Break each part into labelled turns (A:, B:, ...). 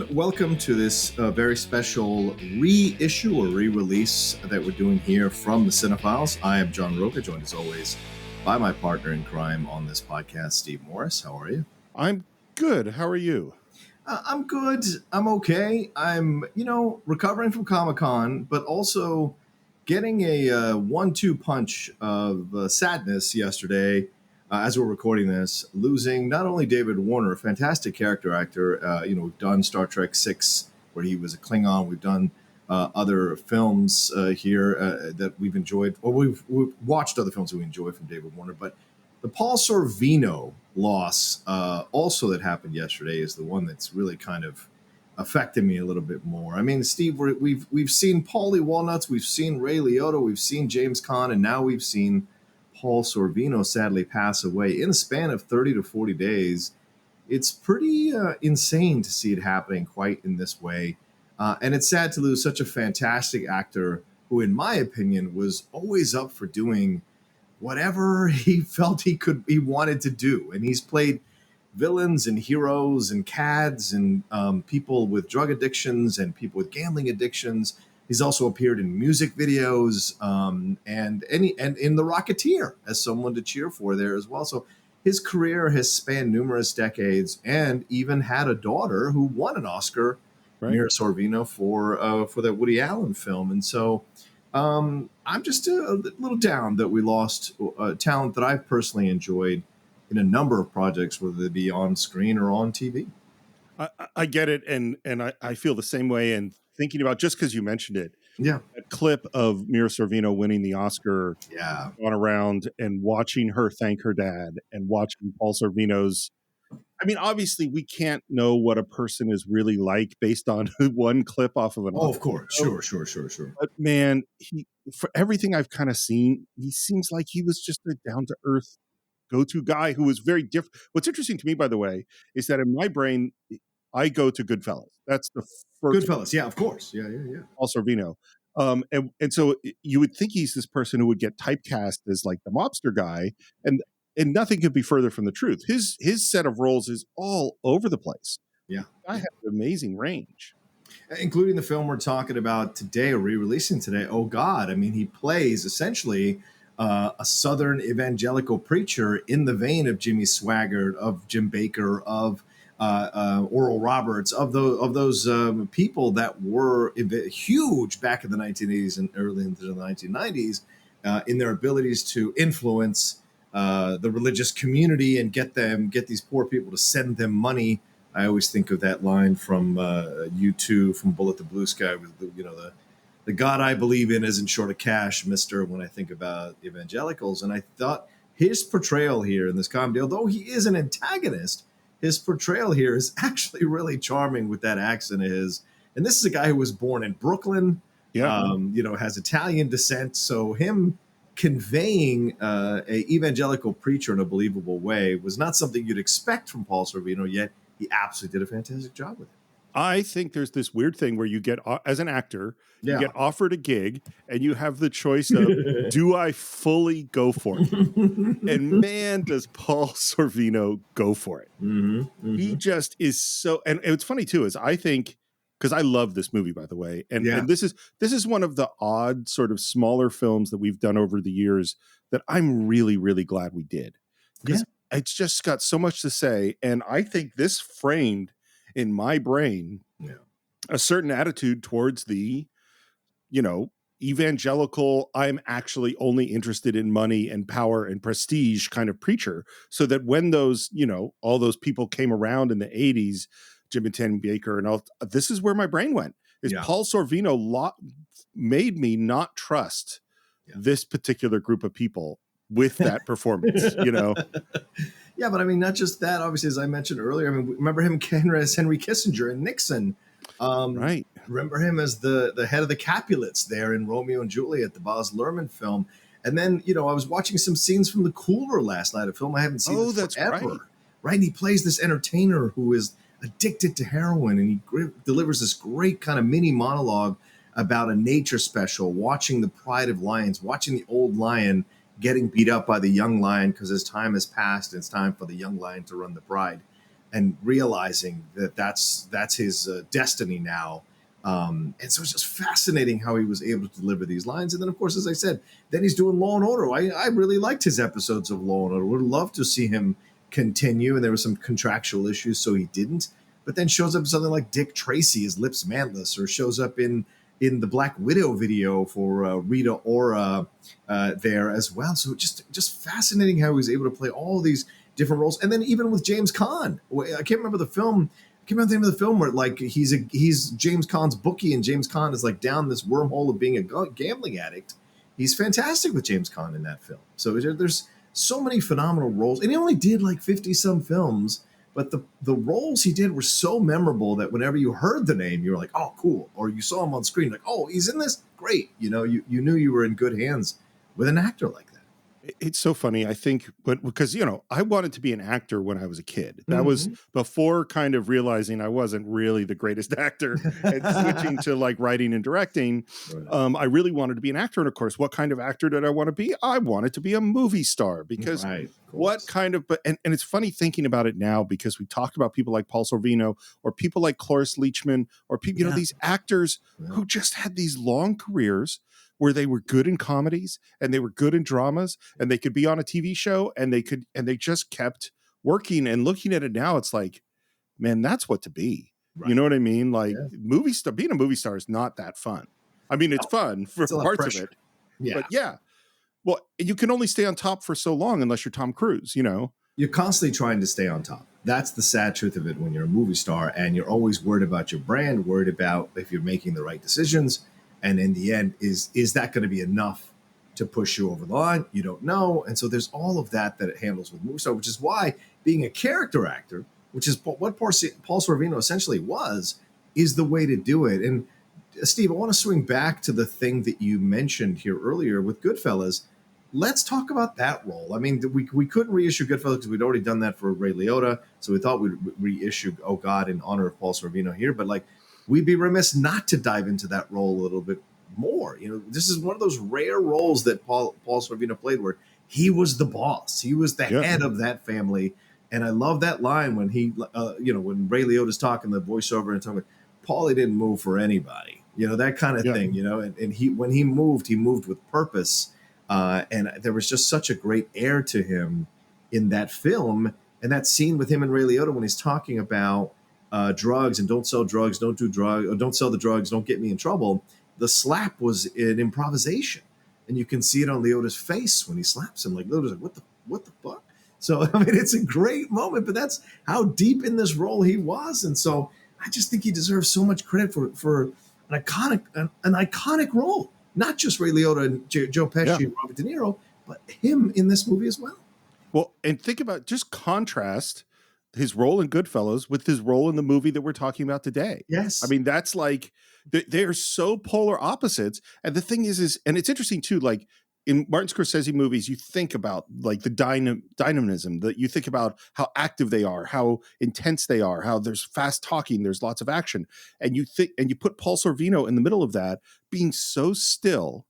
A: everyone. Welcome to this very special reissue or re-release that we're doing here from the Cine-Files. I am John Roca, joined as always by my partner in crime on this podcast, Steve Morris. How are you?
B: I'm good. How are you?
A: I'm good. I'm okay. I'm, recovering from Comic-Con, but also getting a 1-2 punch of sadness yesterday as we're recording this, losing not only David Warner, a fantastic character actor. We've done Star Trek VI, where he was a Klingon. We've done other films here that we've enjoyed, or we've watched other films that we enjoy from David Warner. But the Paul Sorvino loss, also that happened yesterday, is the one that's really kind of affected me a little bit more. I mean, Steve, we've seen Paulie Walnuts, we've seen Ray Liotta, we've seen James Caan, and now we've seen Paul Sorvino sadly pass away in the span of 30 to 40 days. It's pretty insane to see it happening quite in this way. And it's sad to lose such a fantastic actor who, in my opinion, was always up for doing whatever he felt he wanted to do. And he's played villains and heroes and cads and people with drug addictions and people with gambling addictions. He's also appeared in music videos and in The Rocketeer as someone to cheer for there as well. So his career has spanned numerous decades, and even had a daughter who won an Oscar, right, Mira Sorvino, for that Woody Allen film. And so I'm just a little down that we lost talent that I've personally enjoyed in a number of projects, whether they be on screen or on TV.
B: I get it, and I feel the same way. And thinking about, just because you mentioned it,
A: yeah,
B: a clip of Mira Sorvino winning the Oscar, gone around, and watching her thank her dad, and watching Paul Sorvino's. I mean, obviously, we can't know what a person is really like based on one clip off of an.
A: Oh, of course, sure.
B: But man, for everything I've kind of seen, he seems like he was just a down to earth go-to guy who was very different. What's interesting to me, by the way, is that in my brain, I go to Goodfellas. That's the first.
A: Goodfellas, yeah, of course, yeah.
B: Paul Sorvino, and so you would think he's this person who would get typecast as like the mobster guy, and nothing could be further from the truth. His set of roles is all over the place.
A: Yeah,
B: I have an amazing range,
A: including the film we're talking about today, or re-releasing today. Oh God! I mean, he plays essentially a Southern evangelical preacher in the vein of Jimmy Swaggart, of Jim Baker, of Oral Roberts, of those people that were huge back in the 1980s and early into the 1990s in their abilities to influence the religious community and get these poor people to send them money. I always think of that line from U2, from Bullet the Blue Sky, with the God I believe in isn't short of cash, mister, when I think about evangelicals. And I thought his portrayal here in this comedy, although he is an antagonist, his portrayal here is actually really charming with that accent of his. And this is a guy who was born in Brooklyn, has Italian descent. So him conveying a evangelical preacher in a believable way was not something you'd expect from Paul Sorvino, yet he absolutely did a fantastic job with it.
B: I think there's this weird thing where you get, as an actor, you get offered a gig and you have the choice of, do I fully go for it? And man, does Paul Sorvino go for it.
A: Mm-hmm.
B: He just is so, and it's funny too, is I think, because I love this movie, by the way, and this is one of the odd sort of smaller films that we've done over the years that I'm really, really glad we did. Because it's just got so much to say. And I think this framed in my brain a certain attitude towards the, evangelical, I'm actually only interested in money and power and prestige kind of preacher. So that when those, all those people came around in the 80s, Jim and Tim Baker and all, this is where my brain went. Paul Sorvino made me not trust this particular group of people with that performance,
A: Yeah, but I mean, not just that. Obviously, as I mentioned earlier, I mean, remember him as Henry Kissinger and Nixon.
B: Right.
A: Remember him as the head of the Capulets there in Romeo and Juliet, the Baz Luhrmann film. And then, I was watching some scenes from The Cooler last night, a film I haven't seen forever. Right. And he plays this entertainer who is addicted to heroin, and he delivers this great kind of mini monologue about a nature special, watching the pride of lions, watching the old lion getting beat up by the young lion because his time has passed and it's time for the young lion to run the pride. and realizing that that's his destiny now. And so it's just fascinating how he was able to deliver these lines. And then, of course, as I said, then he's doing Law and Order. I really liked his episodes of Law and Order. Would love to see him continue. And there were some contractual issues, so he didn't. But then shows up something like Dick Tracy as Lips Mantless, or shows up in the Black Widow video for Rita Ora there as well. So just fascinating how he was able to play all these different roles. And then even with James Caan, I can't remember the film. I can't remember the name of the film where like he's James Caan's bookie, and James Caan is like down this wormhole of being a gambling addict. He's fantastic with James Caan in that film. So there's so many phenomenal roles, and he only did like 50 some films, but the roles he did were so memorable that whenever you heard the name, you were like, oh, cool. Or you saw him on screen, like, oh, he's in this, great. You knew you were in good hands with an actor like that.
B: It's so funny, I think, but because, I wanted to be an actor when I was a kid. That was before kind of realizing I wasn't really the greatest actor and switching to like writing and directing. Right. I really wanted to be an actor. And of course, what kind of actor did I want to be? I wanted to be a movie star, because what kind of, and it's funny thinking about it now, because we talked about people like Paul Sorvino or people like Cloris Leachman or people, these actors who just had these long careers where they were good in comedies and they were good in dramas and they could be on a TV show and they just kept working. And looking at it now, it's like, man, that's what to be. Right. You know what I mean? Like being a movie star is not that fun. I mean, it's fun for parts of it. Yeah. But yeah, well, you can only stay on top for so long unless you're Tom Cruise, You're constantly trying to stay on top. That's the sad truth of it when you're a movie star, and you're always worried about your brand, worried about if you're making the right decisions. And in the end, is that going to be enough to push you over the line? You don't know. And so there's all of that it handles with movie star, which is why being a character actor, which is what Paul Sorvino essentially was, is the way to do it. And Steve, I want to swing back to the thing that you mentioned here earlier with Goodfellas. Let's talk about that role. I mean, we couldn't reissue Goodfellas because we'd already done that for Ray Liotta. So we thought we'd reissue Oh God in honor of Paul Sorvino here. But like, we'd be remiss not to dive into that role a little bit more. This is one of those rare roles that Paul Sorvino played where he was the boss. He was the head of that family. And I love that line when he, when Ray Liotta's talking the voiceover and talking, Paulie didn't move for anybody, that kind of thing, and when he moved with purpose. And there was just such a great air to him in that film. And that scene with him and Ray Liotta when he's talking about drugs and don't sell drugs, don't do drugs, or don't sell the drugs, don't get me in trouble. The slap was an improvisation, and you can see it on Liotta's face when he slaps him. Like Liotta's like, what the fuck? So I mean, it's a great moment, but that's how deep in this role he was, and so I just think he deserves so much credit for an iconic role. Not just Ray Liotta and Joe Pesci and Robert De Niro, but him in this movie as well. Well, and think about just contrast his role in Goodfellas with his role in the movie that we're talking about today. Yes. I mean, that's like, they're so polar opposites. And the thing is, and it's interesting too, like in Martin Scorsese movies, you think about like the dynamism, that you think about how active they are, how intense they are, how there's fast talking, there's lots of action. And you put Paul Sorvino in the middle of that, being so still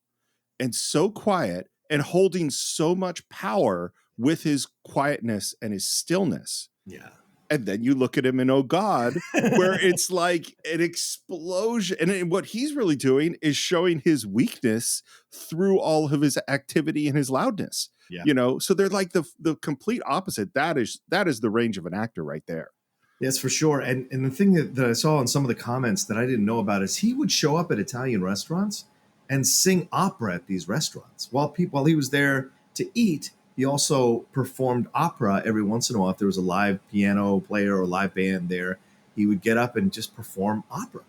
B: and so quiet and holding so much power with his quietness and his stillness. Yeah. And then you look at him in Oh God, where it's like an explosion. And what he's really doing is showing his weakness through all of his activity and his loudness. Yeah. So they're like the complete opposite. That is the range of an actor right there. Yes, for sure. And the thing that I saw in some of the comments that I didn't know about is he would show up at Italian restaurants and sing opera at these restaurants. While he was there to eat, he also performed opera every once in a while. If there was a live piano player or live band there, he would get up and just perform opera.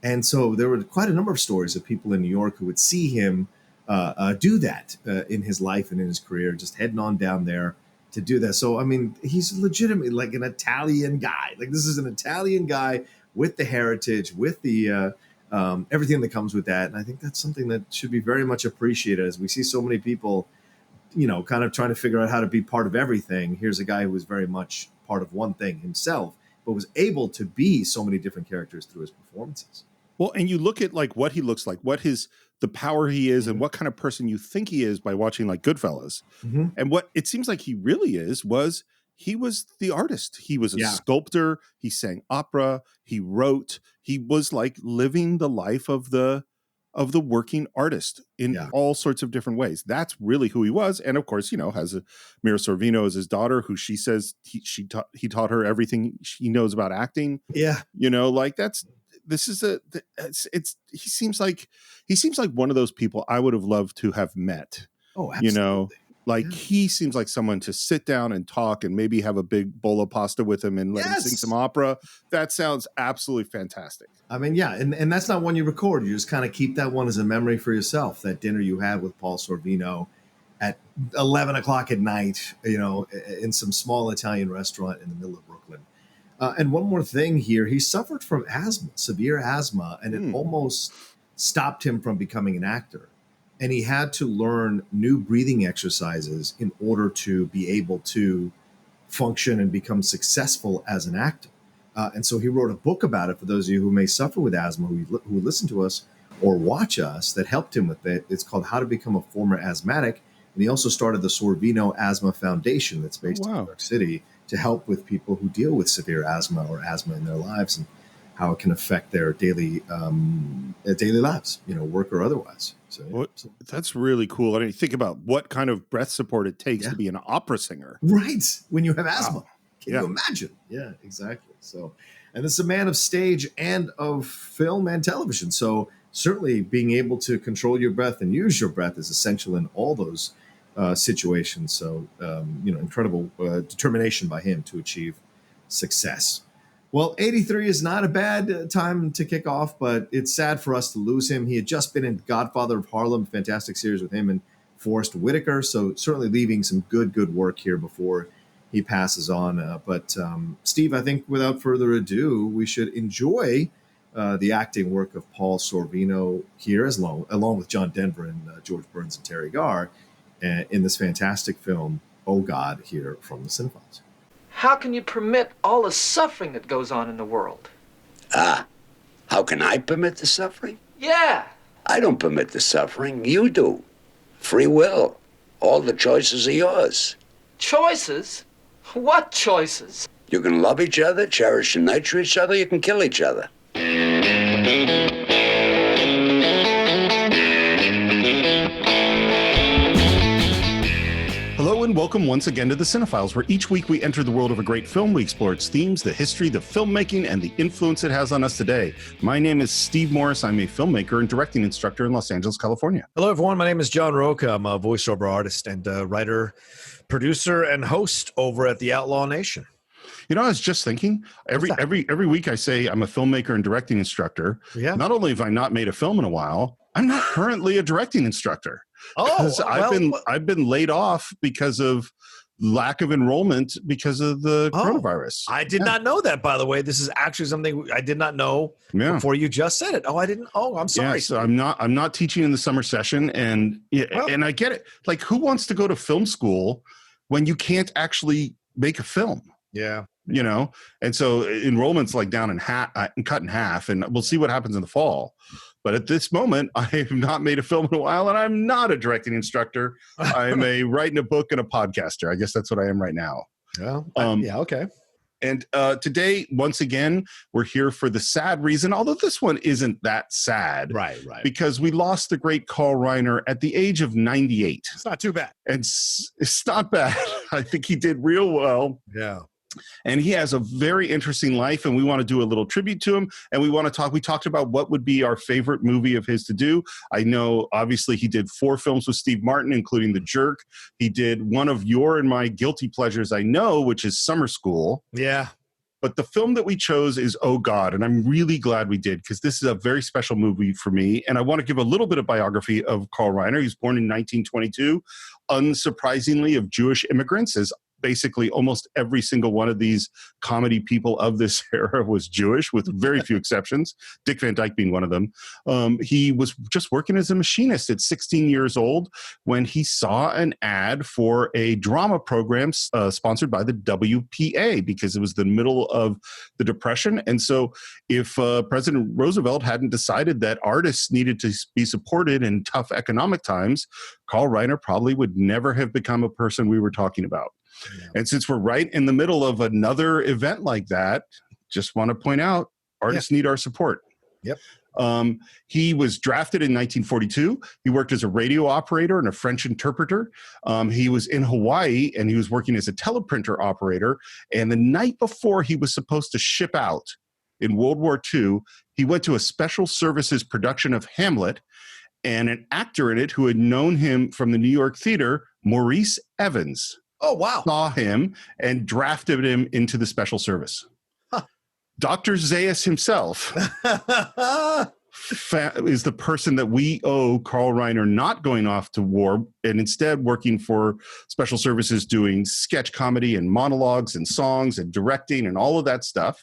B: And so there were quite a number of stories of people in New York who would see him do that in his life and in his career, just heading on down there to do that. So, I mean, he's legitimately like an Italian guy. Like, this is an Italian guy with the heritage, with the everything that comes with that. And I think that's something that should be very much appreciated, as we see so many people kind of trying to figure out how to be part of everything. Here's a guy who was very much part of one thing himself, but was able to be so many different characters through his performances. Well, and you look at like what he looks like, the power he is, and what kind of person you think he is by watching like Goodfellas. And what it seems like he really was he was the artist. He was a
A: Yeah.
B: sculptor. He sang opera. He wrote. He was like living the life of the working artist in all sorts of different ways. That's really who he was. And of course, has Mira Sorvino as his daughter, who she says he taught her everything she knows about acting.
A: Yeah.
B: He seems like one of those people I would have loved to have met.
A: Oh, absolutely.
B: He seems like someone to sit down and talk and maybe have a big bowl of pasta with him and let him sing some opera. That sounds absolutely fantastic.
A: I mean, yeah, and that's not one you record. You just kind of keep that one as a memory for yourself, that dinner you had with Paul Sorvino at 11 o'clock at night, in some small Italian restaurant in the middle of Brooklyn. And one more thing here, he suffered from asthma, severe asthma, and it almost stopped him from becoming an actor. And he had to learn new breathing exercises in order to be able to function and become successful as an actor. And so he wrote a book about it for those of you who may suffer with asthma, who listen to us or watch us, that helped him with it. It's called How to Become a Former Asthmatic. And he also started the Sorvino Asthma Foundation that's based in New York City to help with people who deal with severe asthma or asthma in their lives and how it can affect their daily lives, work or otherwise. So
B: that's really cool. I mean, think about what kind of breath support it takes to be an opera singer.
A: Right. When you have asthma. Wow. Can you imagine? Yeah, exactly. So, and this is a man of stage and of film and television. So certainly being able to control your breath and use your breath is essential in all those situations. So, incredible determination by him to achieve success. Well, 83 is not a bad time to kick off, but it's sad for us to lose him. He had just been in Godfather of Harlem, fantastic series with him and Forrest Whitaker. So certainly leaving some good work here before he passes on. But Steve, I think without further ado, we should enjoy the acting work of Paul Sorvino here, along with John Denver and George Burns and Terry Garr in this fantastic film, Oh God, here from the Cine-Files.
C: How can you permit all the suffering that goes on in the world?
D: How can I permit the suffering?
C: Yeah.
D: I don't permit the suffering. You do. Free will. All the choices are yours.
C: Choices? What choices?
D: You can love each other, cherish and nurture each other. You can kill each other.
B: Hello and welcome once again to the Cine-Files, where each week we enter the world of a great film. We explore its themes, the history, the filmmaking, and the influence it has on us today. My name is Steve Morris. I'm a filmmaker and directing instructor in Los Angeles, California.
E: Hello, everyone. My name is John Roca. I'm a voiceover artist and writer, producer, and host over at The Outlaw Nation.
B: I was just thinking, every week I say I'm a filmmaker and directing instructor.
E: Yeah.
B: Not only have I not made a film in a while, I'm not currently a directing instructor. I've been laid off because of lack of enrollment because of the coronavirus.
E: I did not know that, by the way. This is actually something I did not know before you just said it. I'm sorry.
B: Yeah, so I'm not teaching in the summer session, and I get it. Like, who wants to go to film school when you can't actually make a film?
E: Yeah.
B: And so enrollment's like down in cut in half, and we'll see what happens in the fall. But at this moment, I have not made a film in a while, and I'm not a directing instructor. I'm writing a book and a podcaster. I guess that's what I am right now.
E: Okay.
B: And today, once again, we're here for the sad reason, although this one isn't that sad.
E: Right.
B: Because we lost the great Carl Reiner at the age of 98.
E: It's not too bad.
B: And it's not bad. I think he did real well.
E: Yeah.
B: And he has a very interesting life, and we want to do a little tribute to him. And we talked about what would be our favorite movie of his to do. I know, obviously, he did 4 films with Steve Martin, including The Jerk. He did one of your and my guilty pleasures, I know, which is Summer School.
E: Yeah.
B: But the film that we chose is Oh God, and I'm really glad we did, because this is a very special movie for me. And I want to give a little bit of biography of Carl Reiner. He was born in 1922, unsurprisingly, of Jewish immigrants, as basically almost every single one of these comedy people of this era was Jewish, with very few exceptions, Dick Van Dyke being one of them. He was just working as a machinist at 16 years old when he saw an ad for a drama program sponsored by the WPA, because it was the middle of the Depression. And so if President Roosevelt hadn't decided that artists needed to be supported in tough economic times, Carl Reiner probably would never have become a person we were talking about. Yeah. And since we're right in the middle of another event like that, just want to point out, artists need our support.
E: Yep.
B: He was drafted in 1942. He worked as a radio operator and a French interpreter. He was in Hawaii and he was working as a teleprinter operator. And the night before he was supposed to ship out in World War II, he went to a special services production of Hamlet, and an actor in it who had known him from the New York theater, Maurice Evans, saw him and drafted him into the special service. Dr. Zayas himself is the person that we owe Carl Reiner not going off to war and instead working for special services, doing sketch comedy and monologues and songs and directing and all of that stuff.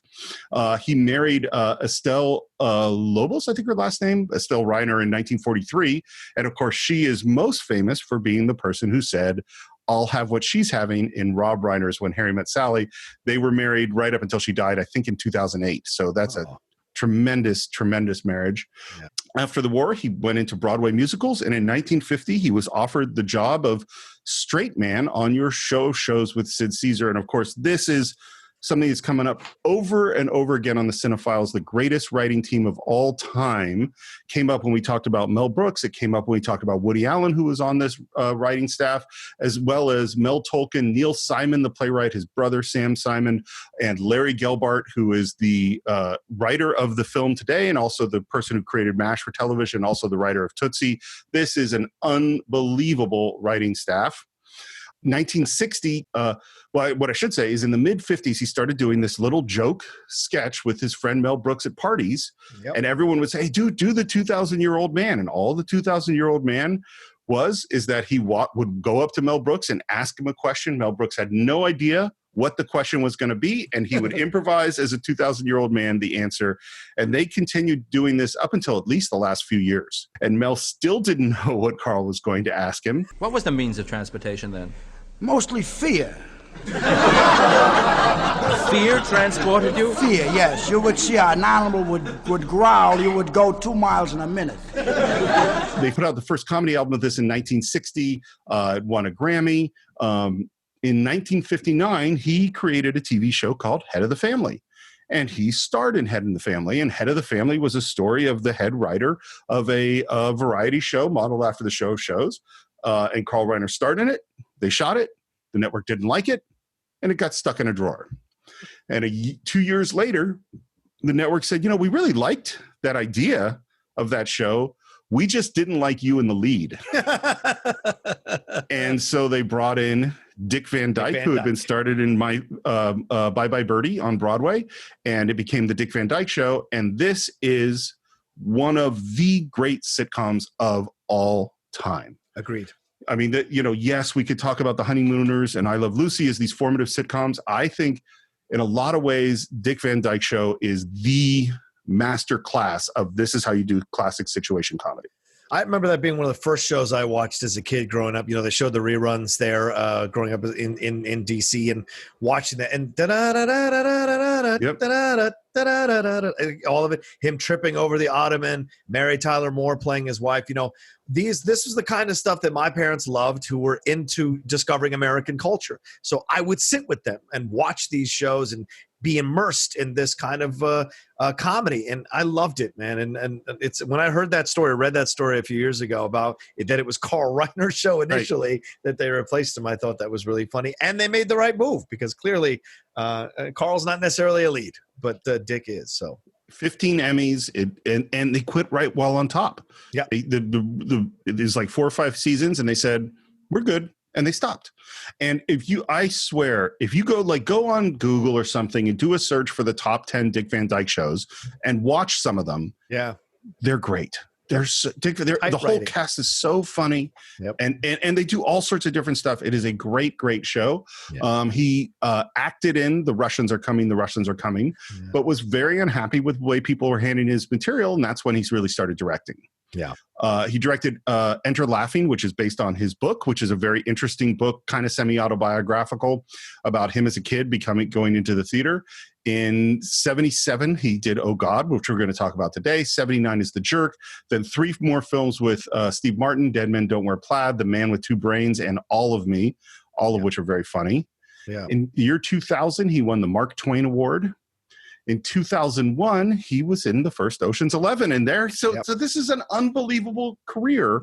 B: He married Estelle Lobos, I think her last name, Estelle Reiner, in 1943. And of course, she is most famous for being the person who said, "I'll have what she's having" in Rob Reiner's When Harry Met Sally. They were married right up until she died, I think, in 2008. So that's a tremendous, tremendous marriage. Yeah. After the war, he went into Broadway musicals. And in 1950, he was offered the job of straight man on your shows with Sid Caesar. And of course, this is something that's coming up over and over again on the Cine-Files. The greatest writing team of all time came up when we talked about Mel Brooks. It came up when we talked about Woody Allen, who was on this writing staff, as well as Mel Tolkien, Neil Simon, the playwright, his brother Sam Simon, and Larry Gelbart, who is the writer of the film today and also the person who created MASH for television, also the writer of Tootsie. This is an unbelievable writing staff. 1960, what I should say is in the mid-50s, he started doing this little joke sketch with his friend Mel Brooks at parties. Yep. And everyone would say, "Hey, dude, do the 2,000-year-old man." And all the 2,000-year-old man is that he would go up to Mel Brooks and ask him a question. Mel Brooks had no idea what the question was going to be, and he would improvise as a 2,000-year-old man the answer. And they continued doing this up until at least the last few years. And Mel still didn't know what Carl was going to ask him.
F: What was the means of transportation then?
G: Mostly fear.
F: Fear transported you?
G: Fear, yes. You would see an animal would growl, you would go 2 miles in a minute.
B: They put out the first comedy album of this in 1960, won a Grammy. In 1959, he created a TV show called Head of the Family. And he starred in Head of the Family. And Head of the Family was a story of the head writer of a variety show modeled after the show shows. And Carl Reiner starred in it. They shot it. The network didn't like it. And it got stuck in a drawer. And 2 years later, the network said, "We really liked that idea of that show. We just didn't like you in the lead." And so they brought in Dick Van Dyke, who had been started in my Bye Bye Birdie on Broadway. And it became the Dick Van Dyke Show. And this is one of the great sitcoms of all time.
E: Agreed.
B: I mean, yes, we could talk about The Honeymooners and I Love Lucy as these formative sitcoms. I think in a lot of ways, Dick Van Dyke Show is the master class of this is how you do classic situation comedy.
E: I remember that being one of the first shows I watched as a kid growing up. They showed the reruns there growing up in DC and watching that. And all of it, him tripping over the ottoman, Mary Tyler Moore playing his wife. This was the kind of stuff that my parents loved, who were into discovering American culture. So I would sit with them and watch these shows and be immersed in this kind of comedy. And I loved it, man. And it's when I heard that story, read that story a few years ago about that it was Carl Reiner's show initially, that they replaced him. I thought that was really funny. And they made the right move because clearly Carl's not necessarily a lead, but Dick is. So
B: 15 Emmys, and they quit right while on top.
E: Yeah.
B: It is like 4 or 5 seasons, and they said, "We're good." And they stopped. And I swear, if you go on Google or something and do a search for the top 10 Dick Van Dyke shows and watch some of them, they're great. The whole cast is so funny. Yep. And they do all sorts of different stuff. It is a great, great show. Yeah. He acted in The Russians Are Coming, but was very unhappy with the way people were handling his material. And that's when he's really started directing.
E: Yeah.
B: He directed Enter Laughing, which is based on his book, which is a very interesting book, kind of semi-autobiographical about him as a kid going into the theater. In 77, he did Oh God, which we're going to talk about today. 79 is The Jerk. Then 3 more films with Steve Martin, Dead Men Don't Wear Plaid, The Man with Two Brains, and All of Me, all of which are very funny.
E: Yeah.
B: In the year 2000, he won the Mark Twain Award. In 2001, he was in the first Ocean's 11 in there. So this is an unbelievable career.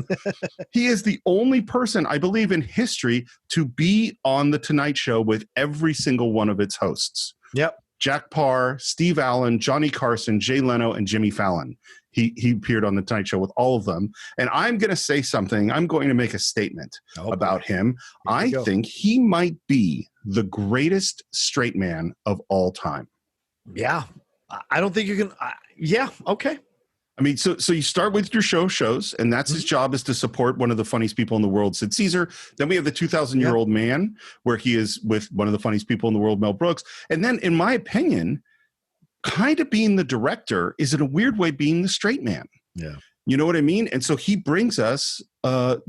B: He is the only person, I believe, in history to be on The Tonight Show with every single one of its hosts.
E: Yep.
B: Jack Parr, Steve Allen, Johnny Carson, Jay Leno, and Jimmy Fallon. He appeared on The Tonight Show with all of them. And I'm going to say something. I'm going to make a statement about him. I think he might be the greatest straight man of all time.
E: Yeah. I don't think you can. Yeah. Okay.
B: I mean, so you start with your shows, and that's his job, is to support one of the funniest people in the world, Sid Caesar. Then we have the 2,000-year-old man, where he is with one of the funniest people in the world, Mel Brooks. And then, in my opinion, kind of being the director is in a weird way being the straight man.
E: Yeah.
B: You know what I mean? And so he brings us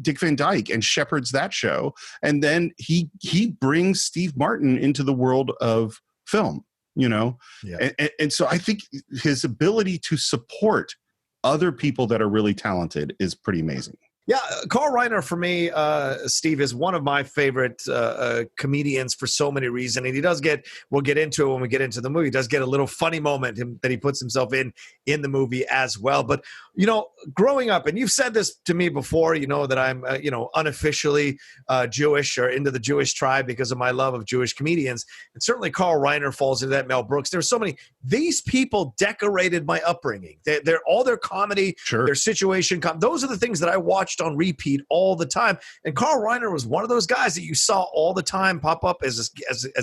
B: Dick Van Dyke and shepherds that show. And then he brings Steve Martin into the world of film, you know?
E: Yeah.
B: And so I think his ability to support other people that are really talented is pretty amazing.
E: Yeah, Carl Reiner for me, Steve, is one of my favorite comedians for so many reasons. And he does we'll get into it when we get into the movie, he does get a little funny moment that he puts himself in the movie as well. But, you know, growing up, and you've said this to me before, you know, that I'm, unofficially Jewish or into the Jewish tribe because of my love of Jewish comedians. And certainly Carl Reiner falls into that, Mel Brooks. There's so many. These people decorated my upbringing. They're all their comedy, their situation. Those are the things that I watched on repeat all the time. And Carl Reiner was one of those guys that you saw all the time pop up as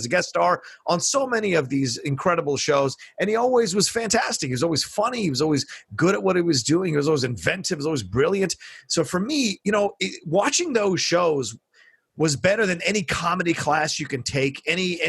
E: a guest star on so many of these incredible shows. And he always was fantastic. He was always funny. He was always good at what he was doing. He was always inventive. He was always brilliant. So for me, you know, watching those shows was better than any comedy class you can take, any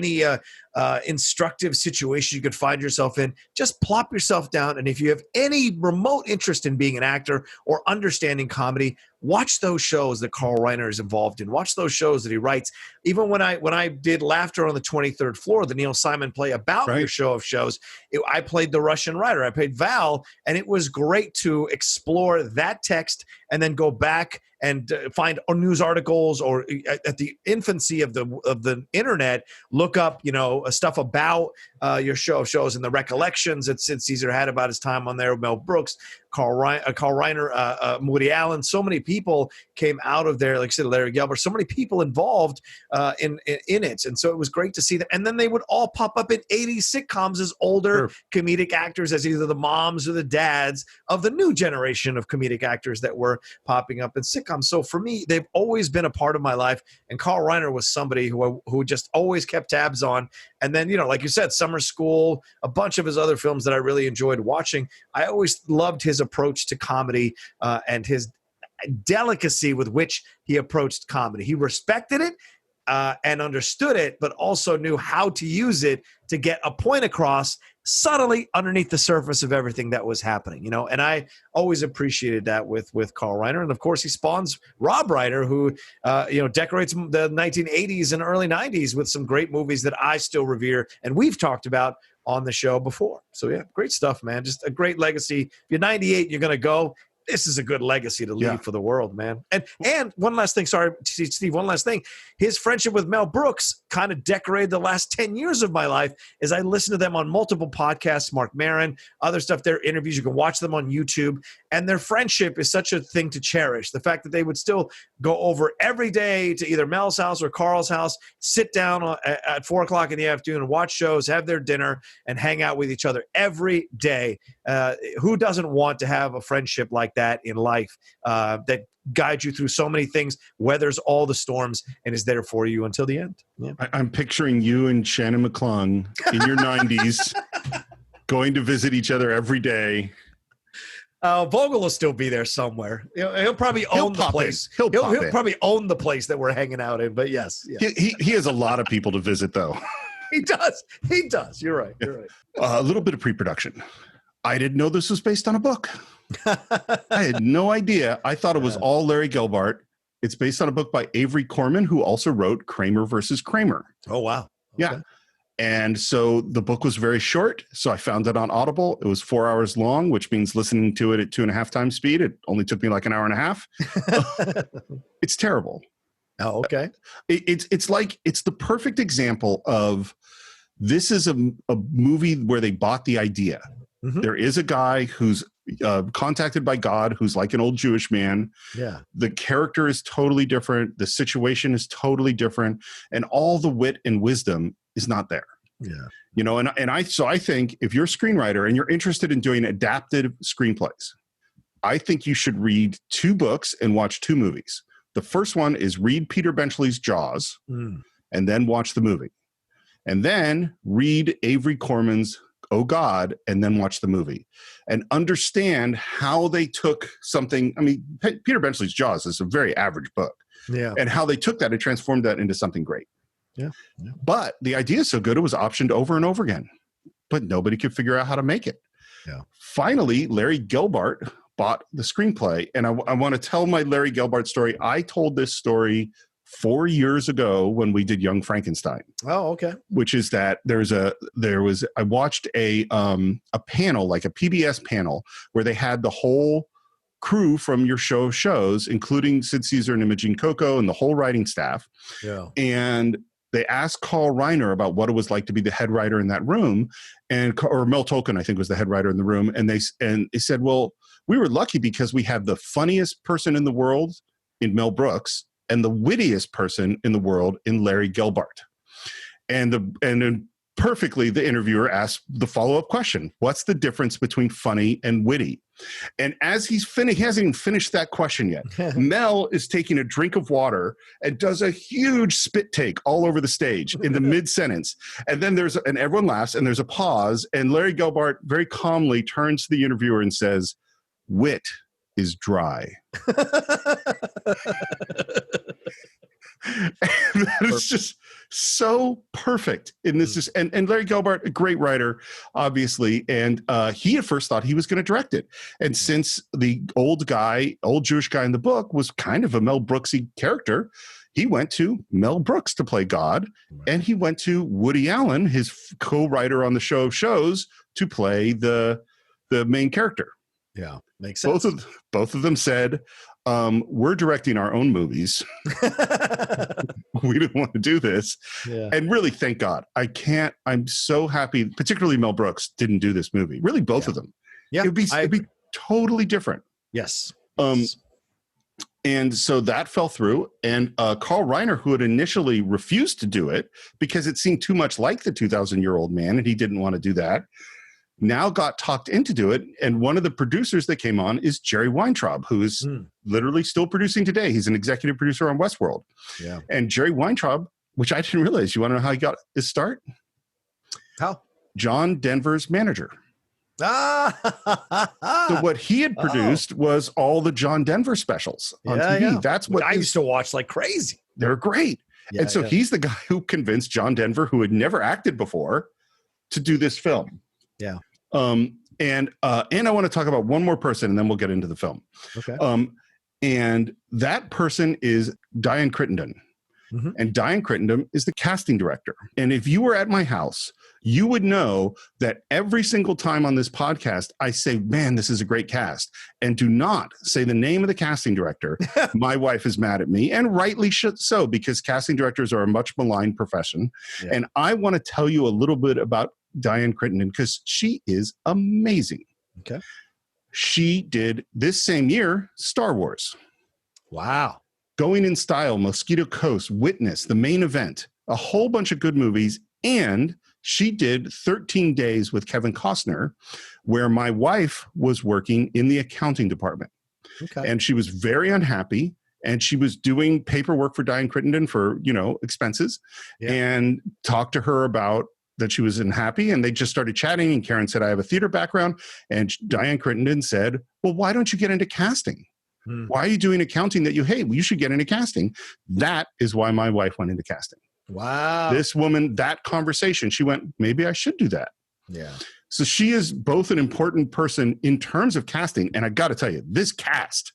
E: instructive situation you could find yourself in. Just plop yourself down, and if you have any remote interest in being an actor or understanding comedy, watch those shows that Carl Reiner is involved in. Watch those shows that he writes. Even when I did Laughter on the 23rd Floor, the Neil Simon play about your show of shows, I played the Russian writer. I played Val, and it was great to explore that text and then go back and find news articles, or at the infancy of the internet, look up, you know, stuff about your show of shows and the recollections that Sid Caesar had about his time on there. Mel Brooks, Carl Reiner, Woody Allen. So many people came out of there, like I said, Larry Gelber. So many people involved in it, and so it was great to see them. And then they would all pop up in 80s sitcoms as older comedic actors, as either the moms or the dads of the new generation of comedic actors that were popping up in sitcoms. So for me, they've always been a part of my life. And Carl Reiner was somebody who just always kept tabs on. And then, you know, like you said, Summer School, a bunch of his other films that I really enjoyed watching. I always loved his approach to comedy and his delicacy with which he approached comedy. He respected it and understood it, but also knew how to use it to get a point across subtly underneath the surface of everything that was happening, you know. And I always appreciated that with Carl Reiner. And of course, he spawns Rob Reiner, who decorates the 1980s and early 90s with some great movies that I still revere and we've talked about on the show before. So yeah, great stuff, man. Just a great legacy. If you're 98, you're gonna go. This is a good legacy to leave for the world, man. And one last thing, sorry, Steve, one last thing. His friendship with Mel Brooks kind of decorated the last 10 years of my life as I listened to them on multiple podcasts, Mark Maron, other stuff, their interviews. You can watch them on YouTube. And their friendship is such a thing to cherish. The fact that they would still go over every day to either Mel's house or Carl's house, sit down at 4 o'clock in the afternoon and watch shows, have their dinner, and hang out with each other every day. Who doesn't want to have a friendship like that in life that guides you through so many things, weathers all the storms, and is there for you until the end? Yeah.
B: I'm picturing you and Shannon McClung in your 90s going to visit each other every day.
E: Vogel will still be there somewhere. He'll probably own the place. He'll probably own the place that we're hanging out in. But yes.
B: He has a lot of people to visit, though.
E: He does. You're right.
B: A little bit of pre-production. I didn't know this was based on a book. I had no idea. I thought it was all Larry Gelbart. It's based on a book by Avery Corman, who also wrote Kramer versus Kramer.
E: Oh, wow. Okay.
B: Yeah. And so the book was very short. So I found it on Audible. It was 4 hours long, which means listening to it at 2.5 times speed. It only took me like an hour and a half. It's terrible.
E: Oh, okay.
B: It's the perfect example of this is a movie where they bought the idea. Mm-hmm. There is a guy who's contacted by God, who's like an old Jewish man.
E: Yeah.
B: The character is totally different. The situation is totally different. And all the wit and wisdom is not there.
E: Yeah.
B: You know, and I think if you're a screenwriter and you're interested in doing adapted screenplays, I think you should read 2 books and watch 2 movies. The first one is read Peter Benchley's Jaws and then watch the movie. And then read Avery Corman's Oh God and then watch the movie and understand how they took something. I mean, Peter Benchley's Jaws is a very average book.
E: Yeah.
B: And how they took that and transformed that into something great.
E: Yeah.
B: But the idea is so good, it was optioned over and over again. But nobody could figure out how to make it.
E: Yeah.
B: Finally, Larry Gelbart bought the screenplay. And I want to tell my Larry Gelbart story. I told this story 4 years ago when we did Young Frankenstein.
E: Oh, okay.
B: Which is that I watched a panel, like a PBS panel, where they had the whole crew from your shows, including Sid Caesar and Imogene Coco and the whole writing staff.
E: Yeah.
B: And they asked Carl Reiner about what it was like to be the head writer in that room, or Mel Tolkien, I think, was the head writer in the room. And they said, well, we were lucky because we had the funniest person in the world in Mel Brooks and the wittiest person in the world in Larry Gelbart. And then perfectly, the interviewer asked the follow-up question: what's the difference between funny and witty? And as he hasn't even finished that question yet, Mel is taking a drink of water and does a huge spit take all over the stage in the mid-sentence. And then and everyone laughs, and there's a pause, and Larry Gelbart very calmly turns to the interviewer and says, "Wit is dry." And that is just so perfect in this. And Larry Gelbart, a great writer, obviously. And he at first thought he was going to direct it. And since the old Jewish guy in the book was kind of a Mel Brooksy character, he went to Mel Brooks to play God. Right. And he went to Woody Allen, his co-writer on the show of shows, to play the main character.
E: Yeah, makes sense.
B: Both of them said, we're directing our own movies. We didn't want to do this. Yeah. And really, thank God. I'm so happy, particularly Mel Brooks didn't do this movie. Really, both of them.
E: Yeah.
B: It'd be totally different.
E: Yes.
B: And so that fell through. And Carl Reiner, who had initially refused to do it because it seemed too much like the 2,000-year-old man, and he didn't want to do that, now got talked into do it. And one of the producers that came on is Jerry Weintraub, who is literally still producing today. He's an executive producer on Westworld. Yeah. And Jerry Weintraub, which I didn't realize, you want to know how he got his start?
E: How?
B: John Denver's manager. So what he had produced was all the John Denver specials on TV. Yeah. That's what
E: I used to watch like crazy.
B: They're great. Yeah, and so he's the guy who convinced John Denver, who had never acted before, to do this film.
E: Yeah.
B: And I want to talk about one more person, and then we'll get into the film.
E: Okay.
B: And that person is Diane Crittenden. Mm-hmm. And Diane Crittenden is the casting director. And if you were at my house, you would know that every single time on this podcast, I say, man, this is a great cast. And do not say the name of the casting director. My wife is mad at me, and rightly so, because casting directors are a much maligned profession. Yeah. And I want to tell you a little bit about Diane Crittenden because she is amazing.
E: Okay.
B: She did this same year Star Wars.
E: Wow.
B: Going in Style, Mosquito Coast, Witness, The Main Event, a whole bunch of good movies. And she did 13 Days with Kevin Costner, where my wife was working in the accounting department.
E: Okay.
B: And she was very unhappy. And she was doing paperwork for Diane Crittenden for, expenses, and talked to her about that she was unhappy. And they just started chatting. And Karen said, I have a theater background. And Diane Crittenden said, well, why don't you get into casting? Why are you doing accounting that you hate? Well, you should get into casting. That is why my wife went into casting.
E: Wow.
B: This woman, that conversation, she went, maybe I should do that.
E: Yeah.
B: So she is both an important person in terms of casting. And I got to tell you, this cast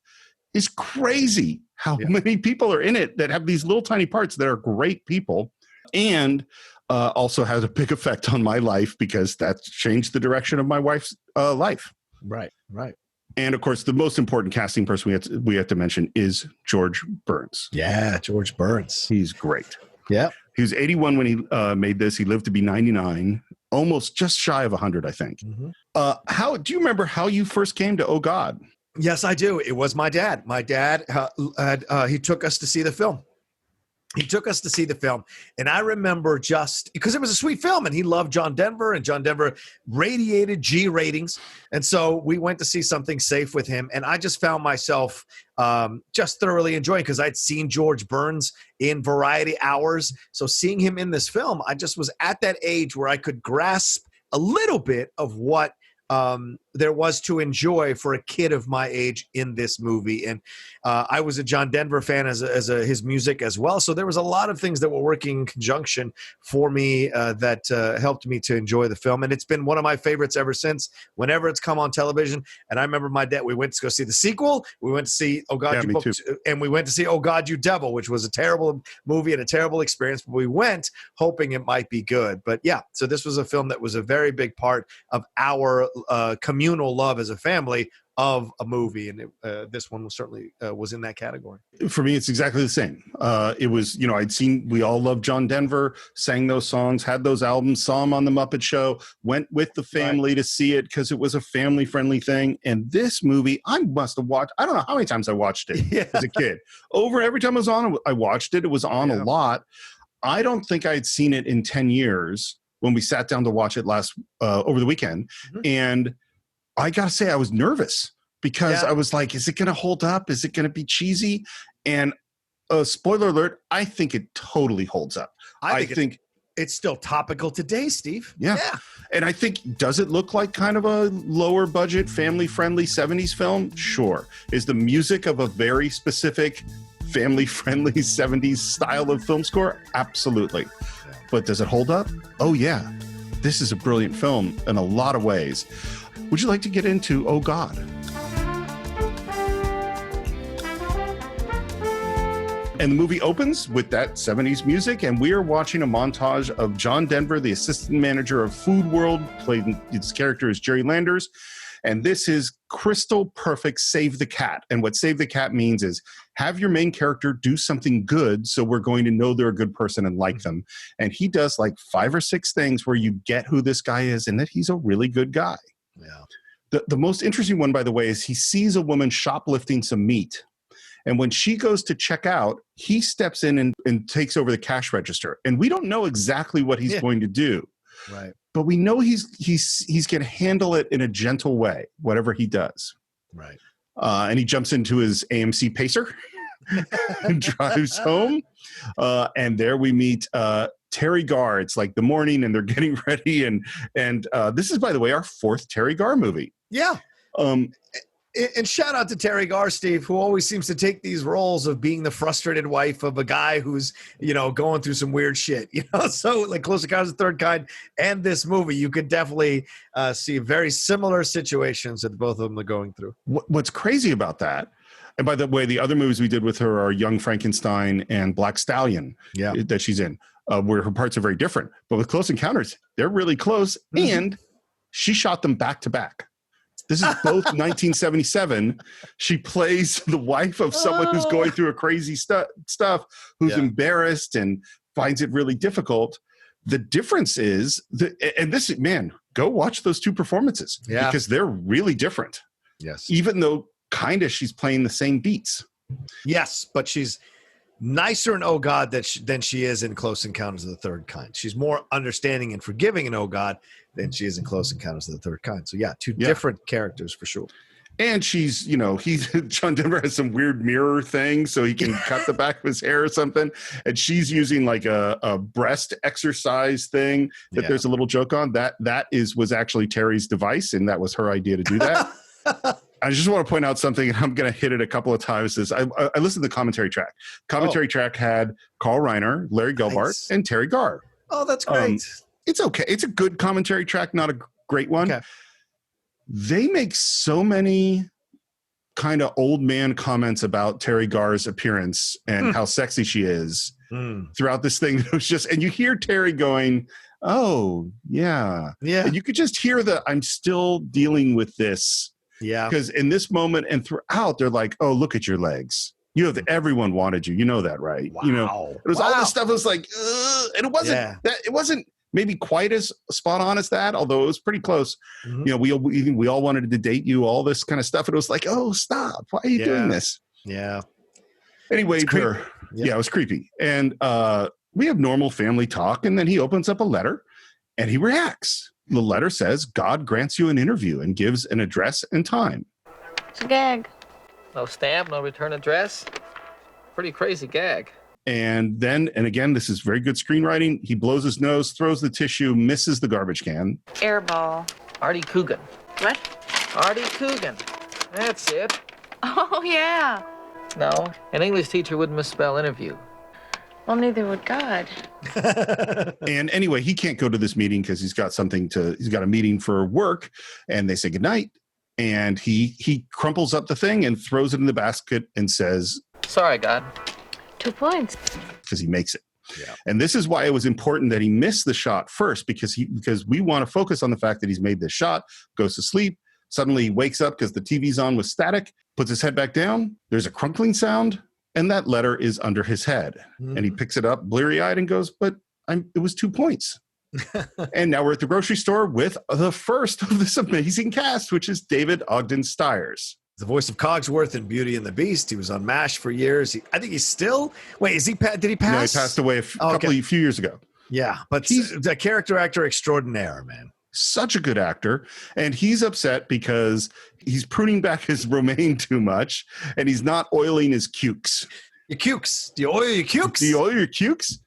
B: is crazy how many people are in it that have these little tiny parts that are great people. And also has a big effect on my life because that's changed the direction of my wife's life.
E: Right.
B: And of course, the most important casting person we have to mention is George Burns.
E: Yeah, George Burns.
B: He's great.
E: Yeah.
B: He was 81 when he made this. He lived to be 99, almost just shy of 100, I think. How do you remember how you first came to Oh God?
E: Yes, I do. It was my dad. My dad, he took us to see the film. And I remember just because it was a sweet film and he loved John Denver, and John Denver radiated G ratings. And so we went to see something safe with him. And I just found myself just thoroughly enjoying, because I'd seen George Burns in Variety Hours. So seeing him in this film, I just was at that age where I could grasp a little bit of what there was to enjoy for a kid of my age in this movie. And I was a John Denver fan as his music as well. So there was a lot of things that were working in conjunction for me that helped me to enjoy the film. And it's been one of my favorites ever since, whenever it's come on television. And I remember my dad, we went to go see the sequel. We went to see Oh God, You Booked, and we went to see Oh God, You Devil, which was a terrible movie and a terrible experience. But we went hoping it might be good. But yeah, so this was a film that was a very big part of our communal love as a family of a movie, and this one was certainly was in that category.
B: For me, it's exactly the same. It was, we all loved John Denver, sang those songs, had those albums, saw him on the Muppet Show, went with the family to see it because it was a family-friendly thing. And this movie, I must have watched, I don't know how many times I watched it as a kid. Every time it was on, I watched it. It was on a lot. I don't think I'd seen it in 10 years when we sat down to watch it over the weekend. And I got to say, I was nervous because I was like, is it going to hold up? Is it going to be cheesy? And spoiler alert, I think it totally holds up. I think
E: it's still topical today, Steve.
B: Yeah. And I think, does it look like kind of a lower budget, family friendly 70s film? Sure. Is the music of a very specific family friendly 70s style of film score? Absolutely. But does it hold up? Oh yeah. This is a brilliant film in a lot of ways. Would you like to get into Oh God? And the movie opens with that 70s music, and we are watching a montage of John Denver, the assistant manager of Food World, played its character is Jerry Landers. And this is crystal perfect Save the Cat. And what Save the Cat means is have your main character do something good so we're going to know they're a good person and like them. And he does like 5 or 6 things where you get who this guy is and that he's a really good guy. Yeah. The most interesting one, by the way, is he sees a woman shoplifting some meat. And when she goes to check out, he steps in and takes over the cash register. And we don't know exactly what he's going to do.
E: Right.
B: But we know he's going to handle it in a gentle way, whatever he does.
E: Right.
B: And he jumps into his AMC Pacer and drives home. And there we meet Terry Garr. It's like the morning and they're getting ready. And this is, by the way, our 4th Terry Garr movie.
E: Yeah. And shout out to Terry Garr, Steve, who always seems to take these roles of being the frustrated wife of a guy who's, going through some weird shit, So like Close Encounters of the Third Kind and this movie, you could definitely see very similar situations that both of them are going through.
B: What's crazy about that, and by the way, the other movies we did with her are Young Frankenstein and Black Stallion that she's in, where her parts are very different. But with Close Encounters, they're really close, and she shot them back to back. This is both 1977. She plays the wife of someone who's going through a crazy stuff, who's embarrassed and finds it really difficult. The difference is go watch those 2 performances because they're really different.
E: Yes.
B: Even though kind of she's playing the same beats.
E: Yes, but she's nicer in Oh God than she is in Close Encounters of the Third Kind. She's more understanding and forgiving in Oh God than she is in Close Encounters of the Third Kind. So two different characters for sure.
B: And she's, John Denver has some weird mirror thing so he can cut the back of his hair or something. And she's using like a breast exercise thing that there's a little joke on. That was actually Terry's device, and that was her idea to do that. I just want to point out something, and I'm going to hit it a couple of times. I listened to the commentary track. Commentary track had Carl Reiner, Larry Gelbart, and Terry Garr.
E: Oh, that's great.
B: It's okay. It's a good commentary track, not a great one. Okay. They make so many kind of old man comments about Terry Garr's appearance and how sexy she is throughout this thing. It was just, and you hear Terry going, oh, yeah. And you could just hear I'm still dealing with this.
E: Yeah.
B: Because in this moment and throughout, they're like, oh, look at your legs. Everyone wanted you. You know that, right?
E: Wow.
B: It was all this stuff. It was like, and it wasn't maybe quite as spot on as that, although it was pretty close. Mm-hmm. We all wanted to date you, all this kind of stuff. And it was like, oh, stop. Why are you doing this?
E: Yeah.
B: Anyway, it was creepy. And we have normal family talk. And then he opens up a letter and he reacts. The letter says, God grants you an interview and gives an address and time.
H: It's a gag.
C: No stamp, no return address. Pretty crazy gag.
B: And again, this is very good screenwriting. He blows his nose, throws the tissue, misses the garbage can.
H: Airball.
C: Artie Coogan.
H: What?
C: Artie Coogan. That's it.
H: Oh, yeah.
C: No, an English teacher wouldn't misspell interview.
H: Well, neither would God.
B: And anyway, he can't go to this meeting because he's got a meeting for work, and they say goodnight. And he crumples up the thing and throws it in the basket and says,
C: sorry, God.
H: 2 points.
B: Because he makes it. Yeah. And this is why it was important that he missed the shot first, because we want to focus on the fact that he's made this shot, goes to sleep, suddenly he wakes up because the TV's on with static, puts his head back down, there's a crunkling sound, and that letter is under his head. Mm-hmm. And he picks it up bleary-eyed and goes, but it was 2 points. And now we're at the grocery store with the first of this amazing cast, which is David Ogden Stiers.
E: The voice of Cogsworth in Beauty and the Beast. He was on MASH for years. I think he's still... Wait, did he pass?
B: No, he passed away a few years ago.
E: Yeah, but he's a character actor extraordinaire, man.
B: Such a good actor. And he's upset because he's pruning back his romaine too much, and he's not oiling his cukes.
E: Your cukes. Do you oil your cukes?
B: Do you oil your cukes?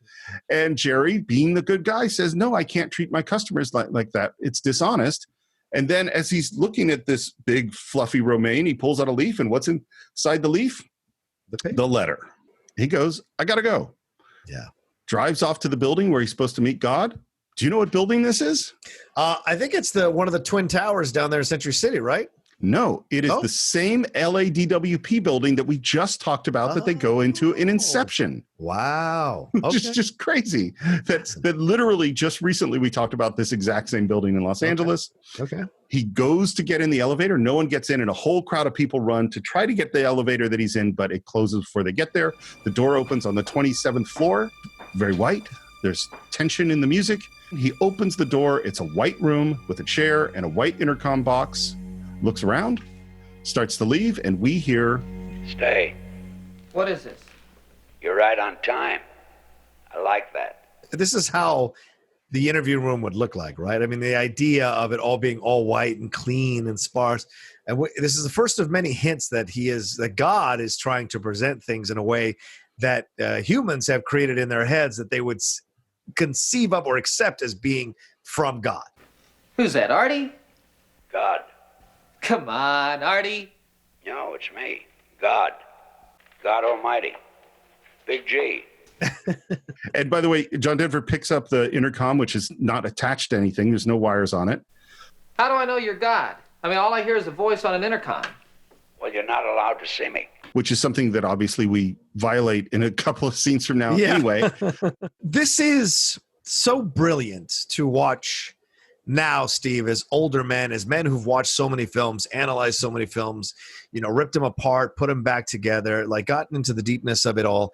B: And Jerry, being the good guy, says, no, I can't treat my customers like that. It's dishonest. And then as he's looking at this big, fluffy romaine, he pulls out a leaf. And what's inside the leaf? The letter. He goes, I got to go.
E: Yeah.
B: Drives off to the building where he's supposed to meet God. Do you know what building this is?
E: I think it's one of the Twin Towers down there in Century City, right?
B: No, it is the same LADWP building that we just talked about that they go into in Inception.
E: Wow.
B: Okay. Just crazy. That literally just recently we talked about this exact same building in Los Angeles.
E: Okay.
B: He goes to get in the elevator. No one gets in, and a whole crowd of people run to try to get the elevator that he's in, but it closes before they get there. The door opens on the 27th floor. Very white. There's tension in the music. He opens the door. It's a white room with a chair and a white intercom box. Looks around, starts to leave, and we hear...
D: Stay.
C: What is this?
D: You're right on time. I like that.
E: This is how the interview room would look like, right? I mean, the idea of it all being all white and clean and sparse. And this is the first of many hints that God is trying to present things in a way that humans have created in their heads that they would conceive of or accept as being from God.
C: Who's that, Artie?
D: God.
C: Come on, Artie.
D: No, it's me. God. God Almighty. Big G.
B: And by the way, John Denver picks up the intercom, which is not attached to anything. There's no wires on it.
C: How do I know you're God? I mean, all I hear is a voice on an intercom.
D: Well, you're not allowed to see me.
B: Which is something that obviously we violate in a couple of scenes from now anyway.
E: This is so brilliant to watch now, Steve, as older men, as men who've watched so many films, analyzed so many films, ripped them apart, put them back together, like gotten into the deepness of it all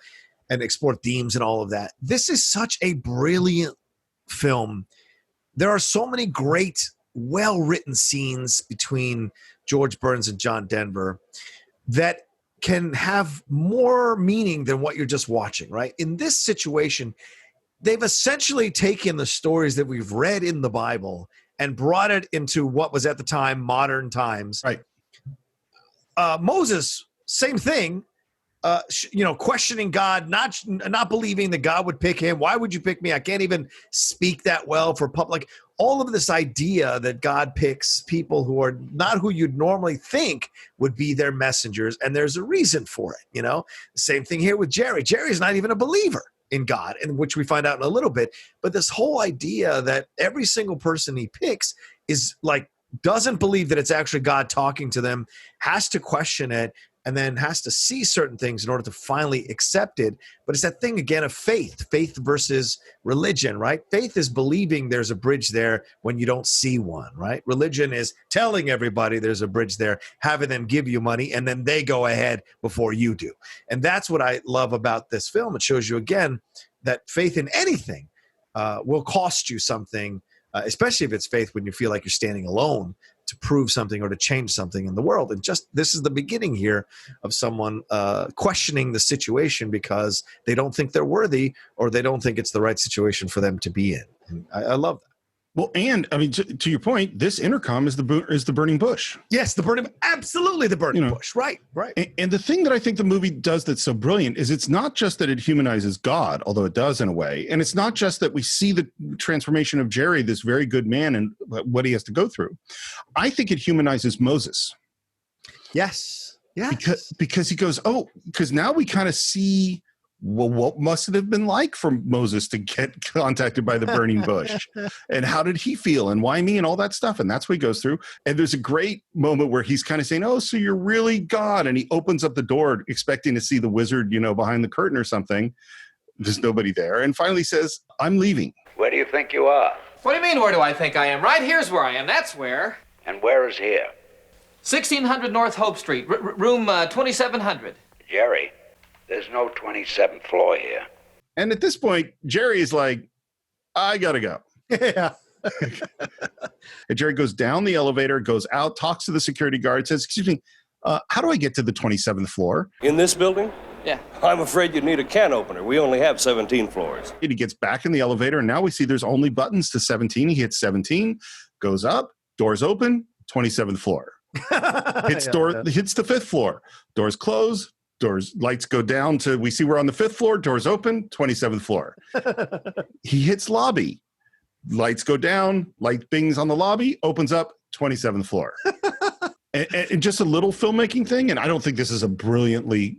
E: and explored themes and all of that. This is such a brilliant film. There are so many great, well-written scenes between George Burns and John Denver that can have more meaning than what you're just watching, right? In this situation, they've essentially taken the stories that we've read in the Bible and brought it into what was at the time modern times.
B: Right.
E: Moses, same thing. Questioning God, not believing that God would pick him. Why would you pick me? I can't even speak that well for public. All of this idea that God picks people who are not who you'd normally think would be their messengers, and there's a reason for it. Same thing here with Jerry. Jerry's not even a believer in God, in which we find out in a little bit. But this whole idea that every single person he picks is like doesn't believe that it's actually God talking to them, has to question it, and then has to see certain things in order to finally accept it. But it's that thing again of faith versus religion, right? Faith is believing there's a bridge there when you don't see one, right? Religion is telling everybody there's a bridge there, having them give you money, and then they go ahead before you do. And that's what I love about this film. It shows you again that faith in anything will cost you something, especially if it's faith when you feel like you're standing alone to prove something or to change something in the world. And just this is the beginning here of someone questioning the situation because they don't think they're worthy or they don't think it's the right situation for them to be in. And I love that.
B: Well, and I mean, to your point, this intercom is the burning bush.
E: Yes, absolutely the burning bush. Right.
B: And the thing that I think the movie does that's so brilliant is it's not just that it humanizes God, although it does in a way, and it's not just that we see the transformation of Jerry, this very good man, and what he has to go through. I think it humanizes Moses.
E: Yes.
B: Because he goes, because now we kind of see. Well, what must it have been like for Moses to get contacted by the burning bush? And how did he feel? And why me? And all that stuff. And that's what he goes through. And there's a great moment where he's kind of saying, so you're really God. And he opens up the door expecting to see the wizard, behind the curtain or something. There's nobody there. And finally says, I'm leaving.
D: Where do you think you are?
C: What do you mean, where do I think I am? Right here's where I am. That's where.
D: And where is here?
C: 1600 North Hope Street, room 2700.
D: Jerry, there's no 27th floor here.
B: And at this point, Jerry is like, I gotta go.
E: Yeah.
B: And Jerry goes down the elevator, goes out, talks to the security guard, says, excuse me, how do I get to the 27th floor?
I: In this building?
C: Yeah.
I: I'm afraid you'd need a can opener. We only have 17 floors.
B: And he gets back in the elevator, and now we see there's only buttons to 17. He hits 17, goes up, doors open, 27th floor. Hits the 5th floor. Doors close. Lights go down to, we see we're on the 5th floor, doors open, 27th floor. He hits lobby. Lights go down, light bings on the lobby, opens up, 27th floor. and just a little filmmaking thing. And I don't think this is a brilliantly,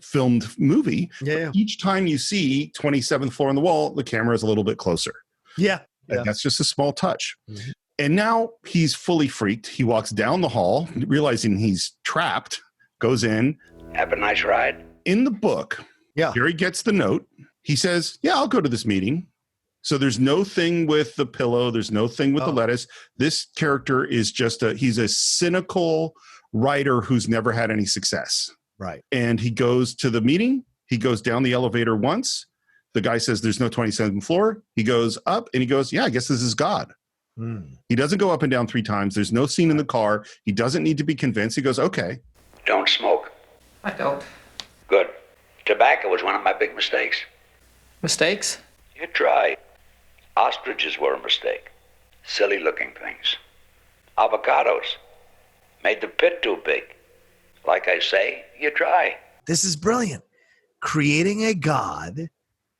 B: filmed movie.
E: Yeah.
B: Each time you see 27th floor on the wall, the camera is a little bit closer.
E: Yeah.
B: And that's just a small touch.
E: Mm-hmm.
B: And now he's fully freaked. He walks down the hall, realizing he's trapped, goes in.
D: Have a nice ride.
B: In the book, Jerry gets the note. He says, I'll go to this meeting. So there's no thing with the pillow. There's no thing with the lettuce. This character is he's a cynical writer who's never had any success.
E: Right.
B: And he goes to the meeting. He goes down the elevator once. The guy says there's no 27th floor. He goes up and he goes, I guess this is God. He doesn't go up and down 3 times. There's no scene in the car. He doesn't need to be convinced. He goes, okay.
D: Don't smoke.
C: I don't.
D: Good. Tobacco was one of my big mistakes.
C: Mistakes?
D: You try. Ostriches were a mistake. Silly-looking things. Avocados. Made the pit too big. Like I say, you try.
E: This is brilliant. Creating a God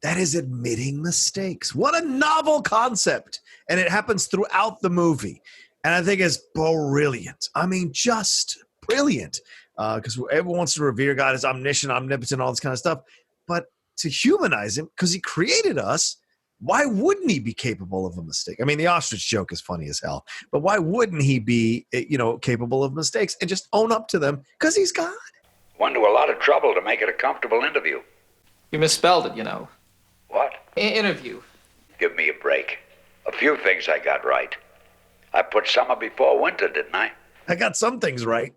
E: that is admitting mistakes. What a novel concept. And it happens throughout the movie. And I think it's brilliant. I mean, just brilliant. Because everyone wants to revere God as omniscient, omnipotent, all this kind of stuff. But to humanize him, because he created us, why wouldn't he be capable of a mistake? I mean, the ostrich joke is funny as hell. But why wouldn't he be, capable of mistakes and just own up to them? Because he's God.
D: Went to a lot of trouble to make it a comfortable interview.
C: You misspelled it,
D: What?
C: Interview.
D: Give me a break. A few things I got right. I put summer before winter, didn't I?
E: I got some things right.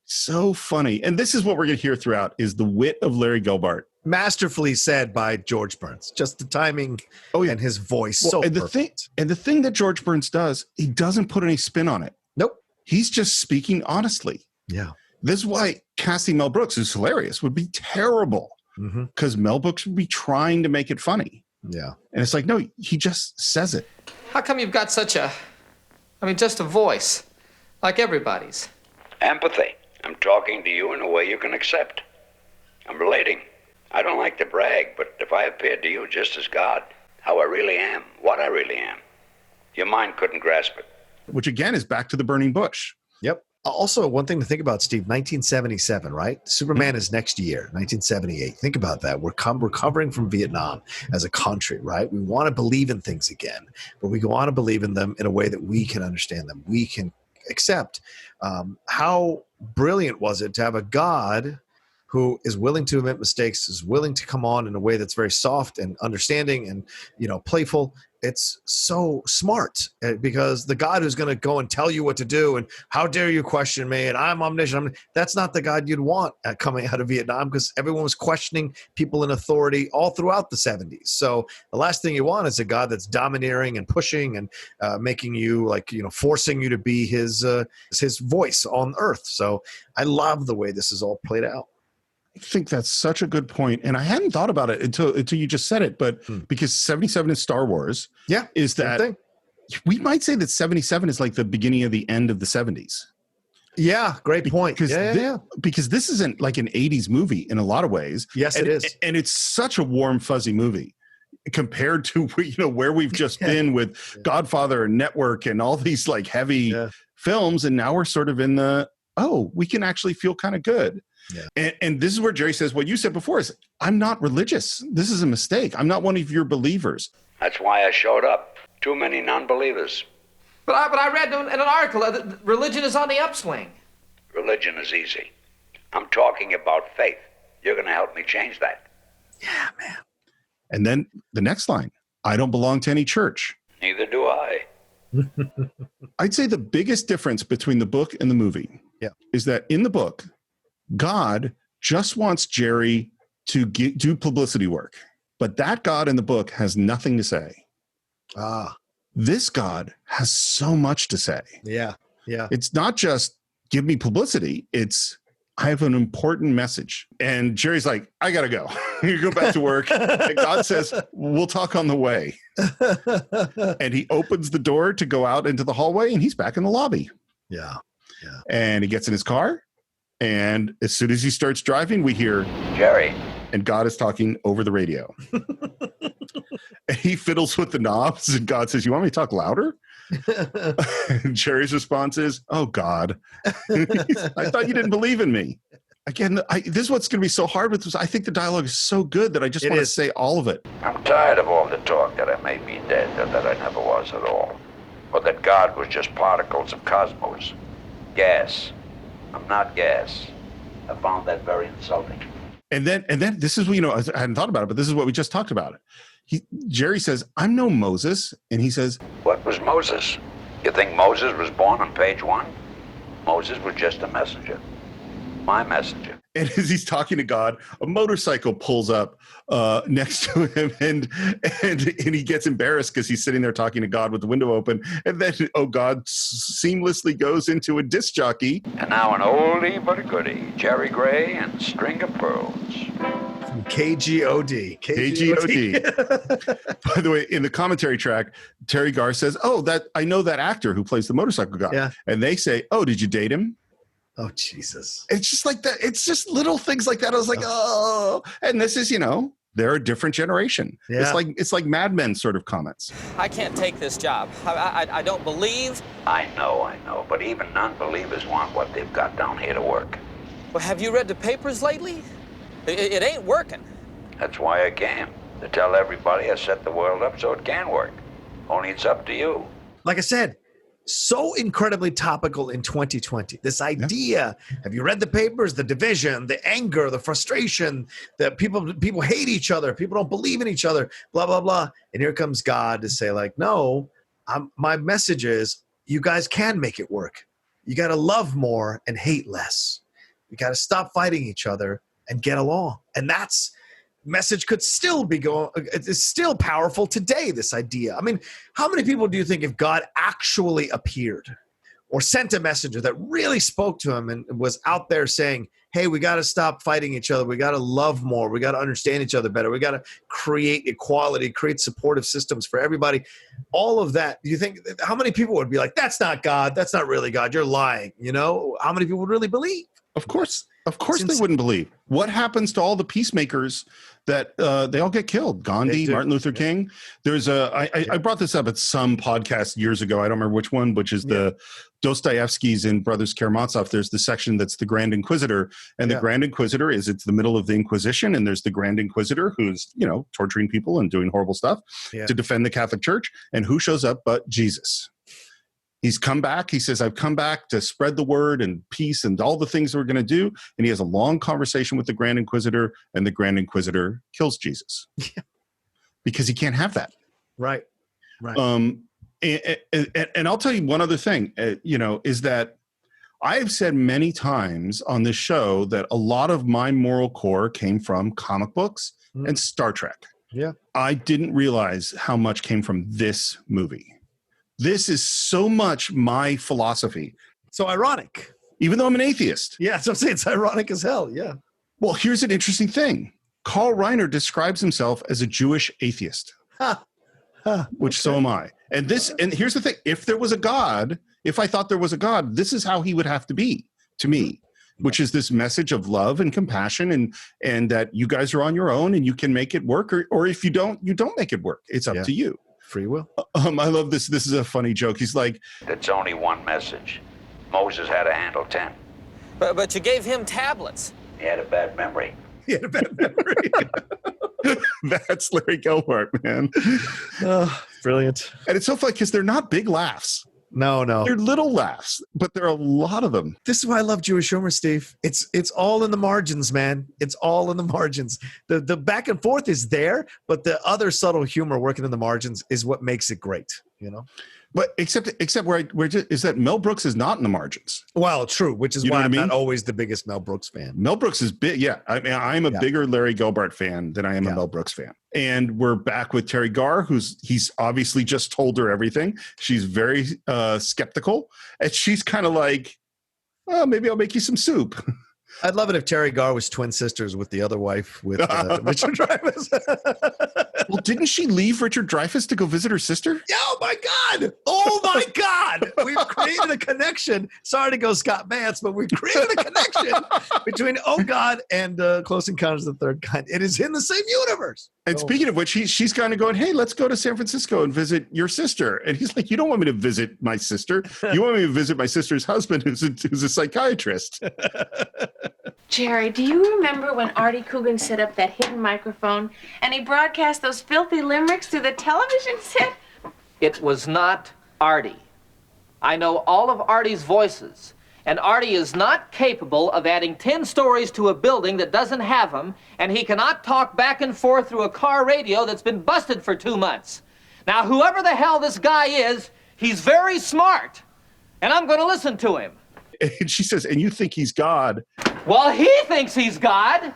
B: So funny. And this is what we're going to hear throughout is the wit of Larry Gelbart.
E: Masterfully said by George Burns. Just the timing and his voice.
B: And the thing that George Burns does, he doesn't put any spin on it.
E: Nope.
B: He's just speaking honestly.
E: Yeah.
B: This is why casting Mel Brooks, who's hilarious, would be terrible. Because Mel Brooks would be trying to make it funny.
E: Yeah.
B: And it's like, no, he just says it.
C: How come you've got just a voice, like everybody's?
D: Empathy. I'm talking to you in a way you can accept. I'm relating. I don't like to brag, but if I appeared to you just as God, how I really am, what I really am, your mind couldn't grasp it.
B: Which again is back to the burning bush.
E: Yep. Also, one thing to think about, Steve, 1977, right? Superman is next year, 1978. Think about that. We're recovering from Vietnam as a country, right? We want to believe in things again, but we want to believe in them in a way that we can understand them. We can accept. How brilliant was it to have a God who is willing to admit mistakes, is willing to come on in a way that's very soft and understanding and, playful. It's so smart because the God who's going to go and tell you what to do and how dare you question me and I'm omniscient. That's not the God you'd want coming out of Vietnam, because everyone was questioning people in authority all throughout the 70s. So the last thing you want is a God that's domineering and pushing and making you forcing you to be his voice on earth. So I love the way this is all played out.
B: I think that's such a good point. And I hadn't thought about it until you just said it, but because 77 is Star Wars, is that we might say that 77 is like the beginning of the end of the 70s.
E: Yeah, great point.
B: Because this isn't like an 80s movie in a lot of ways.
E: Yes, it is.
B: And it's such a warm, fuzzy movie compared to where we've just been with Godfather and Network and all these like heavy films. And now we're sort of in we can actually feel kind of good. Yeah. And this is where Jerry says what you said before is, I'm not religious. This is a mistake. I'm not one of your believers.
D: That's why I showed up. Too many non-believers.
C: But I read in an article that religion is on the upswing.
D: Religion is easy. I'm talking about faith. You're going to help me change that.
E: Yeah, man.
B: And then the next line, I don't belong to any church.
D: Neither do I.
B: I'd say the biggest difference between the book and the movie is that in the book, God just wants Jerry to do publicity work. But that God in the book has nothing to say. This God has so much to say.
E: Yeah.
B: It's not just give me publicity. It's I have an important message. And Jerry's like, I got to go. You go back to work. And God says, we'll talk on the way. And he opens the door to go out into the hallway and he's back in the lobby.
E: Yeah.
B: And he gets in his car. And as soon as he starts driving, we hear
D: Jerry.
B: And God is talking over the radio. And he fiddles with the knobs. And God says, you want me to talk louder? And Jerry's response is, oh, God. I thought you didn't believe in me. Again, this is what's going to be so hard with this. I think the dialogue is so good that I just want to say all of it.
D: I'm tired of all the talk that I may be dead or that I never was at all. Or that God was just particles of cosmos. Gas. I'm not gas. I found that very insulting.
B: And then this is, I hadn't thought about it, but this is what we just talked about. Jerry says, I'm no Moses. And he says,
D: what was Moses? You think Moses was born on page 1? Moses was just a messenger. My messenger.
B: And as he's talking to God, a motorcycle pulls up next to him, and he gets embarrassed because he's sitting there talking to God with the window open. And then, oh God, seamlessly goes into a disc jockey.
D: And now an oldie but a goodie, Jerry Gray and String of Pearls.
E: From KGOD.
B: By the way, in the commentary track, Terry Garr says, I know that actor who plays the motorcycle guy.
E: Yeah.
B: And they say, oh, did you date him?
E: Oh, Jesus.
B: It's just like that. It's just little things like that. I was like, and this is, they're a different generation.
E: Yeah.
B: It's like Mad Men sort of comments.
F: I can't take this job. I don't believe.
D: I know. But even non-believers want what they've got down here to work.
F: Well, have you read the papers lately? It ain't working.
D: That's why I came. To tell everybody I set the world up so it can work. Only it's up to you.
E: Like I said, so incredibly topical in 2020. This idea, have you read the papers? The division, the anger, the frustration, that people hate each other. People don't believe in each other, blah, blah, blah. And here comes God to say, like, no, my message is you guys can make it work. You got to love more and hate less. You got to stop fighting each other and get along. And that's message could still be going, it's still powerful today, this idea. I mean, how many people do you think if God actually appeared or sent a messenger that really spoke to him and was out there saying, hey, we got to stop fighting each other. We got to love more. We got to understand each other better. We got to create equality, create supportive systems for everybody. All of that. Do you think, how many people would be like, that's not God. That's not really God. You're lying. How many people would really believe?
B: Of course they wouldn't believe. What happens to all the peacemakers that they all get killed? Gandhi, Martin Luther King. There's I brought this up at some podcast years ago. I don't remember which one, which is the Dostoevsky's in Brothers Karamazov. There's the section that's the Grand Inquisitor. And the Grand Inquisitor it's the middle of the Inquisition. And there's the Grand Inquisitor who's, torturing people and doing horrible stuff to defend the Catholic Church. And who shows up but Jesus? He's come back. He says, I've come back to spread the word and peace and all the things we're going to do. And he has a long conversation with the Grand Inquisitor, and the Grand Inquisitor kills Jesus because he can't have that.
E: Right.
B: And I'll tell you one other thing, is that I have said many times on this show that a lot of my moral core came from comic books and Star Trek.
E: Yeah.
B: I didn't realize how much came from this movie. This is so much my philosophy.
E: So ironic.
B: Even though I'm an atheist.
E: Yeah, so I'm saying it's ironic as hell, yeah.
B: Well, here's an interesting thing. Carl Reiner describes himself as a Jewish atheist, which so am I. And here's the thing. If there was a God, if I thought there was a God, this is how he would have to be to me, which is this message of love and compassion and that you guys are on your own and you can make it work. Or if you don't make it work. It's up to you.
E: Free will.
B: I love this. This is a funny joke. He's like,
D: That's only one message. Moses had to handle 10.
F: But you gave him tablets.
D: He had a bad memory.
E: He had a bad memory.
B: That's Larry Gelbart, man.
E: Oh, brilliant.
B: And it's so funny because they're not big laughs.
E: No.
B: They're little laughs, but there are a lot of them.
E: This is why I love Jewish humor, Steve. It's all in the margins, man. It's all in the margins. The back and forth is there, but the other subtle humor working in the margins is what makes it great,
B: But except is that Mel Brooks is not in the margins.
E: Well, true, which is why I'm not always the biggest Mel Brooks fan.
B: Mel Brooks is big. Yeah. I mean, I'm a bigger Larry Gelbart fan than I am a Mel Brooks fan. And we're back with Terry Garr, he's obviously just told her everything. She's very skeptical. And she's kind of like, oh, maybe I'll make you some soup.
E: I'd love it if Terry Garr was twin sisters with the other wife, with Richard Dreyfuss.
B: Well, didn't she leave Richard Dreyfuss to go visit her sister?
E: Oh, my God. Oh, my God. We've created a connection. Sorry to go Scott Vance, but we've created a connection between Oh God and Close Encounters of the Third Kind. It is in the same universe.
B: And speaking of which, she's kind of going, hey, let's go to San Francisco and visit your sister. And he's like, you don't want me to visit my sister. You want me to visit my sister's husband, who's a psychiatrist.
H: Jerry, do you remember when Artie Coogan set up that hidden microphone and he broadcast those filthy limericks through the television set?
C: It was not Artie. I know all of Artie's voices, and Artie is not capable of adding 10 stories to a building that doesn't have them, and he cannot talk back and forth through a car radio that's been busted for 2 months. Now, whoever the hell this guy is, he's very smart, and I'm going to listen to him.
B: And she says, and you think he's God.
C: Well, he thinks he's God.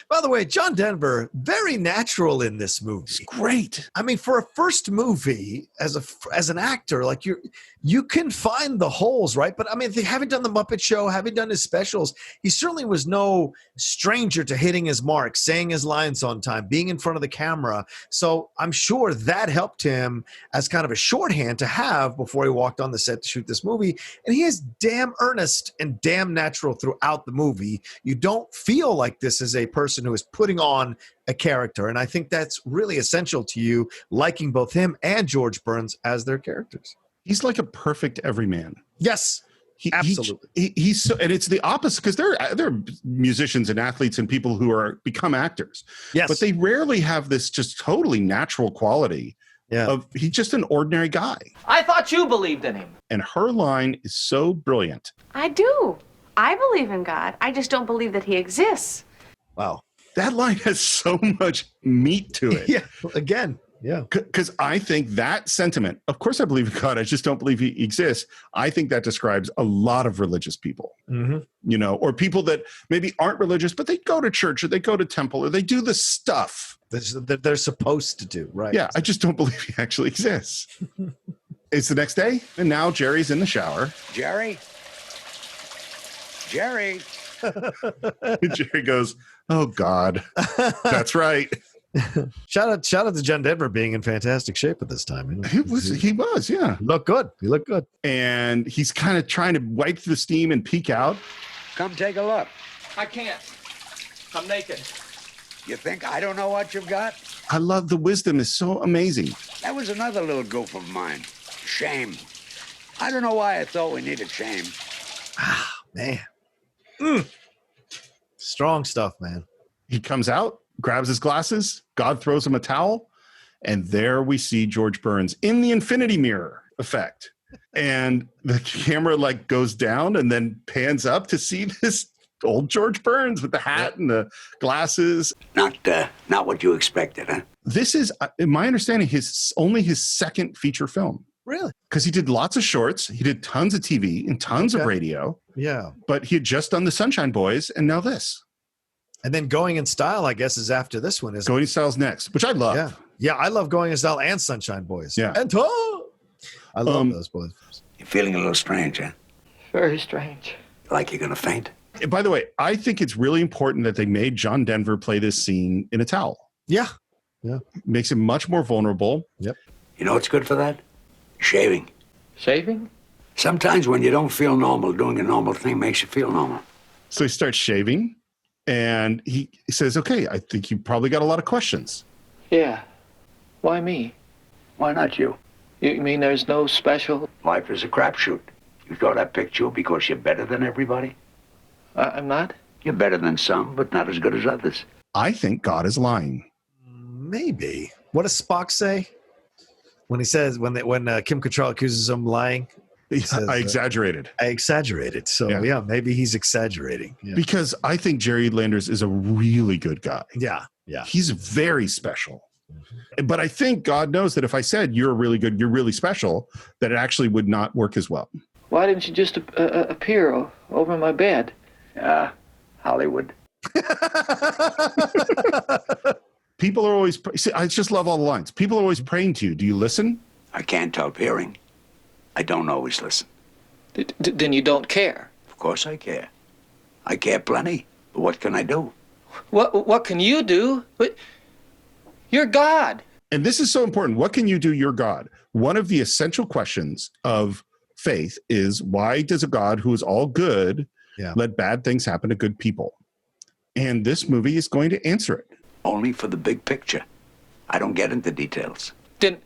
E: By the way, John Denver, very natural in this movie.
B: It's great.
E: I mean, for a first movie, as an actor, like you can find the holes, right? But I mean, having done the Muppet Show, having done his specials, he certainly was no stranger to hitting his mark, saying his lines on time, being in front of the camera. So I'm sure that helped him as kind of a shorthand to have before he walked on the set to shoot this movie. And he is damn earnest and damn natural throughout the movie. You don't feel like this is a person who is putting on a character. And I think that's really essential to you liking both him and George Burns as their characters.
B: He's like a perfect everyman.
E: Yes, absolutely.
B: He's so, and it's the opposite because there are musicians and athletes and people who become actors.
E: Yes,
B: but they rarely have this just totally natural quality. Yeah, he's just an ordinary guy.
C: I thought you believed in him.
B: And her line is so brilliant.
H: I do. I believe in God. I just don't believe that he exists.
E: Wow.
B: That line has so much meat to it.
E: Yeah, again. Yeah.
B: Because I think that sentiment, of course I believe in God, I just don't believe he exists. I think that describes a lot of religious people, or people that maybe aren't religious, but they go to church or they go to temple or they do the stuff
E: that they're supposed to do. Right.
B: Yeah. I just don't believe he actually exists. It's the next day. And now Jerry's in the shower.
D: Jerry? Jerry
B: goes, oh God, that's right.
E: Shout out to John Denver being in fantastic shape at this time.
B: He was, yeah.
E: He looked good.
B: And he's kind of trying to wipe the steam and peek out.
D: Come take a look.
C: I can't. I'm naked.
D: You think I don't know what you've got?
B: I love the wisdom is so amazing.
D: That was another little goof of mine. Shame. I don't know why I thought we needed shame.
E: Ah, man. Strong stuff, man.
B: He comes out, grabs his glasses, God throws him a towel, and there we see George Burns in the infinity mirror. effect. And the camera like goes down and then pans up to see this old George Burns with the hat and the glasses.
D: Not what you expected, huh?
B: This is, in my understanding, only his second feature film.
E: Really?
B: Because he did lots of shorts. He did tons of TV and tons of radio.
E: Yeah.
B: But he had just done the Sunshine Boys and now this.
E: And then Going in Style, I guess, is after this one, isn't it?
B: Going in Style's next, which I love.
E: Yeah. Yeah, I love Going in Style and Sunshine Boys.
B: Yeah.
E: And I love those boys.
D: You're feeling a little strange, huh?
C: Very strange.
D: Like you're gonna faint?
B: By the way, I think it's really important that they made John Denver play this scene in a towel.
E: Yeah. Yeah.
B: Makes him much more vulnerable.
E: Yep.
D: You know what's good for that? Shaving.
C: Shaving?
D: Sometimes when you don't feel normal, doing a normal thing makes you feel normal.
B: So he starts shaving, and he says, okay, I think you probably got a lot of questions.
C: Yeah. Why me?
D: Why not you?
C: You mean there's no special?
D: Life is a crapshoot. You thought I picked you because you're better than everybody?
C: I'm not?
D: You're better than some, but not as good as others.
B: I think God is lying.
E: Maybe. What does Spock say when he says when Kim Cattrall accuses him of lying? He says,
B: I exaggerated.
E: I exaggerated. So yeah, maybe he's exaggerating. Yeah.
B: Because I think Jerry Landers is a really good guy.
E: Yeah. Yeah.
B: He's very special. But I think God knows that if I said you're really good, you're really special, that it actually would not work as well.
C: Why didn't you just appear over my bed?
D: Hollywood.
B: People are always, see, I just love all the lines. People are always praying to you. Do you listen?
D: I can't help hearing. I don't always listen.
C: Then you don't care?
D: Of course I care. I care plenty. But what can I do?
C: What can you do? You're God.
B: And this is so important. What can you do? You're God. One of the essential questions of faith is, why does a God who is all good let bad things happen to good people? And this movie is going to answer it.
D: Only for the big picture. I don't get into details.
C: Then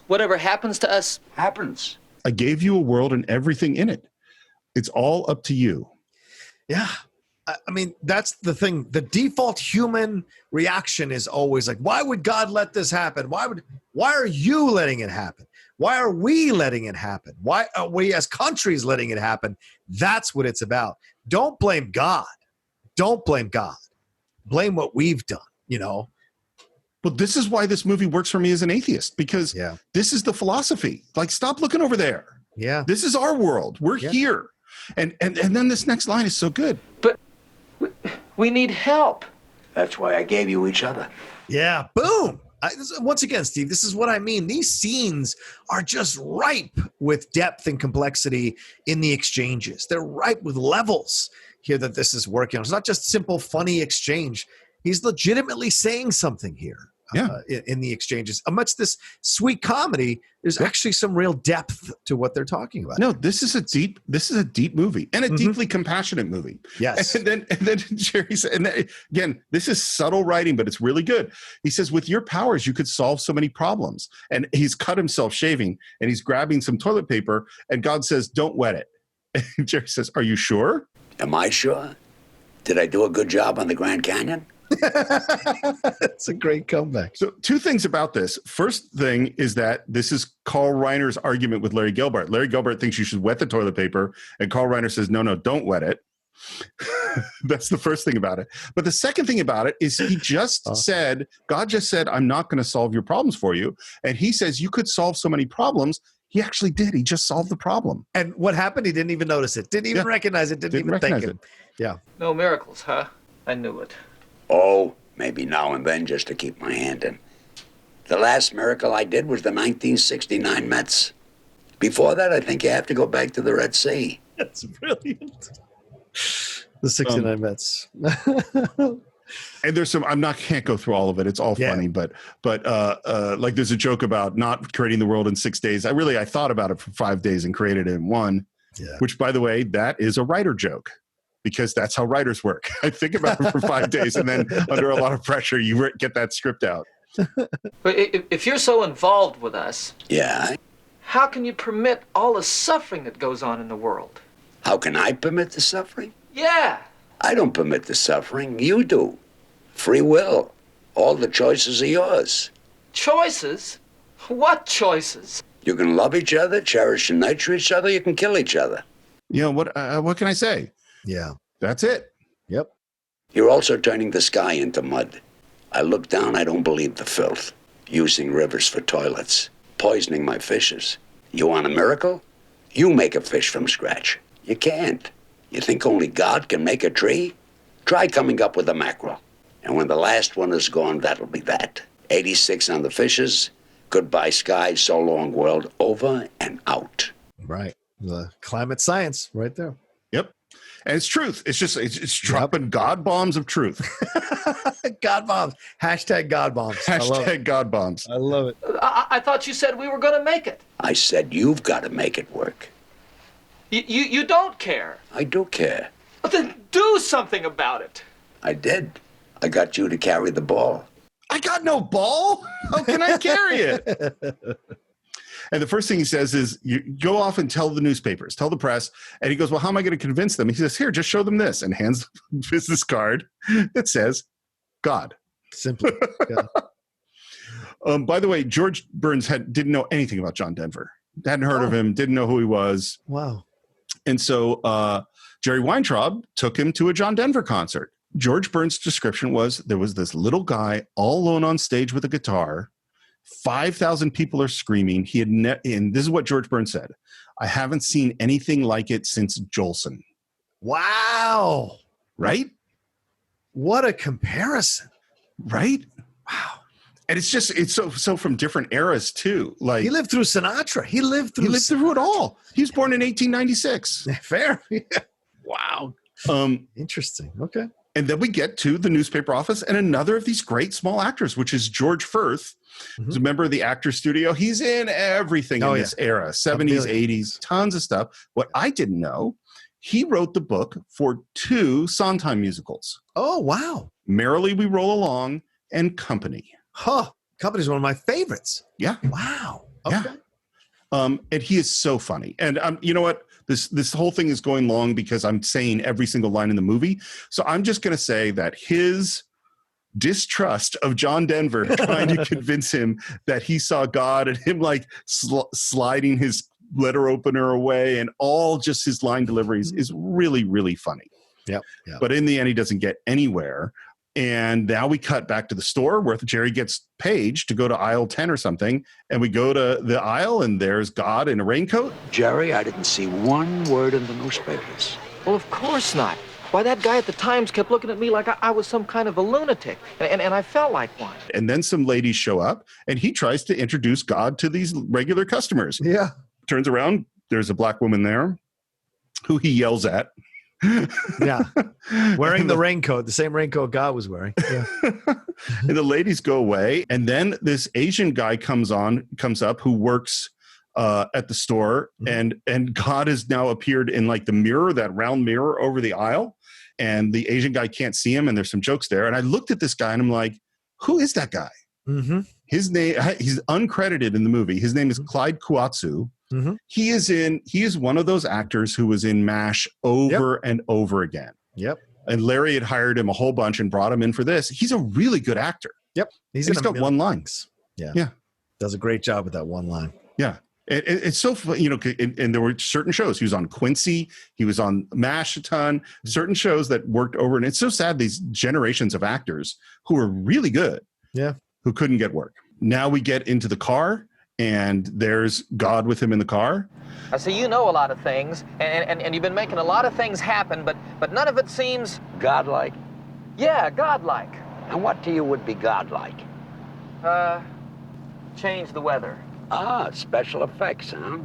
C: whatever happens to us
D: happens.
B: I gave you a world and everything in it. It's all up to you.
E: Yeah. I mean, that's the thing. The default human reaction is always like, why would God let this happen? Why are you letting it happen? Why are we letting it happen? Why are we as countries letting it happen? That's what it's about. Don't blame God. Don't blame God. Blame what we've done, you know?
B: But this is why this movie works for me as an atheist, because this is the philosophy. Like, stop looking over there.
E: Yeah.
B: This is our world. We're here. And then this next line is so good.
C: But we need help.
D: That's why I gave you each other.
E: Yeah. Boom. Once again, Steve, this is what I mean. These scenes are just ripe with depth and complexity in the exchanges. They're ripe with levels here that this is working on. It's not just simple, funny exchange. He's legitimately saying something here in the exchanges. Amidst this sweet comedy, there's actually some real depth to what they're talking about.
B: No, this is a deep movie and a deeply compassionate movie.
E: Yes.
B: And then Jerry said, and then, again, this is subtle writing, but it's really good. He says, with your powers, you could solve so many problems. And he's cut himself shaving and he's grabbing some toilet paper and God says, don't wet it. And Jerry says, are you sure?
D: Am I sure? Did I do a good job on the Grand Canyon?
E: That's a great comeback.
B: So two things about this. First thing is that this is Carl Reiner's argument with Larry Gelbart. Larry Gelbart thinks you should wet the toilet paper, and Carl Reiner says, no, don't wet it. That's the first thing about it. But the second thing about it is he just said, God just said, I'm not going to solve your problems for you. And he says, you could solve so many problems. He actually did. He just solved the problem.
E: And what happened? He didn't even notice it. Didn't even recognize it. Didn't even thank him. Yeah.
C: No miracles, huh? I knew it.
D: Oh, maybe now and then just to keep my hand in. The last miracle I did was the 1969 Mets. Before that, I think you have to go back to the Red Sea.
E: That's brilliant. The 69 Mets.
B: And there's some, can't go through all of it. It's all funny, but like there's a joke about not creating the world in 6 days. I thought about it for 5 days and created it in one, which, by the way, that is a writer joke. Because that's how writers work. I think about it for 5 days, and then under a lot of pressure, you get that script out.
C: But if you're so involved with us,
D: how
C: can you permit all the suffering that goes on in the world?
D: How can I permit the suffering?
C: Yeah.
D: I don't permit the suffering. You do. Free will. All the choices are yours.
C: Choices? What choices?
D: You can love each other, cherish and nurture each other. You can kill each other.
B: You know, what can I say?
E: Yeah.
B: That's it.
E: Yep.
D: You're also turning the sky into mud. I look down, I don't believe the filth. Using rivers for toilets. Poisoning my fishes. You want a miracle? You make a fish from scratch. You can't. You think only God can make a tree? Try coming up with a mackerel. And when the last one is gone, that'll be that. 86 on the fishes. Goodbye sky, so long world, over and out.
E: Right. The climate science right there.
B: Yep. And it's truth. It's just, it's dropping God bombs of truth.
E: God bombs. Hashtag God bombs.
B: Hashtag God bombs.
E: I love it.
C: I thought you said we were going to make it.
D: I said you've got to make it work.
C: You don't care.
D: I do care.
C: Well, then do something about it.
D: I did. I got you to carry the ball.
B: I got no ball. How can I carry it? And the first thing he says is, you go off and tell the newspapers, tell the press. And he goes, well, how am I going to convince them? He says, here, just show them this, and hands the business card that says God.
E: Simply. Yeah.
B: By the way, George Burns didn't know anything about John Denver. Hadn't heard of him, didn't know who he was.
E: Wow.
B: And so Jerry Weintraub took him to a John Denver concert. George Burns' description was, there was this little guy all alone on stage with a guitar. 5,000 people are screaming. He had and this is what George Burns said: I haven't seen anything like it since Jolson.
E: Wow.
B: Right?
E: What a comparison.
B: Right? Wow. And it's so from different eras too. Like,
E: he lived through Sinatra. He lived through
B: it all. He was born in 1896.
E: Fair. Wow. Interesting. Okay.
B: And then we get to the newspaper office and another of these great small actors, which is George Firth. Mm-hmm. A member of the Actors Studio. He's in everything in this era, 70s, 80s, tons of stuff. What I didn't know, he wrote the book for 2 Sondheim musicals.
E: Oh, wow.
B: Merrily We Roll Along and Company.
E: Huh. Company's one of my favorites.
B: Yeah.
E: Wow. Okay.
B: Yeah. And he is so funny. And you know what? This whole thing is going long because I'm saying every single line in the movie. So I'm just going to say that his distrust of John Denver trying to convince him that he saw God, and him like sliding his letter opener away, and all just his line deliveries is really, really funny.
E: Yep.
B: But in the end, he doesn't get anywhere. And now we cut back to the store where Jerry gets paged to go to aisle 10 or something. And we go to the aisle and there's God in a raincoat.
D: Jerry, I didn't see one word in the newspapers.
C: Well, of course not. Why, that guy at the Times kept looking at me like I was some kind of a lunatic, and I felt like one.
B: And then some ladies show up, and he tries to introduce God to these regular customers.
E: Yeah.
B: Turns around, there's a black woman there who he yells at.
E: Yeah. Wearing the raincoat, the same raincoat God was wearing. Yeah.
B: And the ladies go away, and then this Asian guy comes up who works at the store, and God has now appeared in like the mirror, that round mirror over the aisle, and the Asian guy can't see him, and there's some jokes there. And I looked at this guy and I'm like, who is that guy?
E: Mm-hmm.
B: His name, he's uncredited in the movie. His name is Clyde Kuatsu.
E: Mm-hmm.
B: He is one of those actors who was in MASH over and over again.
E: Yep.
B: And Larry had hired him a whole bunch and brought him in for this. He's a really good actor.
E: Yep.
B: He's got one line.
E: Yeah.
B: Yeah.
E: Does a great job with that one line.
B: Yeah. It's so fun, and there were certain shows. He was on Quincy. He was on MASH a ton. Certain shows that worked over. And it's so sad, these generations of actors who are really good.
E: Yeah.
B: Who couldn't get work. Now we get into the car, and there's God with him in the car.
C: I see you know a lot of things, and you've been making a lot of things happen, but none of it seems...
D: Godlike?
C: Yeah, godlike.
D: And what to you would be godlike?
C: Change the weather.
D: Ah, special effects, huh?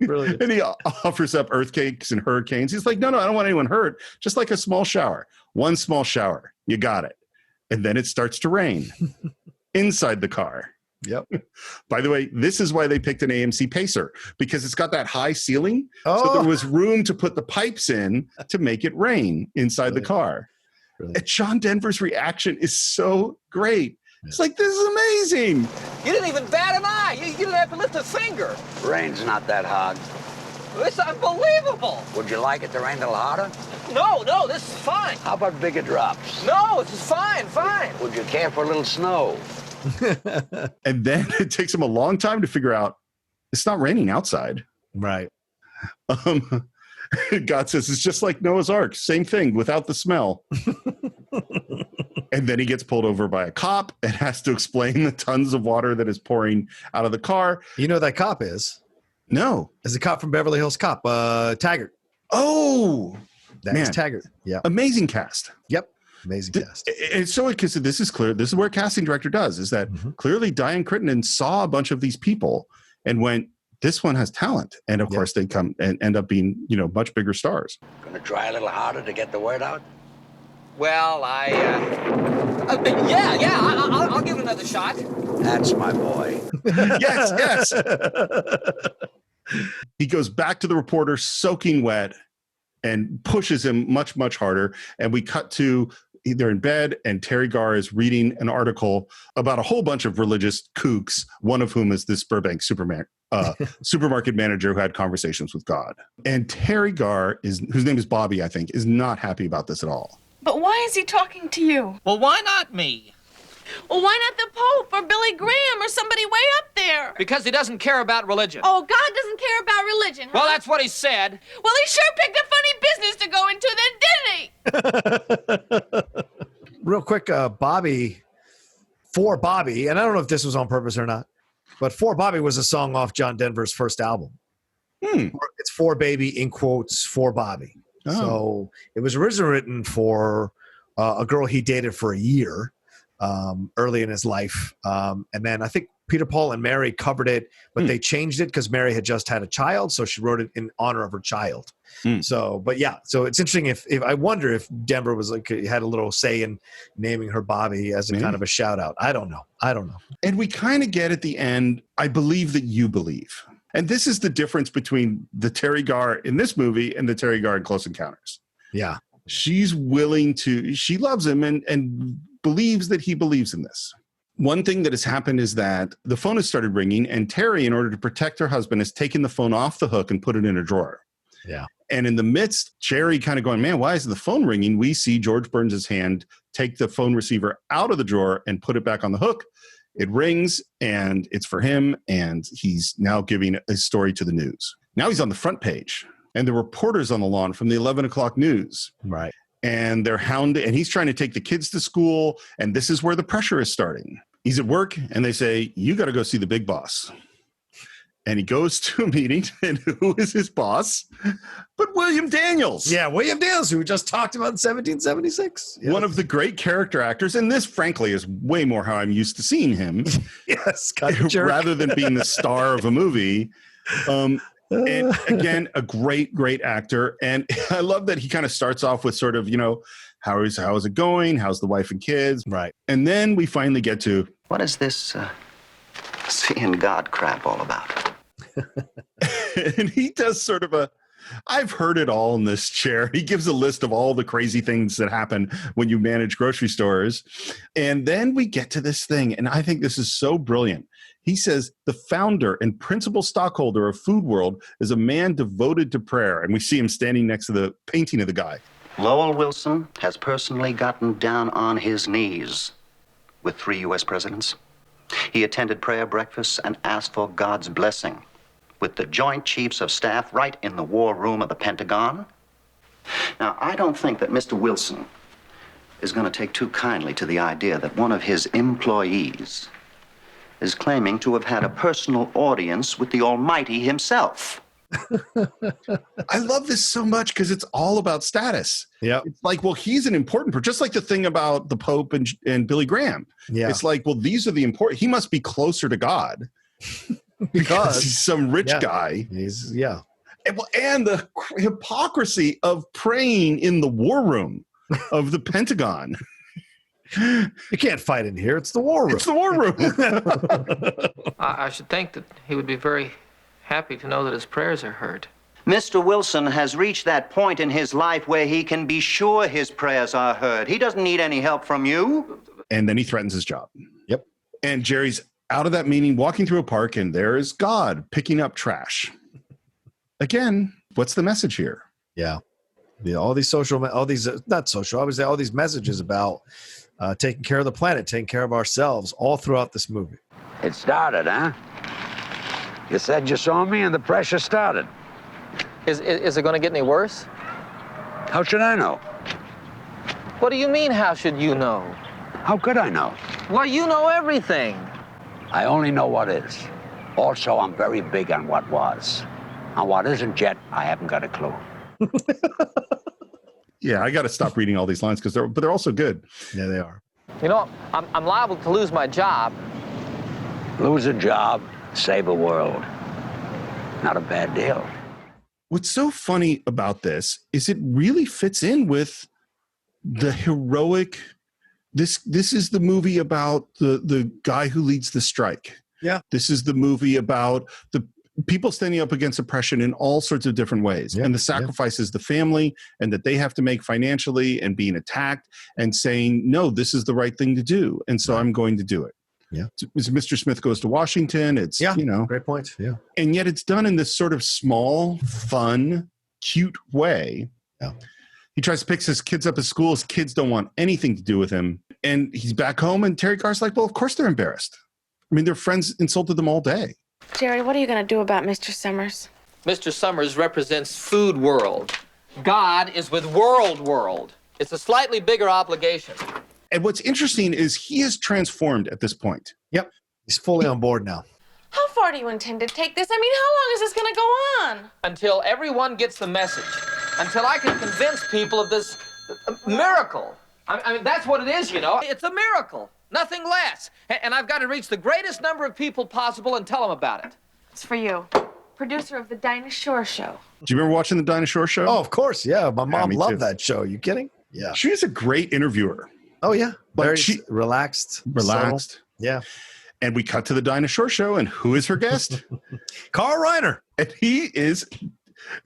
E: Brilliant.
B: And he offers up earthquakes and hurricanes. He's like, no, I don't want anyone hurt. Just like a small shower. One small shower. You got it. And then it starts to rain inside the car.
E: Yep.
B: By the way, this is why they picked an AMC Pacer, because it's got that high ceiling.
E: Oh.
B: So there was room to put the pipes in to make it rain inside the car. And John Denver's reaction is so great. It's like, this is amazing.
C: You didn't even bat an eye. You didn't have to lift a finger.
D: Rain's not that hard.
C: It's unbelievable.
D: Would you like it to rain a little harder?
C: No, this is fine.
D: How about bigger drops?
C: No, this is fine.
D: Would you care for a little snow?
B: And then it takes him a long time to figure out it's not raining outside.
E: Right.
B: God says it's just like Noah's Ark. Same thing without the smell. And then he gets pulled over by a cop and has to explain the tons of water that is pouring out of the car.
E: You know who that cop is?
B: No.
E: It's a cop from Beverly Hills Cop, Taggart.
B: Oh,
E: That's Taggart. Yeah.
B: Amazing cast.
E: Yep. Amazing cast.
B: And so, because this is clear, this is where a casting director does, is that clearly Diane Crittenden saw a bunch of these people and went, this one has talent. And of course they come and end up being, much bigger stars.
D: Gonna try a little harder to get the word out?
F: Well, I'll give it another shot.
D: That's my boy.
B: Yes. He goes back to the reporter soaking wet and pushes him much, much harder. And we cut to they're in bed and Terry Garr is reading an article about a whole bunch of religious kooks, one of whom is this Burbank supermarket manager who had conversations with God. And Terry Garr, whose name is Bobby, I think, is not happy about this at all.
H: But why is he talking to you?
F: Well, why not me?
H: Well, why not the Pope or Billy Graham or somebody way up there?
F: Because he doesn't care about religion.
H: Oh, God doesn't care about religion, huh?
F: Well, that's what he said.
H: Well, he sure picked a funny business to go into then, didn't he?
E: Real quick, Bobby, For Bobby, and I don't know if this was on purpose or not, but For Bobby was a song off John Denver's first album. It's For Baby, in quotes, For Bobby. Oh. So it was originally written for a girl he dated for a year early in his life. And then I think Peter, Paul, and Mary covered it, but they changed it because Mary had just had a child, so she wrote it in honor of her child. So it's interesting if I wonder if Denver was had a little say in naming her Bobby as a kind of a shout out. I don't know.
B: And we kind of get at the end, I believe that you believe. And this is the difference between the Terry Garr in this movie and the Terry Garr in Close Encounters.
E: Yeah.
B: She loves him and believes that he believes in this. One thing that has happened is that the phone has started ringing, and Terry, in order to protect her husband, has taken the phone off the hook and put it in a drawer.
E: Yeah.
B: And in the midst, Jerry kind of going, man, why is the phone ringing? We see George Burns' hand take the phone receiver out of the drawer and put it back on the hook. It rings, and it's for him, and he's now giving a story to the news. Now he's on the front page, and the reporter's on the lawn from the 11 o'clock news.
E: Right.
B: And they're hounding, and he's trying to take the kids to school, and this is where the pressure is starting. He's at work, and they say, you got to go see the big boss. And he goes to a meeting, and who is his boss? But William Daniels.
E: Yeah, William Daniels, who we just talked about in 1776. Yep.
B: One of the great character actors, and this, frankly, is way more how I'm used to seeing him.
E: Yes,
B: rather than being the star of a movie. And again, a great, great actor. And I love that he kind of starts off with sort of, how is it going? How's the wife and kids?
E: Right.
B: And then we finally get to,
D: what is this seeing God crap all about?
B: And he does sort of I've heard it all in this chair. He gives a list of all the crazy things that happen when you manage grocery stores. And then we get to this thing, and I think this is so brilliant. He says, the founder and principal stockholder of Food World is a man devoted to prayer. And we see him standing next to the painting of the guy.
D: Lowell Wilson has personally gotten down on his knees with 3 U.S. presidents. He attended prayer breakfasts and asked for God's blessing with the Joint Chiefs of Staff right in the war room of the Pentagon. Now, I don't think that Mr. Wilson is going to take too kindly to the idea that one of his employees is claiming to have had a personal audience with the Almighty himself.
B: I love this so much because it's all about status.
E: Yeah.
B: It's like, well, he's an important person, just like the thing about the Pope and Billy Graham.
E: Yeah.
B: It's like, well, these are the important, he must be closer to God because he's some rich guy. And the hypocrisy of praying in the war room of the Pentagon.
E: You can't fight in here. It's the war room.
B: It's the war room.
C: I should think that he would be very happy to know that his prayers are heard.
D: Mr. Wilson has reached that point in his life where he can be sure his prayers are heard. He doesn't need any help from you.
B: And then he threatens his job.
E: Yep.
B: And Jerry's out of that meeting, walking through a park, and there is God picking up trash. Again, what's the message here?
E: Yeah. All these not social, obviously all these messages about taking care of the planet, taking care of ourselves all throughout this movie.
D: It started, huh? You said you saw me and the pressure started.
F: Is it going to get any worse?
D: How should I know?
F: What do you mean, how should you know?
D: How could I know?
F: Well, you know everything.
D: I only know what is. Also, I'm very big on what was. On what isn't yet, I haven't got a clue.
B: Yeah, I got to stop reading all these lines because they're also good.
E: Yeah, they are.
F: You know, I'm liable to lose my job.
D: Lose a job, save a world. Not a bad deal.
B: What's so funny about this is it really fits in with the heroic. This is the movie about the guy who leads the strike.
E: Yeah.
B: This is the movie about the people standing up against oppression in all sorts of different ways, and the sacrifices the family and that they have to make financially, and being attacked and saying, no, this is the right thing to do. And so I'm going to do it.
E: Yeah.
B: It's Mr. Smith Goes to Washington. It's, you know,
E: great point. Yeah.
B: And yet it's done in this sort of small, fun, cute way.
E: Yeah.
B: He tries to pick his kids up at school. His kids don't want anything to do with him. And he's back home, and Terry Garr's like, well, of course they're embarrassed. I mean, their friends insulted them all day.
H: Jerry, what are you going to do about Mr. Summers?
C: Mr. Summers represents food world. God is with world. It's a slightly bigger obligation.
B: And what's interesting is he is transformed at this point.
E: Yep. He's fully on board now.
H: How far do you intend to take this? I mean, how long is this going to go on?
C: Until everyone gets the message. Until I can convince people of this miracle. I mean, that's what it is, you know. It's a miracle. Nothing less. And I've got to reach the greatest number of people possible and tell them about it.
H: It's for you. Producer of the Dinah Shore Show.
B: Do you remember watching the Dinah Shore Show?
E: Oh, of course. Yeah. My mom
B: me
E: loved
B: too.
E: that show. You kidding? Yeah.
B: She's a great interviewer.
E: Oh, yeah.
B: But
E: Very
B: she-
E: relaxed.
B: Relaxed.
E: Subtle. Yeah.
B: And we cut to the Dinah Shore Show, and who is her guest?
E: Carl Reiner.
B: And he is,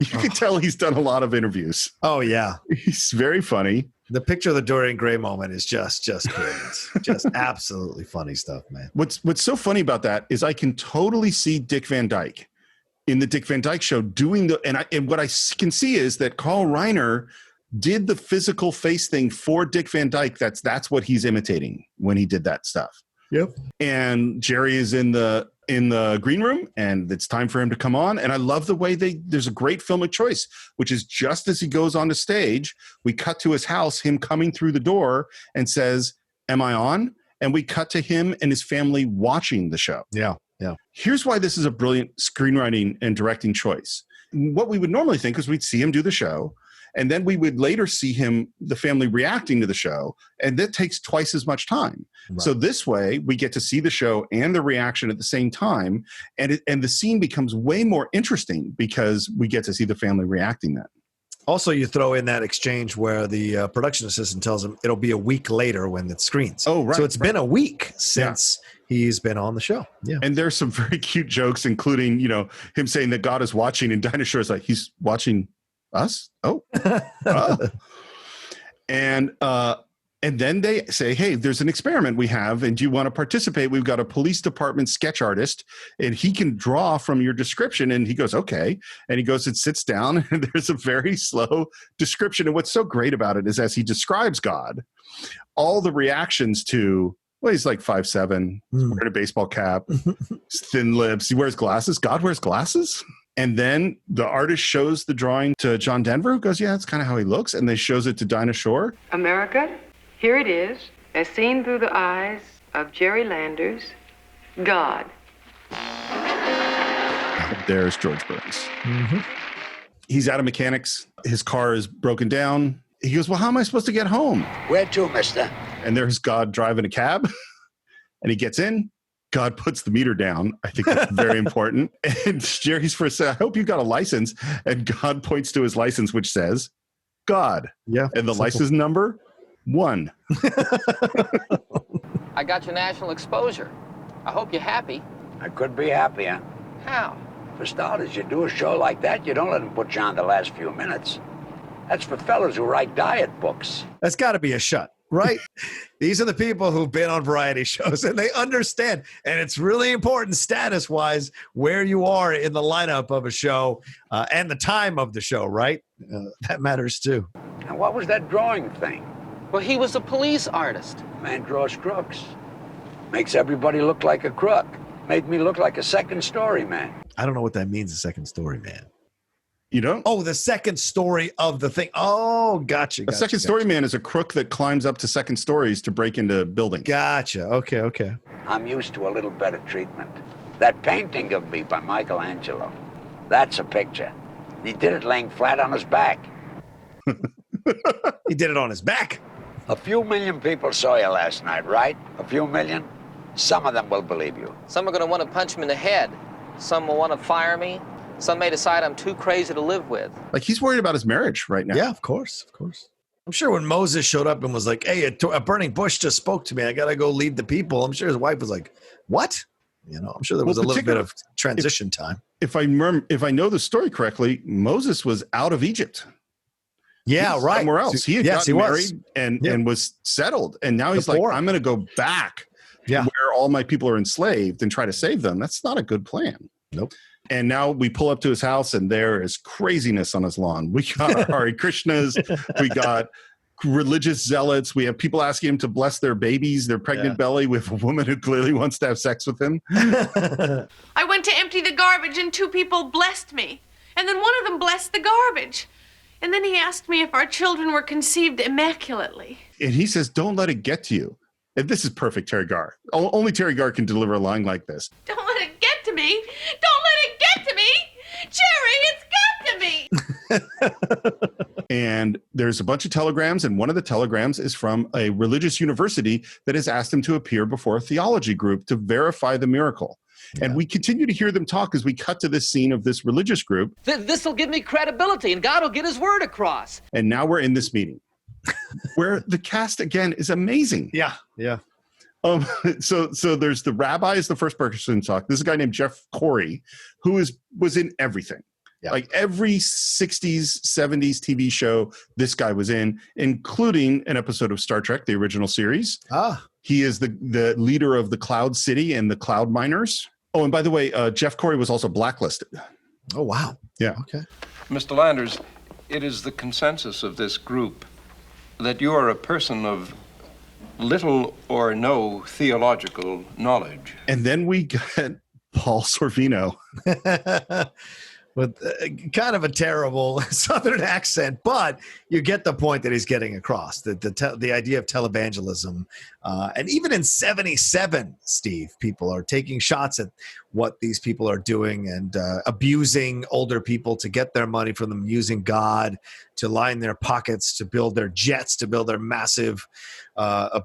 B: you can tell he's done a lot of interviews.
E: Oh, yeah.
B: He's very funny.
E: The picture of the Dorian Gray moment is just brilliant. Just absolutely funny stuff, man.
B: What's so funny about that is I can totally see Dick Van Dyke in the Dick Van Dyke Show doing and what I can see is that Carl Reiner did the physical face thing for Dick Van Dyke. That's what he's imitating when he did that stuff.
E: Yep.
B: And Jerry is in the green room, and it's time for him to come on. And I love the way there's a great filmic choice, which is just as he goes on the stage, we cut to his house, him coming through the door and says, "Am I on?" And we cut to him and his family watching the show.
E: Yeah. Yeah.
B: Here's why this is a brilliant screenwriting and directing choice. What we would normally think is we'd see him do the show, and then we would later see the family reacting to the show, and that takes twice as much time. Right. So this way, we get to see the show and the reaction at the same time, and the scene becomes way more interesting because we get to see the family reacting then.
E: Also, you throw in that exchange where the production assistant tells him it'll be a week later when it screens.
B: Oh, right.
E: So it's been a week since he's been on the show. Yeah.
B: And there's some very cute jokes, including, him saying that God is watching, and Dinah Shore's like, he's watching us? Oh. And then they say, hey, there's an experiment we have, and do you want to participate? We've got a police department sketch artist, and he can draw from your description. And he goes, okay. And he goes and sits down, and there's a very slow description. And what's so great about it is as he describes God, all the reactions to, well, he's like 5'7", wearing a baseball cap, thin lips, he wears glasses. God wears glasses? And then the artist shows the drawing to John Denver, who goes, yeah, that's kind of how he looks. And they shows it to Dinah Shore.
J: America, here it is, as seen through the eyes of Jerry Landers, God.
B: There's George Burns. Mm-hmm. He's out of mechanics. His car is broken down. He goes, well, how am I supposed to get home?
D: Where to, mister?
B: And there's God driving a cab. And he gets in. God puts the meter down. I think that's very important. And Jerry's first said, I hope you got a license. And God points to his license, which says, God.
E: Yeah.
B: And the license number, 1.
C: I got your national exposure. I hope you're happy.
D: I could be happier.
C: How?
D: For starters, you do a show like that, you don't let them put you on the last few minutes. That's for fellas who write diet books.
E: That's got to be a shut. Right? These are the people who've been on variety shows, and they understand. And it's really important status-wise where you are in the lineup of a show and the time of the show, right? That matters too.
D: And what was that drawing thing?
C: Well, he was a police artist.
D: Man draws crooks. Makes everybody look like a crook. Made me look like a second story man.
E: I don't know what that means, a second story man.
B: You don't?
E: Oh, the second story of the thing. Oh, gotcha.
B: A second story man is a crook that climbs up to second stories to break into buildings.
E: Gotcha. Okay.
D: I'm used to a little better treatment. That painting of me by Michelangelo, that's a picture. He did it laying flat on his back.
E: He did it on his back.
D: A few million people saw you last night, right? A few million? Some of them will believe you.
C: Some are going to want to punch him in the head. Some will want to fire me. Some may decide I'm too crazy to live with.
B: Like, he's worried about his marriage right now.
E: Yeah, of course. I'm sure when Moses showed up and was like, hey, a burning bush just spoke to me. I got to go lead the people. I'm sure his wife was like, what? You know, I'm sure there was a little bit of transition time.
B: If I know the story correctly, Moses was out of Egypt.
E: Yeah, right.
B: Somewhere else. He had gotten married and was settled. And now he's like, I'm going to go back where all my people are enslaved and try to save them. That's not a good plan.
E: Nope.
B: And now we pull up to his house and there is craziness on his lawn. We got Hare Krishnas. We got religious zealots. We have people asking him to bless their babies, their pregnant belly, with a woman who clearly wants to have sex with him.
H: I went to empty the garbage and 2 people blessed me. And then one of them blessed the garbage. And then he asked me if our children were conceived immaculately.
B: And he says, don't let it get to you. And this is perfect Terry Garr. Only Terry Garr can deliver a line like this.
H: Don't let it get to me. Don't let it get to me. Jerry, it's got to me.
B: And there's a bunch of telegrams, and one of the telegrams is from a religious university that has asked him to appear before a theology group to verify the miracle. And we continue to hear them talk as we cut to this scene of this religious group.
C: This will give me credibility, and God will get his word across.
B: And now we're in this meeting where the cast, again, is amazing.
E: Yeah.
B: So there's the rabbi is the first person to talk. This is a guy named Jeff Corey, who was in everything. Yeah. Like every 60s, 70s TV show this guy was in, including an episode of Star Trek, the original series. He is the leader of the Cloud City and the Cloud Miners. Oh, and by the way, Jeff Corey was also blacklisted.
E: Oh, wow.
B: Yeah.
E: Okay.
K: Mr. Landers, it is the consensus of this group that you are a person of little or no theological knowledge.
B: And then we get Paul Sorvino.
E: With kind of a terrible Southern accent, but you get the point that he's getting across, the idea of televangelism. And even in 77, Steve, people are taking shots at what these people are doing and abusing older people to get their money from them, using God to line their pockets, to build their jets, to build their massive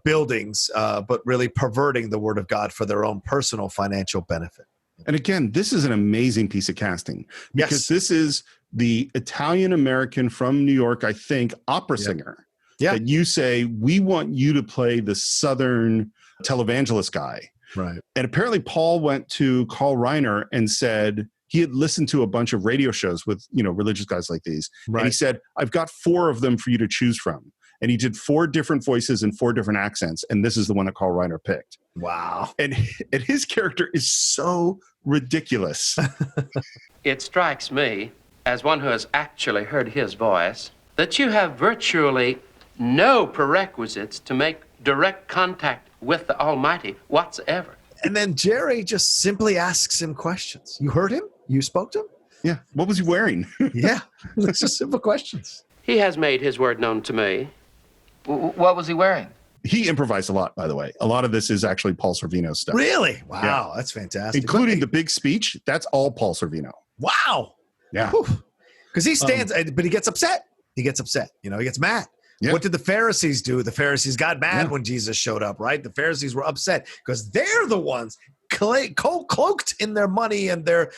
E: buildings, but really perverting the word of God for their own personal financial benefit.
B: And again, this is an amazing piece of casting because this is the Italian-American from New York, I think, opera singer that you say, we want you to play the Southern televangelist guy.
E: Right.
B: And apparently Paul went to Carl Reiner and said he had listened to a bunch of radio shows with, religious guys like these. Right. And he said, I've got 4 of them for you to choose from. And he did 4 different voices and 4 different accents. And this is the one that Carl Reiner picked.
E: Wow.
B: And his character is so ridiculous.
L: It strikes me, as one who has actually heard his voice, that you have virtually no prerequisites to make direct contact with the Almighty whatsoever.
E: And then Jerry just simply asks him questions. You heard him? You spoke to him?
B: Yeah. What was he wearing?
E: Yeah. It's just simple questions.
L: He has made his word known to me.
C: What was he wearing?
B: He improvised a lot, by the way. A lot of this is actually Paul Sorvino stuff.
E: Really? Wow, that's fantastic.
B: Including the big speech. That's all Paul Sorvino.
E: Wow.
B: Yeah.
E: Because he stands, but he gets upset. He gets upset. He gets mad. Yeah. What did the Pharisees do? The Pharisees got mad when Jesus showed up, right? The Pharisees were upset because they're the ones cloaked in their money and their,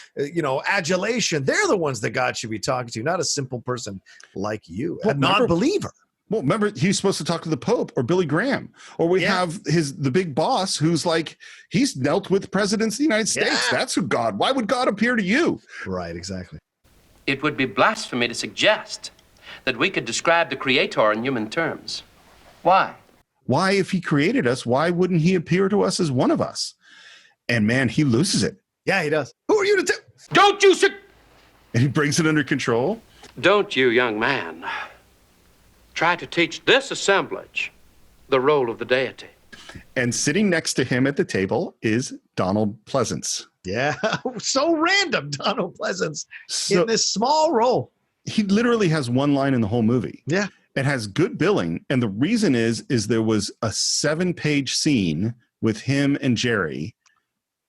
E: adulation. They're the ones that God should be talking to, not a simple person like you, a non-believer.
B: Well, remember, he's supposed to talk to the Pope or Billy Graham. Or we have the big boss who's like, he's dealt with presidents of the United States. That's who God. Why would God appear to you?
E: Right, exactly.
L: It would be blasphemy to suggest that we could describe the Creator in human terms.
C: Why?
B: Why, if he created us, why wouldn't he appear to us as one of us? And man, he loses it.
E: Yeah, he does. Who are you to tell?
L: Don't you
B: And he brings it under control.
L: Don't you, young man, try to teach this assemblage the role of the deity.
B: And sitting next to him at the table is Donald Pleasance.
E: Yeah, so random, Donald Pleasance in this small role.
B: He literally has one line in the whole movie.
E: Yeah.
B: It has good billing. And the reason is there was a 7-page scene with him and Jerry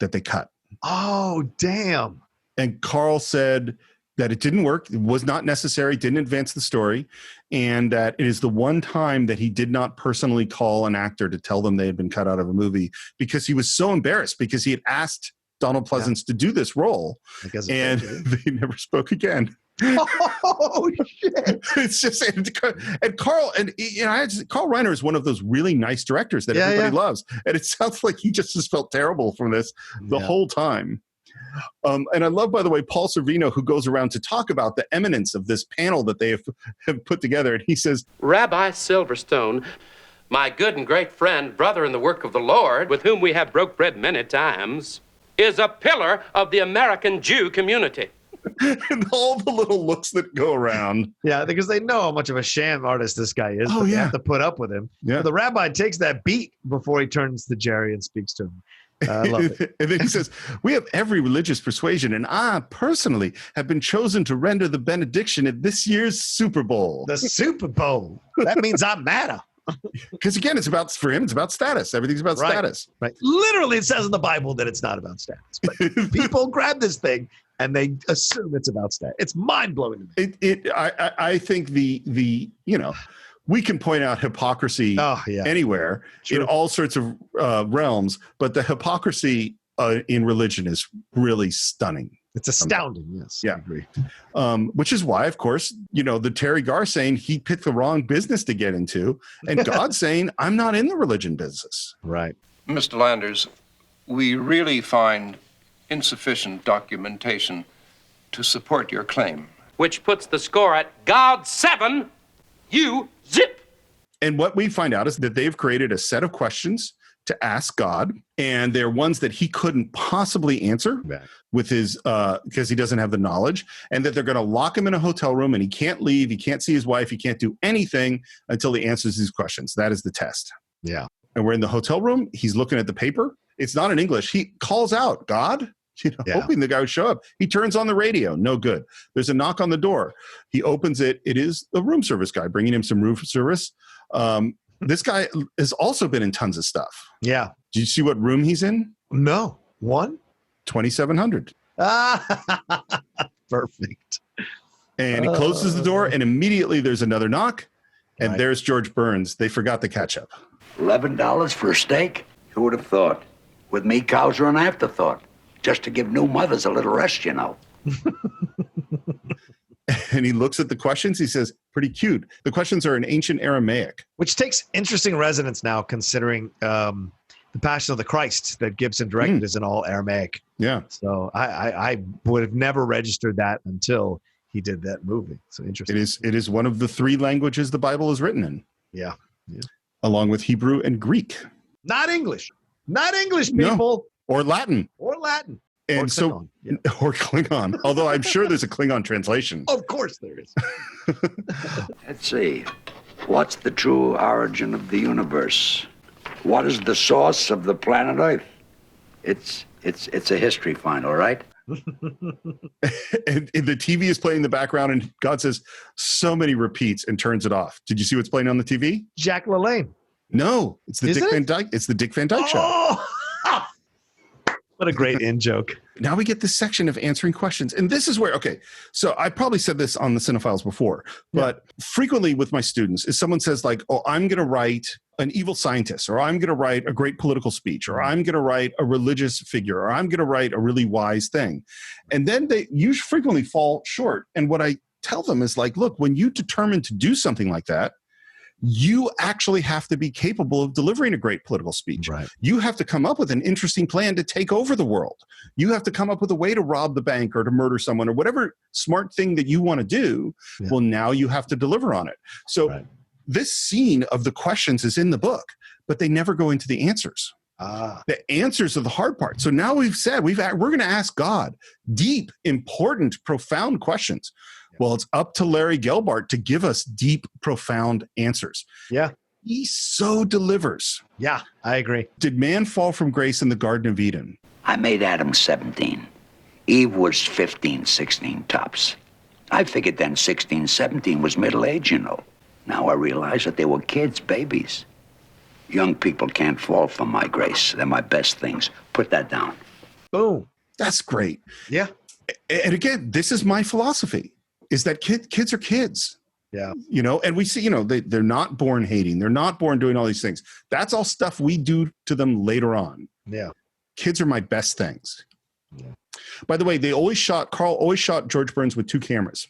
B: that they cut.
E: Oh, damn.
B: And Carl said that it didn't work. It was not necessary, didn't advance the story. And that it is the one time that he did not personally call an actor to tell them they had been cut out of a movie because he was so embarrassed because he had asked Donald Pleasance to do this role. And they never spoke again.
E: Oh shit!
B: It's just and Carl Carl Reiner is one of those really nice directors that everybody loves, and it sounds like he just felt terrible from this the whole time. And I love, by the way, Paul Sorvino, who goes around to talk about the eminence of this panel that they have put together, and he says,
L: Rabbi Silverstone, my good and great friend, brother in the work of the Lord, with whom we have broke bread many times, is a pillar of the American Jew community.
B: And all the little looks that go around.
E: Yeah, because they know how much of a sham artist this guy is. They have to put up with him.
B: Yeah.
E: But the rabbi takes that beat before he turns to Jerry and speaks to him. I love it.
B: And then he says, we have every religious persuasion, and I personally have been chosen to render the benediction at this year's Super Bowl.
E: The Super Bowl. That means I matter.
B: Because again, for him, it's about status. Everything's about status.
E: Right. Literally, it says in the Bible that it's not about status. But people grab this thing and they assume it's about status. It's mind-blowing to me.
B: I think we can point out hypocrisy anywhere in all sorts of realms, but the hypocrisy in religion is really stunning.
E: It's astounding. Yes.
B: Yeah.
E: I agree.
B: Which is why, of course, the Terry Garr saying he picked the wrong business to get into, and God saying, I'm not in the religion business.
E: Right.
K: Mr. Landers, we really find insufficient documentation to support your claim.
L: Which puts the score at God 7, you zip.
B: And what we find out is that they've created a set of questions to ask God, and they're ones that he couldn't possibly answer with his because he doesn't have the knowledge, and that they're going to lock him in a hotel room and he can't leave, he can't see his wife, he can't do anything until he answers these questions. That is the test.
E: Yeah.
B: And we're in the hotel room. He's looking at the paper. It's not in English. He calls out, God, hoping the guy would show up. He turns on the radio. No good. There's a knock on the door. He opens it. It is the room service guy bringing him some room service. This guy has also been in tons of stuff.
E: Yeah.
B: Did you see what room he's in?
E: No.
B: 2700.
E: Perfect.
B: And he closes the door, and immediately there's another knock, and there's George Burns. They forgot the ketchup.
D: $11 for a steak? Who would have thought? With me, cows are an afterthought. Just to give new mothers a little rest,
B: And he looks at the questions. He says, pretty cute. The questions are in ancient Aramaic.
E: Which takes interesting resonance now, considering the Passion of the Christ that Gibson directed is in all Aramaic.
B: Yeah.
E: So I would have never registered that until he did that movie. So interesting.
B: It is one of the 3 languages the Bible is written in.
E: Yeah.
B: Along with Hebrew and Greek.
E: Not English. Not English, people.
B: No. Or Latin. And
E: Klingon.
B: Or Klingon. Although I'm sure there's a Klingon translation.
E: Of course there is.
D: Let's see. What's the true origin of the universe? What is the source of the planet Earth? It's a history find, all right?
B: And the TV is playing in the background, and God says so many repeats and turns it off. Did you see what's playing on the TV?
E: Jack LaLanne.
B: No, it's the Dick Van Dyke. It's the Dick Van Dyke Show.
E: What a great in joke.
B: Now we get this section of answering questions. And this is where, so I probably said this on the Cine-Files before, but frequently with my students, if someone says like, oh, I'm going to write an evil scientist, or I'm going to write a great political speech, or I'm going to write a religious figure, or I'm going to write a really wise thing. And then they usually frequently fall short. And what I tell them is like, look, when you determine to do something like that, you actually have to be capable of delivering a great political speech.
E: Right.
B: You have to come up with an interesting plan to take over the world. You have to come up with a way to rob the bank or to murder someone or whatever smart thing that you want to do. Yeah. Well, now you have to deliver on it. So this scene of the questions is in the book, but they never go into the answers. The answers are the hard part. So now we've said we're going to ask God deep, important, profound questions. Well, it's up to Larry Gelbart to give us deep, profound answers.
E: Yeah.
B: He so delivers.
E: Yeah, I agree.
B: Did man fall from grace in the Garden of Eden?
D: I made Adam 17. Eve was 15, 16 tops. I figured then 16, 17 was middle age, you know. Now I realize that they were kids, babies. Young people can't fall from my grace. They're my best things. Put that down.
E: Boom.
B: That's great.
E: Yeah.
B: And again, this is my philosophy, is that kids are kids.
E: Yeah.
B: You know, and we see, you know, they're not born hating. They're not born doing all these things. That's all stuff we do to them later on.
E: Yeah.
B: Kids are my best things.
E: Yeah.
B: By the way, Carl always shot George Burns with 2 cameras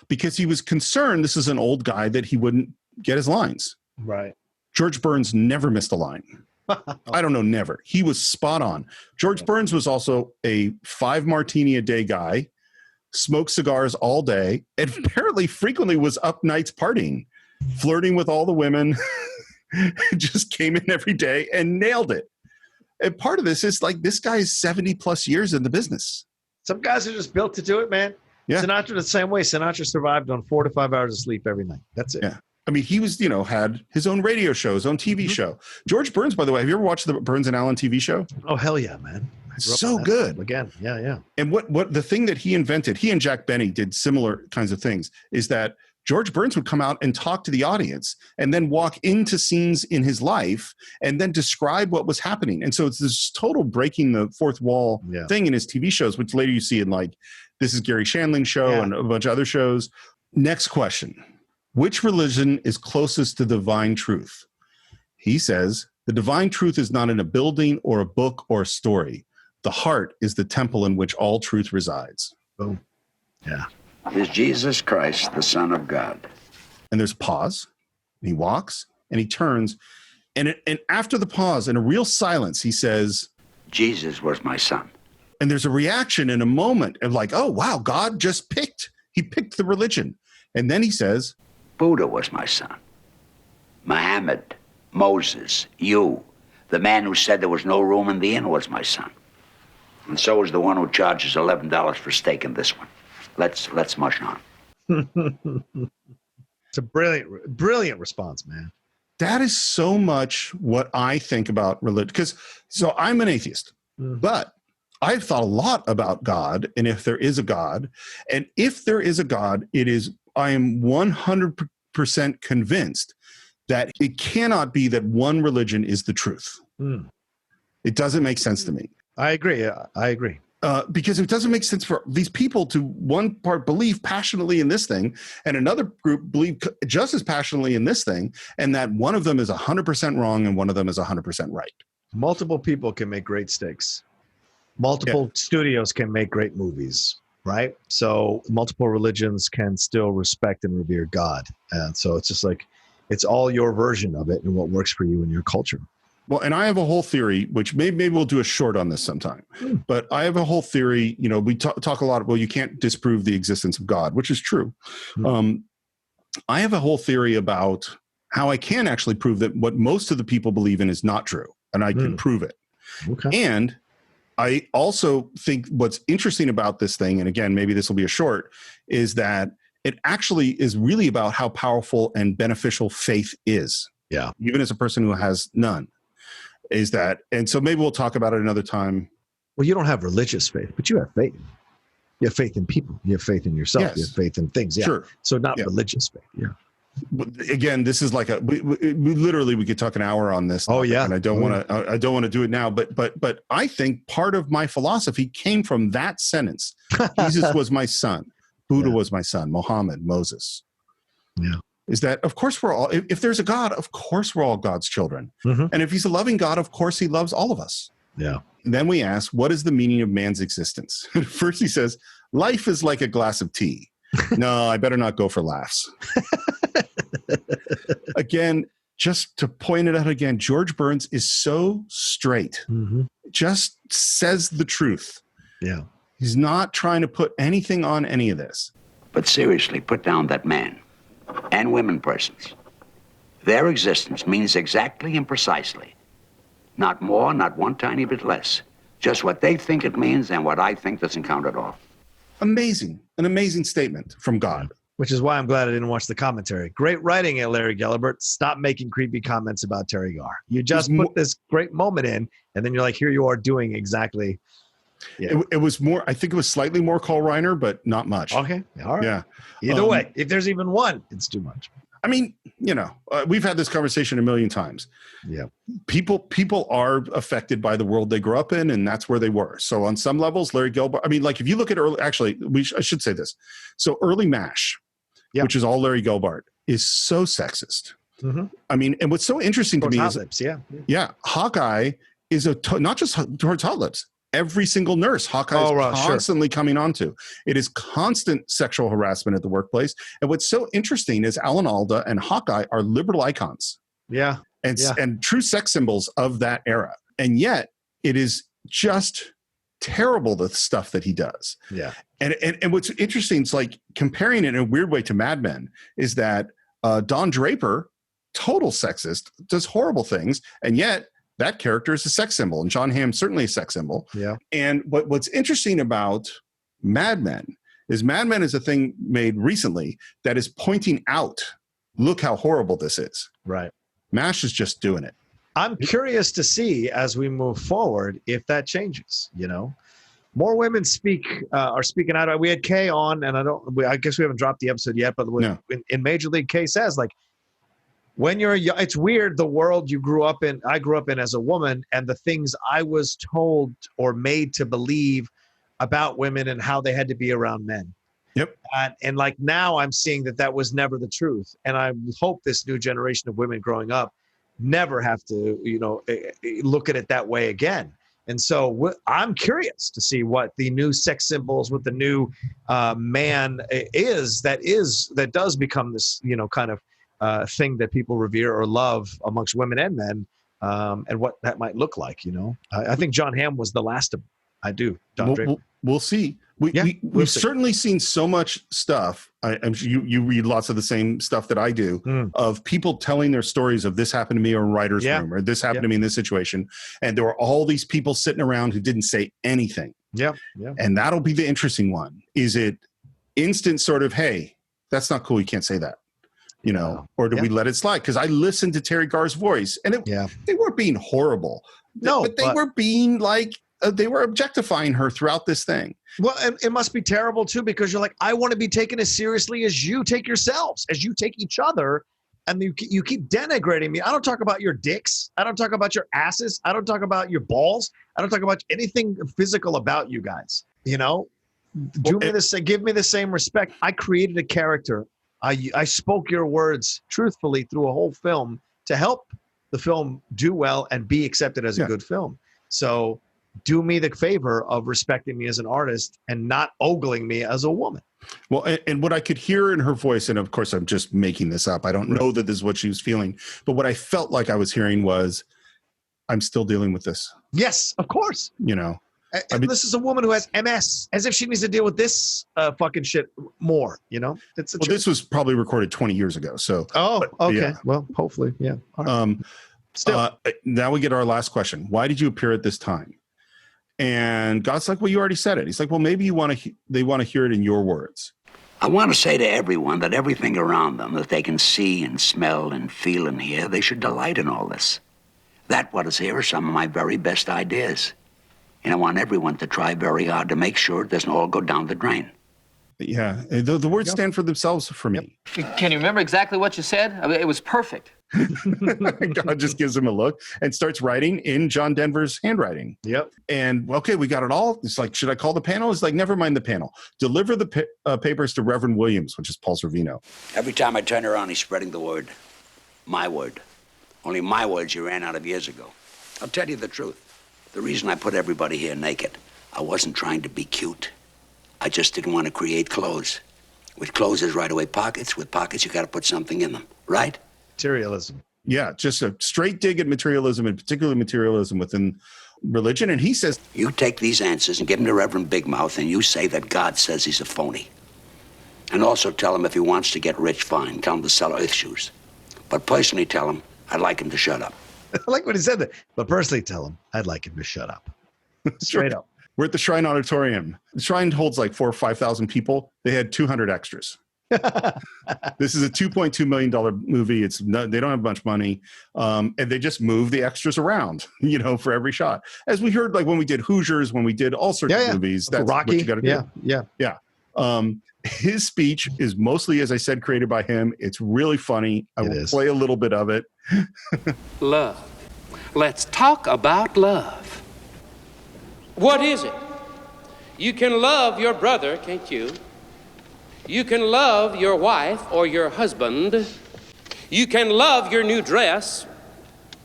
B: because he was concerned this is an old guy that he wouldn't get his lines.
E: Right.
B: George Burns never missed a line. I don't know, never. He was spot on. George Burns was also a 5 martini a day guy, smoked cigars all day, and apparently frequently was up nights partying, flirting with all the women, just came in every day and nailed it. And part of this is like, this guy is 70 plus years in the business.
E: Some guys are just built to do it, man.
B: Yeah.
E: Sinatra the same way. Sinatra survived on 4 to 5 hours of sleep every night. That's it.
B: Yeah. I mean, he was, you know, had his own radio show, his own TV show. George Burns, by the way, have you ever watched the Burns and Allen TV show?
E: Oh, hell yeah, man.
B: So good.
E: Again. Yeah, yeah.
B: And what the thing that he invented, he and Jack Benny did similar kinds of things, is that George Burns would come out and talk to the audience and then walk into scenes in his life and then describe what was happening. And so it's this total breaking the fourth wall thing in his TV shows, which later you see in like, This Is Gary Shandling's show and a bunch of other shows. Next question. Which religion is closest to divine truth? He says, the divine truth is not in a building or a book or a story. The heart is the temple in which all truth resides.
E: Boom. Yeah.
D: Is Jesus Christ the Son of God?
B: And there's pause. And he walks and he turns. And after the pause, in a real silence, he says,
D: Jesus was my son.
B: And there's a reaction in a moment of like, oh, wow, God just he picked the religion. And then he says,
D: Buddha was my son. Muhammad, Moses, you, the man who said there was no room in the inn was my son. And so is the one who charges $11 for steak in this one. Let's mush on.
E: It's a brilliant response, man.
B: That is so much what I think about religion. So I'm an atheist, but I've thought a lot about God and if there is a God. And if there is a God, I am 100% convinced that it cannot be that one religion is the truth. It doesn't make sense to me.
E: I agree. Yeah, I agree.
B: Because it doesn't make sense for these people to one part believe passionately in this thing and another group believe just as passionately in this thing, and that one of them is 100% wrong and one of them is 100% right.
E: Multiple people can make great steaks. Multiple studios can make great movies, right? So multiple religions can still respect and revere God. And so it's just like, it's all your version of it and what works for you and your culture.
B: Well, and I have a whole theory, which maybe we'll do a short on this sometime. But I have a whole theory. You know, we talk a lot. Well, you can't disprove the existence of God, which is true. I have a whole theory about how I can actually prove that what most of the people believe in is not true, and I can prove it.
E: Okay.
B: And I also think what's interesting about this thing, and again, maybe this will be a short, is that it actually is really about how powerful and beneficial faith is.
E: Yeah.
B: Even as a person who has none. Is that, and so maybe we'll talk about it another time.
E: Well, you don't have religious faith, but you have faith. You have faith in people. You have faith in yourself.
B: Yes.
E: You have faith in things. Yeah. Sure. So not religious faith. Yeah.
B: Again, this is like we literally we could talk an hour on this.
E: Oh yeah.
B: And I don't want to do it now. But I think part of my philosophy came from that sentence. Jesus was my son. Buddha was my son. Muhammad, Moses.
E: Yeah.
B: Is that, of course, we're all, if there's a God, of course, we're all God's children. And if he's a loving God, of course, he loves all of us.
E: Yeah.
B: And then we ask, what is the meaning of man's existence? First, he says, life is like a glass of tea. No, I better not go for laughs. Again, just to point it out again, George Burns is so straight, just says the truth.
E: Yeah.
B: He's not trying to put anything on any of this.
D: But seriously, put down that man. And women persons. Their existence means exactly and precisely. Not more, not one tiny bit less. Just what they think it means and what I think doesn't count at all.
B: Amazing. An amazing statement from God.
E: Which is why I'm glad I didn't watch the commentary. Great writing, Larry Gelbart. Stop making creepy comments about Terry Garr. You just put this great moment in, and then you're like, here you are doing exactly. Yeah.
B: It was more, I think it was slightly more Carl Reiner, but not much.
E: Okay. All right.
B: Yeah.
E: Either way, if there's even one, it's too much.
B: I mean, we've had this conversation a million times.
E: Yeah.
B: People are affected by the world they grew up in, and that's where they were. So on some levels, Larry Gelbart, I mean, like if you look at early, actually, I should say this. So early MASH, which is all Larry Gelbart, is so sexist. Mm-hmm. I mean, and what's so interesting to me is,
E: lips,
B: Hawkeye is not just towards hot lips. Every single nurse Hawkeye is constantly coming onto. It is constant sexual harassment at the workplace. And what's so interesting is Alan Alda and Hawkeye are liberal icons.
E: Yeah.
B: And true sex symbols of that era. And yet it is just terrible, the stuff that he does.
E: Yeah.
B: And what's interesting is like comparing it in a weird way to Mad Men is that Don Draper, total sexist, does horrible things. And yet that character is a sex symbol, and John Hamm's certainly a sex symbol.
E: Yeah.
B: And what's interesting about Mad Men is a thing made recently that is pointing out, look how horrible this is.
E: Right.
B: MASH is just doing it.
E: I'm curious to see as we move forward if that changes. More women are speaking out. We had Kay on, and I guess we haven't dropped the episode yet, but in Major League, Kay says like, when it's weird, the world I grew up in as a woman, and the things I was told or made to believe about women and how they had to be around men.
B: Yep.
E: And like now I'm seeing that was never the truth. And I hope this new generation of women growing up never have to, look at it that way again. And so I'm curious to see what the new sex symbols, what the new man is that does become this, kind of thing that people revere or love amongst women and men, and what that might look like. I think John Hamm was the last of them. I do.
B: We'll see. We've certainly seen so much stuff. I'm sure you read lots of the same stuff that I do of people telling their stories of this happened to me or in writer's room or this happened to me in this situation. And there were all these people sitting around who didn't say anything.
E: Yeah.
B: And that'll be the interesting one. Is it instant sort of, hey, that's not cool. You can't say that. Or do we let it slide? Because I listened to Terry Garr's voice, and they weren't being horrible. But they were being like, they were objectifying her throughout this thing.
E: Well, and it must be terrible too, because you're like, I want to be taken as seriously as you take yourselves, as you take each other, and you keep denigrating me. I don't talk about your dicks. I don't talk about your asses. I don't talk about your balls. I don't talk about anything physical about you guys. Give me the same respect. I created a character. I spoke your words truthfully through a whole film to help the film do well and be accepted as a good film. So do me the favor of respecting me as an artist and not ogling me as a woman.
B: Well, and what I could hear in her voice, and of course I'm just making this up, I don't know that this is what she was feeling, but what I felt like I was hearing was, I'm still dealing with this.
E: Yes, of course. This is a woman who has MS, as if she needs to deal with this fucking shit more. This
B: was probably recorded 20 years ago. So.
E: Oh, okay. Yeah. Well, hopefully, yeah. Right.
B: Still, now we get our last question. Why did you appear at this time? And God's like, well, you already said it. He's like, well, maybe they want to hear it in your words.
D: I want to say to everyone that everything around them that they can see and smell and feel and hear, they should delight in all this. That what is here are some of my very best ideas. And I want everyone to try very hard to make sure it doesn't all go down the drain.
B: Yeah, the words stand for themselves for me.
C: Can you remember exactly what you said? I mean, it was perfect.
B: God just gives him a look and starts writing in John Denver's handwriting.
E: Yep.
B: And, okay, we got it all. It's like, should I call the panel? It's like, never mind the panel. Deliver the papers to Reverend Williams, which is Paul Sorvino.
D: Every time I turn around, he's spreading the word. My word. Only my words you ran out of years ago. I'll tell you the truth. The reason I put everybody here naked, I wasn't trying to be cute. I just didn't want to create clothes. With clothes, there's right away pockets. With pockets, you got to put something in them, right?
E: Materialism.
B: Yeah, just a straight dig at materialism, and particularly materialism within religion. And he says,
D: you take these answers and give them to Reverend Big Mouth, and you say that God says he's a phony. And also tell him if he wants to get rich, fine. Tell him to sell earth shoes. But personally tell him I'd like him to shut up.
E: I like when he said that. But personally tell him I'd like him to shut up. Straight up.
B: We're at the Shrine Auditorium. The Shrine holds like 4,000 or 5,000 people. They had 200 extras. This is a $2.2 million movie. They don't have much money. And they just move the extras around, for every shot. As we heard, like when we did Hoosiers, when we did all sorts of movies, that's
E: Rocky.
B: what you got to do. Yeah. His speech is mostly, as I said, created by him. It's really funny. I will play a little bit of it.
L: Love. Let's talk about love. What is it? You can love your brother, can't you? You can love your wife or your husband. You can love your new dress.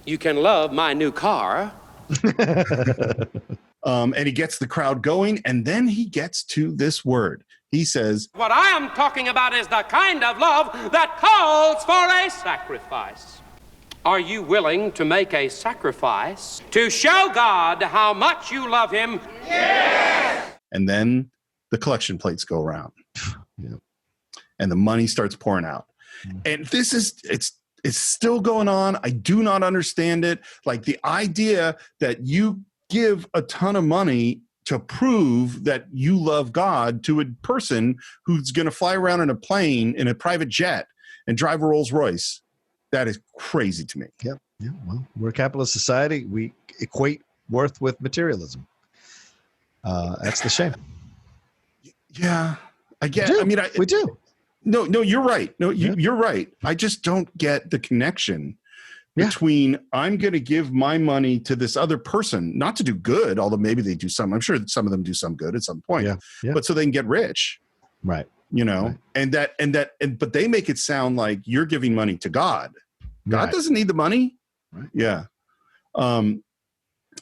L: You can love my new car.
B: And he gets the crowd going, and then he gets to this word. He says,
L: what I am talking about is the kind of love that calls for a sacrifice. Are you willing to make a sacrifice to show God how much you love him? Yes!
B: And then the collection plates go around. And the money starts pouring out. And it's still going on. I do not understand it. Like the idea that you give a ton of money to prove that you love God to a person who's going to fly around in a plane in a private jet and drive a Rolls Royce. That is crazy to me.
E: Yeah. Well, we're a capitalist society. We equate worth with materialism. That's the shame.
B: Yeah, I get. I mean,
E: we do.
B: No, you're right. No, you're right. I just don't get the connection between I'm going to give my money to this other person, not to do good, although maybe they do some. I'm sure some of them do some good at some point. But so they can get rich,
E: right?
B: But they make it sound like you're giving money to God. God doesn't need the money.
E: Right.
B: Yeah.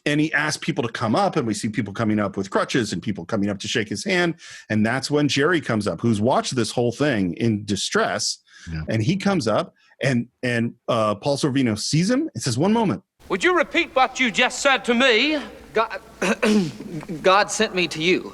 B: And he asked people to come up, and we see people coming up with crutches and people coming up to shake his hand. And that's when Jerry comes up, who's watched this whole thing in distress. Yeah. And he comes up, and Paul Sorvino sees him and says, "One moment.
L: Would you repeat what you just said to me?"
C: God sent me to you.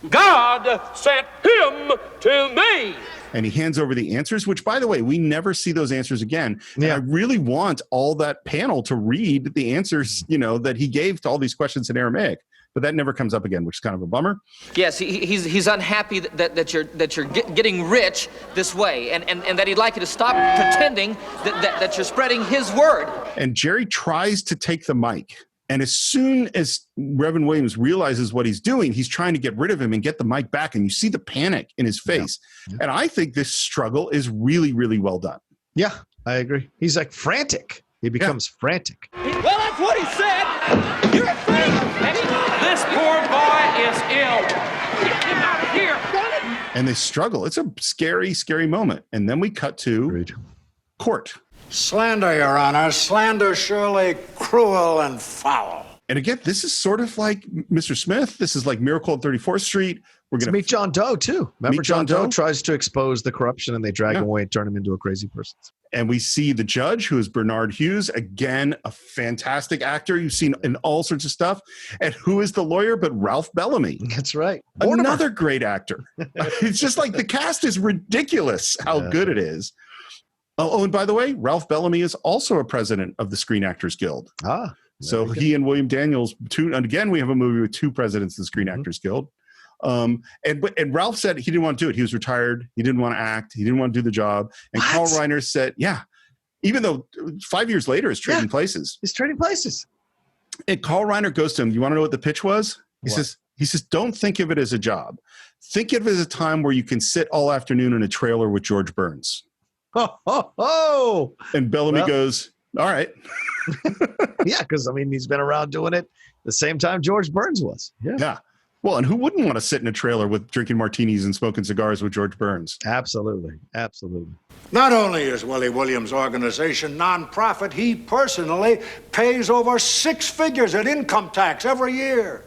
L: God sent him to me.
B: And he hands over the answers, which, by the way, we never see those answers again. Yeah. And I really want all that panel to read the answers, that he gave to all these questions in Aramaic. But that never comes up again, which is kind of a bummer.
C: Yes, he's unhappy that you're getting rich this way, and that he'd like you to stop pretending that you're spreading his word.
B: And Jerry tries to take the mic. And as soon as Reverend Williams realizes what he's doing, he's trying to get rid of him and get the mic back. And you see the panic in his face. Yeah. And I think this struggle is really, really well done.
E: Yeah, I agree. He's like frantic. He becomes frantic.
L: Well, that's what he said. You're afraid. This poor boy is ill. Get him out of here.
B: And they struggle. It's a scary, scary moment. And then we cut to court.
M: Slander, Your Honor. Slander surely cruel and foul.
B: And again, this is sort of like Mr. Smith. This is like Miracle on 34th Street. We're going to
E: meet John Doe, too. Remember, John Doe tries to expose the corruption, and they drag him away and turn him into a crazy person.
B: And we see the judge, who is Bernard Hughes. Again, a fantastic actor you've seen in all sorts of stuff. And who is the lawyer but Ralph Bellamy?
E: That's right.
B: Another great actor. It's just like the cast is ridiculous how good it is. Oh, and by the way, Ralph Bellamy is also a president of the Screen Actors Guild. So he and William Daniels, and again, we have a movie with two presidents of the Screen Actors Guild. And Ralph said he didn't want to do it. He was retired. He didn't want to act. He didn't want to do the job. And Carl Reiner said, even though 5 years later is Trading Places.
E: It's Trading Places.
B: And Carl Reiner goes to him, you want to know what the pitch was? He says, don't think of it as a job. Think of it as a time where you can sit all afternoon in a trailer with George Burns. And Bellamy goes, all right.
E: Yeah, because, he's been around doing it the same time George Burns was.
B: Yeah. Well, and who wouldn't want to sit in a trailer with drinking martinis and smoking cigars with George Burns?
E: Absolutely.
M: Not only is Willie Williams' organization nonprofit, he personally pays over 6 figures in income tax every year.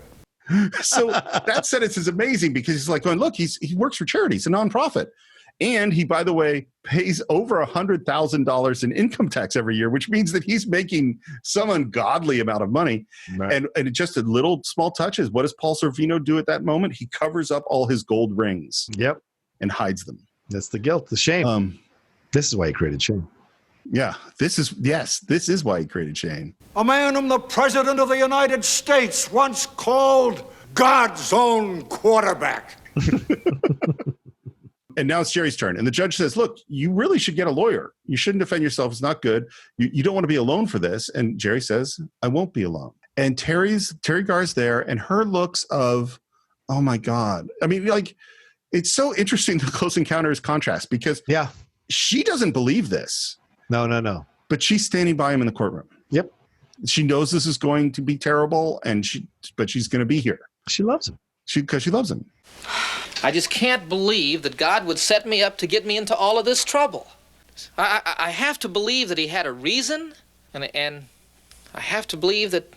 B: So that sentence is amazing because he's like going, look, he works for charity. He's a nonprofit. And he, by the way, pays over $100,000 in income tax every year, which means that he's making some ungodly amount of money. Right. And just a little small touches. What does Paul Sorvino do at that moment? He covers up all his gold rings.
E: Yep.
B: And hides them.
E: That's the guilt, the shame. This is why he created Shane.
B: Yeah, this is why he created Shane.
M: A man whom the President of the United States once called God's own quarterback.
B: And now it's Jerry's turn. And the judge says, look, you really should get a lawyer. You shouldn't defend yourself. It's not good. You don't want to be alone for this. And Jerry says, I won't be alone. And Terry Garr's there, and her looks of, oh my God. I mean, like, it's so interesting, the Close Encounters contrast, because she doesn't believe this.
E: No.
B: But she's standing by him in the courtroom.
E: Yep.
B: She knows this is going to be terrible, but she's going to be here.
E: She loves him.
B: Because she loves him.
C: I just can't believe that God would set me up to get me into all of this trouble. I have to believe that he had a reason, and I have to believe that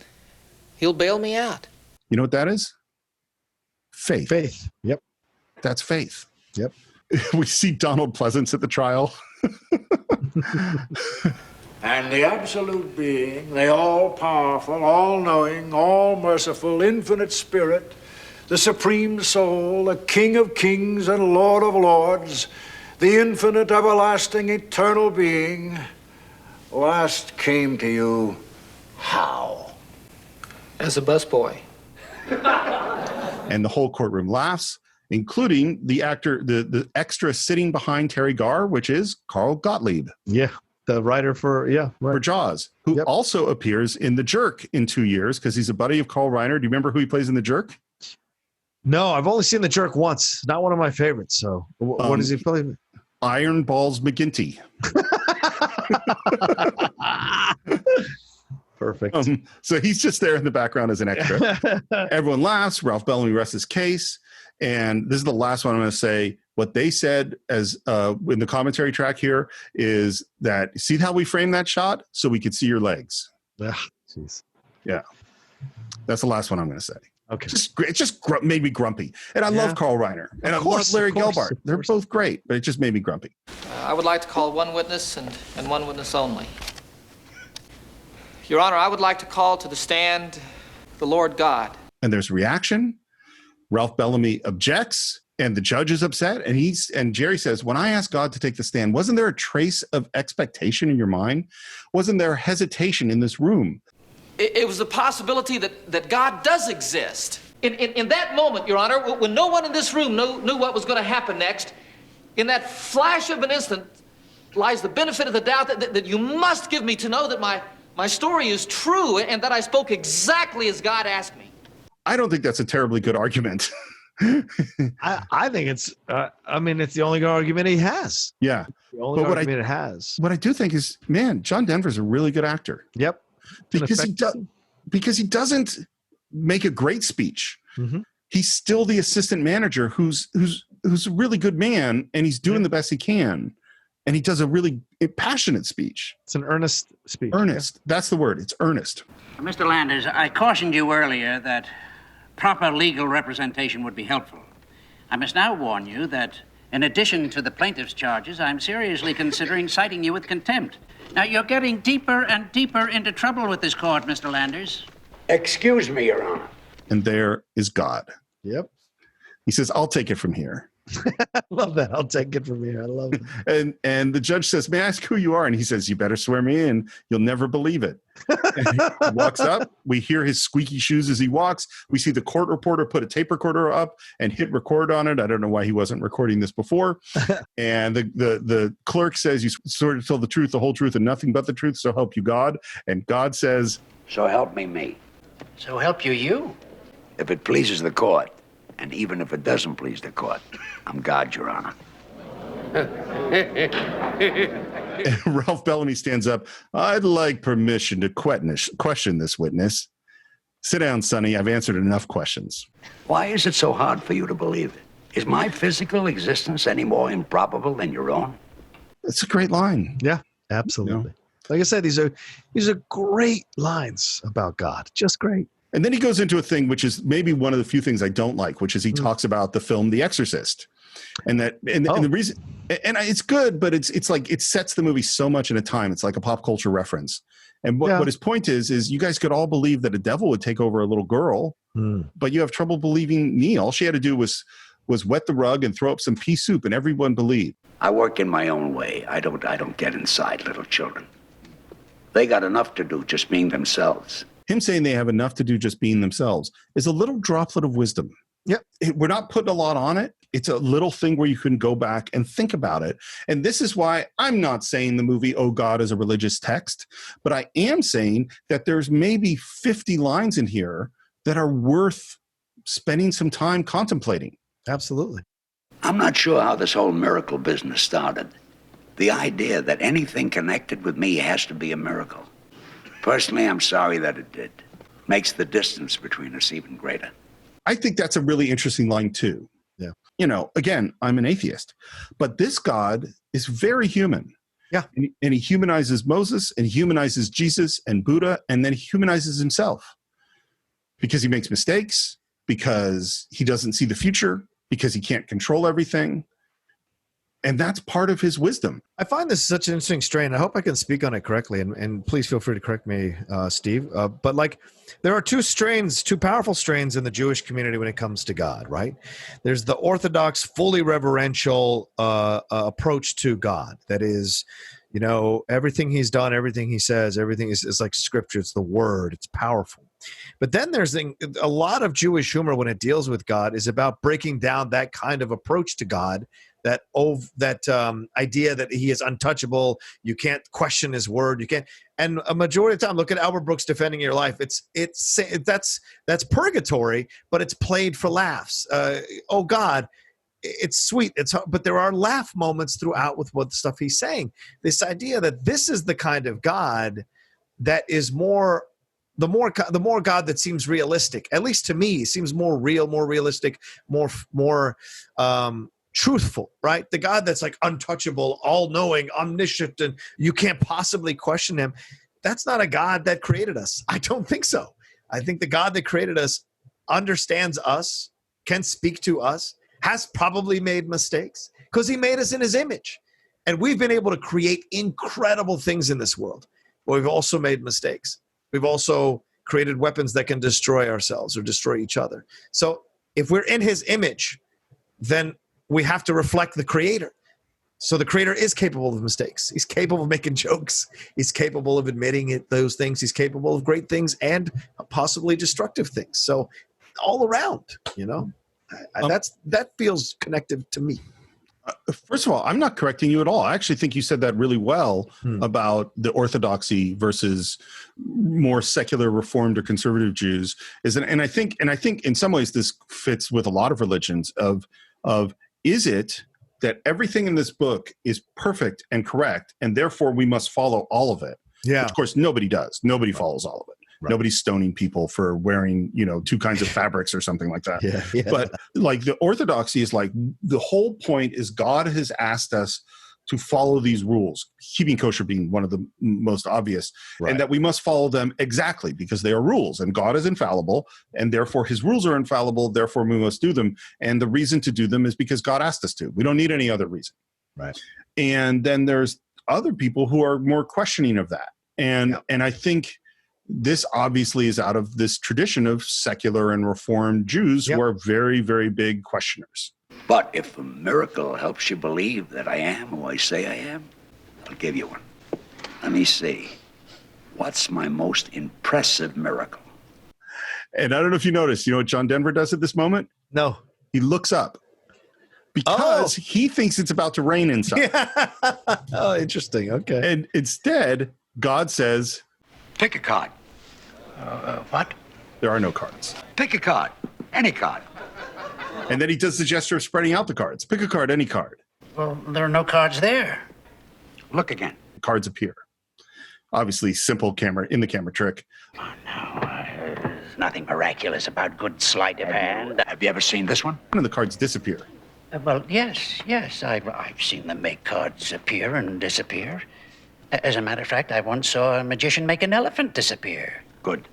C: he'll bail me out.
B: You know what that is? Faith.
E: Faith. Yep.
B: That's faith.
E: Yep.
B: We see Donald Pleasance at the trial.
M: And the absolute being, the all-powerful, all-knowing, all-merciful, infinite spirit, the supreme soul, the King of kings and Lord of lords, the infinite, everlasting, eternal being, last came to you how?
C: As a busboy.
B: And the whole courtroom laughs, including the actor, the extra sitting behind Terry Garr, which is Carl Gottlieb.
E: Yeah. The writer for
B: Jaws, who also appears in The Jerk in 2 years because he's a buddy of Carl Reiner. Do you remember who he plays in The Jerk?
E: No, I've only seen The Jerk once. Not one of my favorites. So what does he play?
B: Iron Balls McGinty.
E: Perfect.
B: So he's just there in the background as an extra. Everyone laughs. Ralph Bellamy rests his case. And this is the last one I'm going to say. What they said as in the commentary track here is that, see how we framed that shot? So we could see your legs.
E: Jeez.
B: Yeah. That's the last one I'm going to say.
E: Okay.
B: It just made me grumpy. And I love Carl Reiner. And I love Larry Gelbart. They're both great, but it just made me grumpy.
C: I would like to call one witness and one witness only. Your Honor, I would like to call to the stand the Lord God.
B: And there's reaction. Ralph Bellamy objects, and the judge is upset. And Jerry says, when I asked God to take the stand, wasn't there a trace of expectation in your mind? Wasn't there hesitation in this room?
C: It was the possibility that God does exist. In that moment, Your Honor, when no one in this room knew what was going to happen next, in that flash of an instant lies the benefit of the doubt that you must give me to know that my story is true and that I spoke exactly as God asked me.
B: I don't think that's a terribly good argument.
E: I think it's the only good argument he has.
B: Yeah.
E: The only argument it has.
B: What I do think is, man, John Denver's a really good actor.
E: Yep.
B: Because he doesn't make a great speech.
E: Mm-hmm.
B: He's still the assistant manager who's a really good man, and he's doing the best he can. And he does a really passionate speech.
E: It's an earnest speech.
B: Earnest. Yeah. That's the word. It's earnest.
N: Mr. Landers, I cautioned you earlier that proper legal representation would be helpful. I must now warn you that in addition to the plaintiff's charges, I'm seriously considering citing you with contempt. Now, you're getting deeper and deeper into trouble with this court, Mr. Landers.
D: Excuse me, Your Honor.
B: And there is God.
E: Yep.
B: He says, I'll take it from here.
E: I love that. I'll take it from here. I love it.
B: And the judge says, may I ask who you are? And he says, you better swear me in. You'll never believe it. And he walks up. We hear his squeaky shoes as he walks. We see the court reporter put a tape recorder up and hit record on it. I don't know why he wasn't recording this before. And the clerk says, you swear to tell the truth, the whole truth, and nothing but the truth, so help you God. And God says,
D: so help me.
N: So help you.
D: If it pleases the court, and even if it doesn't please the court, I'm God, Your Honor.
B: And Ralph Bellamy stands up. I'd like permission to question this witness. Sit down, Sonny. I've answered enough questions.
D: Why is it so hard for you to believe it? Is my physical existence any more improbable than your own?
B: It's a great line.
E: Yeah, absolutely. You know? Like I said, these are great lines about God. Just great.
B: And then he goes into a thing which is maybe one of the few things I don't like, which is he talks about the film The Exorcist. And the reason, and it's good, but it's like it sets the movie so much in a time. It's like a pop culture reference. And what his point is you guys could all believe that a devil would take over a little girl, but you have trouble believing me. All she had to do was wet the rug and throw up some pea soup, and everyone believed.
D: I work in my own way. I don't get inside little children. They got enough to do just being themselves.
B: Him saying they have enough to do just being themselves is a little droplet of wisdom.
E: Yep.
B: We're not putting a lot on it. It's a little thing where you can go back and think about it. And this is why I'm not saying the movie Oh God is a religious text, but I am saying that there's maybe 50 lines in here that are worth spending some time contemplating.
E: Absolutely.
D: I'm not sure how this whole miracle business started. The idea that anything connected with me has to be a miracle. Personally, I'm sorry that it did. Makes the distance between us even greater.
B: I think that's a really interesting line too.
E: Yeah.
B: You know, again, I'm an atheist, but this God is very human.
E: Yeah.
B: And he humanizes Moses and he humanizes Jesus and Buddha, and then he humanizes himself because he makes mistakes, because he doesn't see the future, because he can't control everything. And that's part of his wisdom.
E: I find this such an interesting strain. I hope I can speak on it correctly, and please feel free to correct me, Steve. But like, there are two powerful strains in the Jewish community when it comes to God, right? There's the Orthodox, fully reverential approach to God. That is, you know, everything he's done, everything he says, everything is like scripture. It's the word. It's powerful. But then there's a lot of Jewish humor when it deals with God is about breaking down that kind of approach to God. That idea that he is untouchable, you can't question his word, you can't. And a majority of the time, look at Albert Brooks Defending Your Life. That's purgatory, but it's played for laughs. Oh God, it's sweet. But there are laugh moments throughout with what the stuff he's saying. This idea that this is the kind of God that is more. The more God that seems realistic, at least to me, seems more real, more realistic, more truthful, right? The God that's like untouchable, all-knowing, omniscient, and you can't possibly question him. That's not a God that created us. I don't think so. I think the God that created us understands us, can speak to us, has probably made mistakes because he made us in his image. And we've been able to create incredible things in this world, but we've also made mistakes. We've also created weapons that can destroy ourselves or destroy each other. So if we're in his image, then we have to reflect the creator. So the creator is capable of mistakes. He's capable of making jokes. He's capable of admitting those things. He's capable of great things and possibly destructive things. So all around, you know, that feels connected to me.
B: First of all, I'm not correcting you at all. I actually think you said that really well about the orthodoxy versus more secular reformed or conservative Jews. And I think in some ways this fits with a lot of religions of is it that everything in this book is perfect and correct, and therefore we must follow all of it?
E: Yeah.
B: Which, of course, nobody does. Nobody follows all of it. Right. Nobody's stoning people for wearing, two kinds of fabrics or something like that.
E: Yeah.
B: But like the orthodoxy is like the whole point is God has asked us to follow these rules, keeping kosher being one of the most obvious, and that we must follow them exactly because they are rules, and God is infallible, and therefore his rules are infallible, therefore we must do them. And the reason to do them is because God asked us to. We don't need any other reason.
E: Right.
B: And then there's other people who are more questioning of that. And I think this obviously is out of this tradition of secular and reformed Jews who are very, very big questioners.
D: But if a miracle helps you believe that I am who I say I am, I'll give you one. Let me see. What's my most impressive miracle?
B: And I don't know if you noticed, you know what John Denver does at this moment?
E: No.
B: He looks up because he thinks it's about to rain inside.
E: Yeah. Oh, interesting. Okay.
B: And instead, God says,
D: pick a card. What?
B: There are no cards.
D: Pick a card. Any card.
B: And then he does the gesture of spreading out the cards. Pick a card, any card.
N: Well, there are no cards there.
D: Look again.
B: Cards appear. Obviously, simple camera trick.
N: Oh, no. There's nothing miraculous about good sleight of hand.
D: Have you ever seen this one?
B: None of the cards disappear.
N: Well, yes. I've seen them make cards appear and disappear. As a matter of fact, I once saw a magician make an elephant disappear.
D: Good.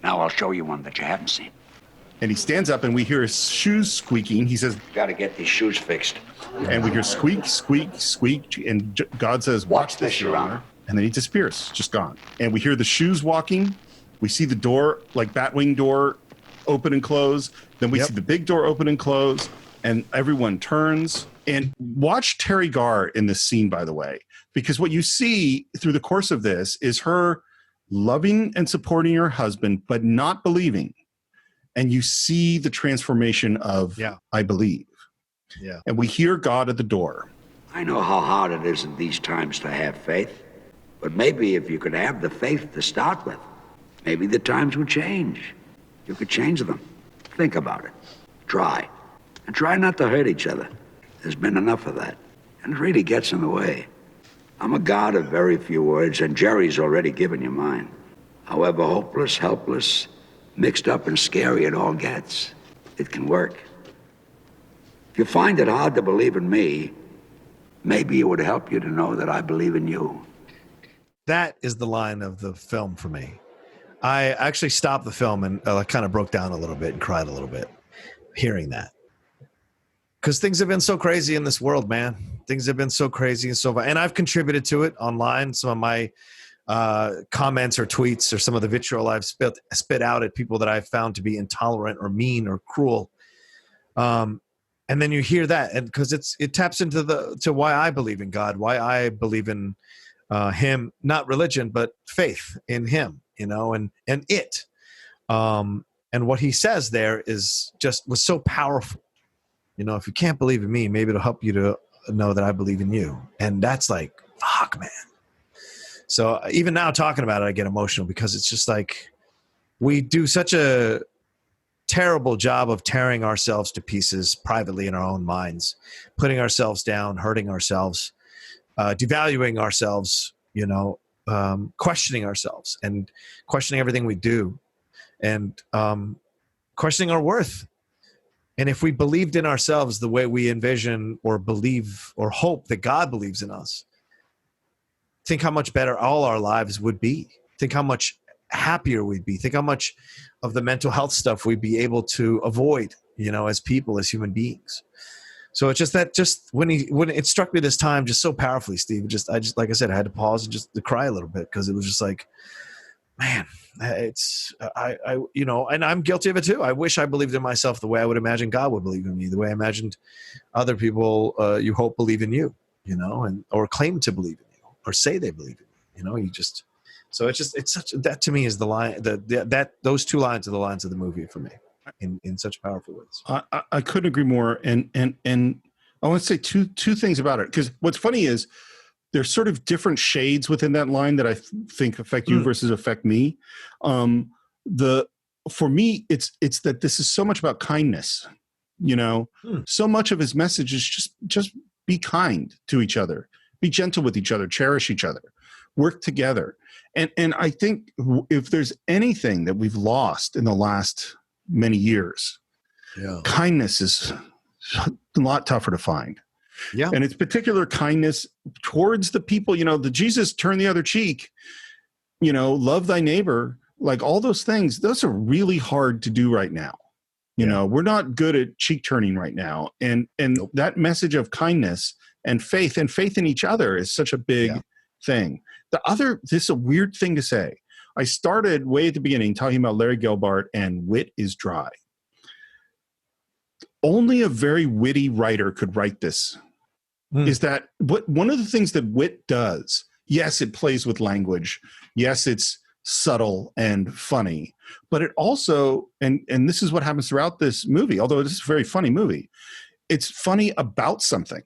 D: Now I'll show you one that you haven't seen.
B: And he stands up and we hear his shoes squeaking. He says,
D: gotta get these shoes fixed.
B: And we hear squeak, squeak, squeak. And God says, watch this, Your Honor. And then he disappears, just gone. And we hear the shoes walking. We see the door, like Batwing door, open and close. Then we see the big door open and close. And everyone turns. And watch Terry Garr in this scene, by the way. Because what you see through the course of this is her loving and supporting her husband, but not believing. and you see the transformation of I believe.
E: Yeah.
B: And we hear God at the door.
D: I know how hard it is in these times to have faith, but maybe if you could have the faith to start with, maybe the times would change. You could change them. Think about it. Try. And try not to hurt each other. There's been enough of that. And it really gets in the way. I'm a god of very few words, and Jerry's already given you mine. However hopeless, helpless, mixed up and scary it all gets, it can work. If you find it hard to believe in me, maybe it would help you to know that I believe in you.
E: That is the line of the film for me. I actually stopped the film and kind of broke down a little bit and cried a little bit hearing that. Because things have been so crazy in this world, man. Things have been so crazy and I've contributed to it online. Some of my comments or tweets or some of the vitriol I've spit out at people that I've found to be intolerant or mean or cruel. And then you hear that, and because it taps into to why I believe in God, why I believe in Him, not religion, but faith in Him, and it. And what He says there was so powerful. If you can't believe in me, maybe it'll help you to know that I believe in you. And that's like, fuck, man. So even now talking about it, I get emotional because it's just like we do such a terrible job of tearing ourselves to pieces privately in our own minds, putting ourselves down, hurting ourselves, devaluing ourselves, questioning ourselves and questioning everything we do and questioning our worth. And if we believed in ourselves the way we envision or believe or hope that God believes in us, think how much better all our lives would be. Think how much happier we'd be. Think how much of the mental health stuff we'd be able to avoid, as people, as human beings. So it's just when it struck me this time just so powerfully, Steve, I just like I said, I had to pause and just to cry a little bit because it was just like, man, it's and I'm guilty of it too. I wish I believed in myself the way I would imagine God would believe in me, the way I imagined other people you hope believe in you, and or claim to believe in you or say they believe in you, so it's such that to me is the line that those two lines are the lines of the movie for me in such powerful ways.
B: I couldn't agree more. And I want to say two things about it, because what's funny is there's sort of different shades within that line that I think affect you versus affect me. For me, it's that this is so much about kindness, so much of his message is just be kind to each other, be gentle with each other, cherish each other, work together. And I think if there's anything that we've lost in the last many years, kindness is a lot tougher to find. Yeah. And it's particular kindness towards the people, the Jesus turn the other cheek, love thy neighbor, like all those things, those are really hard to do right now. We're not good at cheek turning right now. And that message of kindness and faith in each other is such a big thing. This is a weird thing to say. I started way at the beginning talking about Larry Gelbart and wit is dry. Only a very witty writer could write this. Is that one of the things that wit does? Yes, it plays with language. Yes, it's subtle and funny, but it also, and this is what happens throughout this movie, although this is a very funny movie, it's funny about something.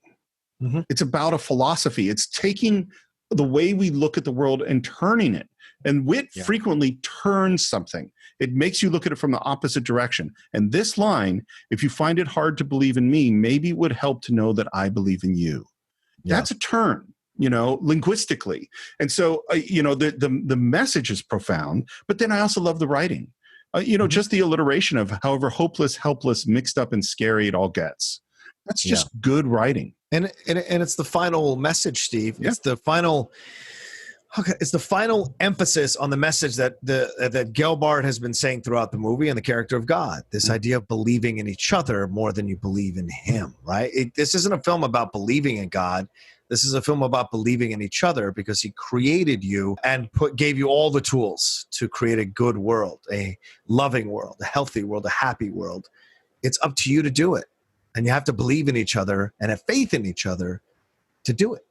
B: Mm-hmm. It's about a philosophy. It's taking the way we look at the world and turning it. And wit frequently turns something. It makes you look at it from the opposite direction. And this line, if you find it hard to believe in me, maybe it would help to know that I believe in you. Yeah. That's a turn, linguistically. And so, the message is profound, but then I also love the writing. Just the alliteration of however hopeless, helpless, mixed up and scary it all gets. That's just good writing.
E: And it's the final message, Steve. Yeah. It's the final emphasis on the message that that Gelbart has been saying throughout the movie and the character of God. This idea of believing in each other more than you believe in Him. Right? This isn't a film about believing in God. This is a film about believing in each other because He created you and gave you all the tools to create a good world, a loving world, a healthy world, a happy world. It's up to you to do it. And you have to believe in each other and have faith in each other to do it.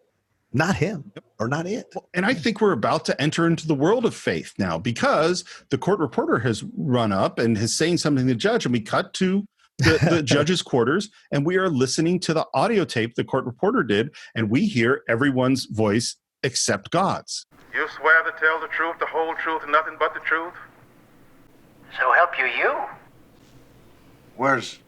E: not him or not it.
B: And I think we're about to enter into the world of faith now, because the court reporter has run up and is saying something to the judge, and we cut to the judge's quarters, and we are listening to the audio tape the court reporter did, and we hear everyone's voice except God's.
O: You swear to tell the truth, the whole truth, and nothing but the truth?
N: So help you.
M: Where's...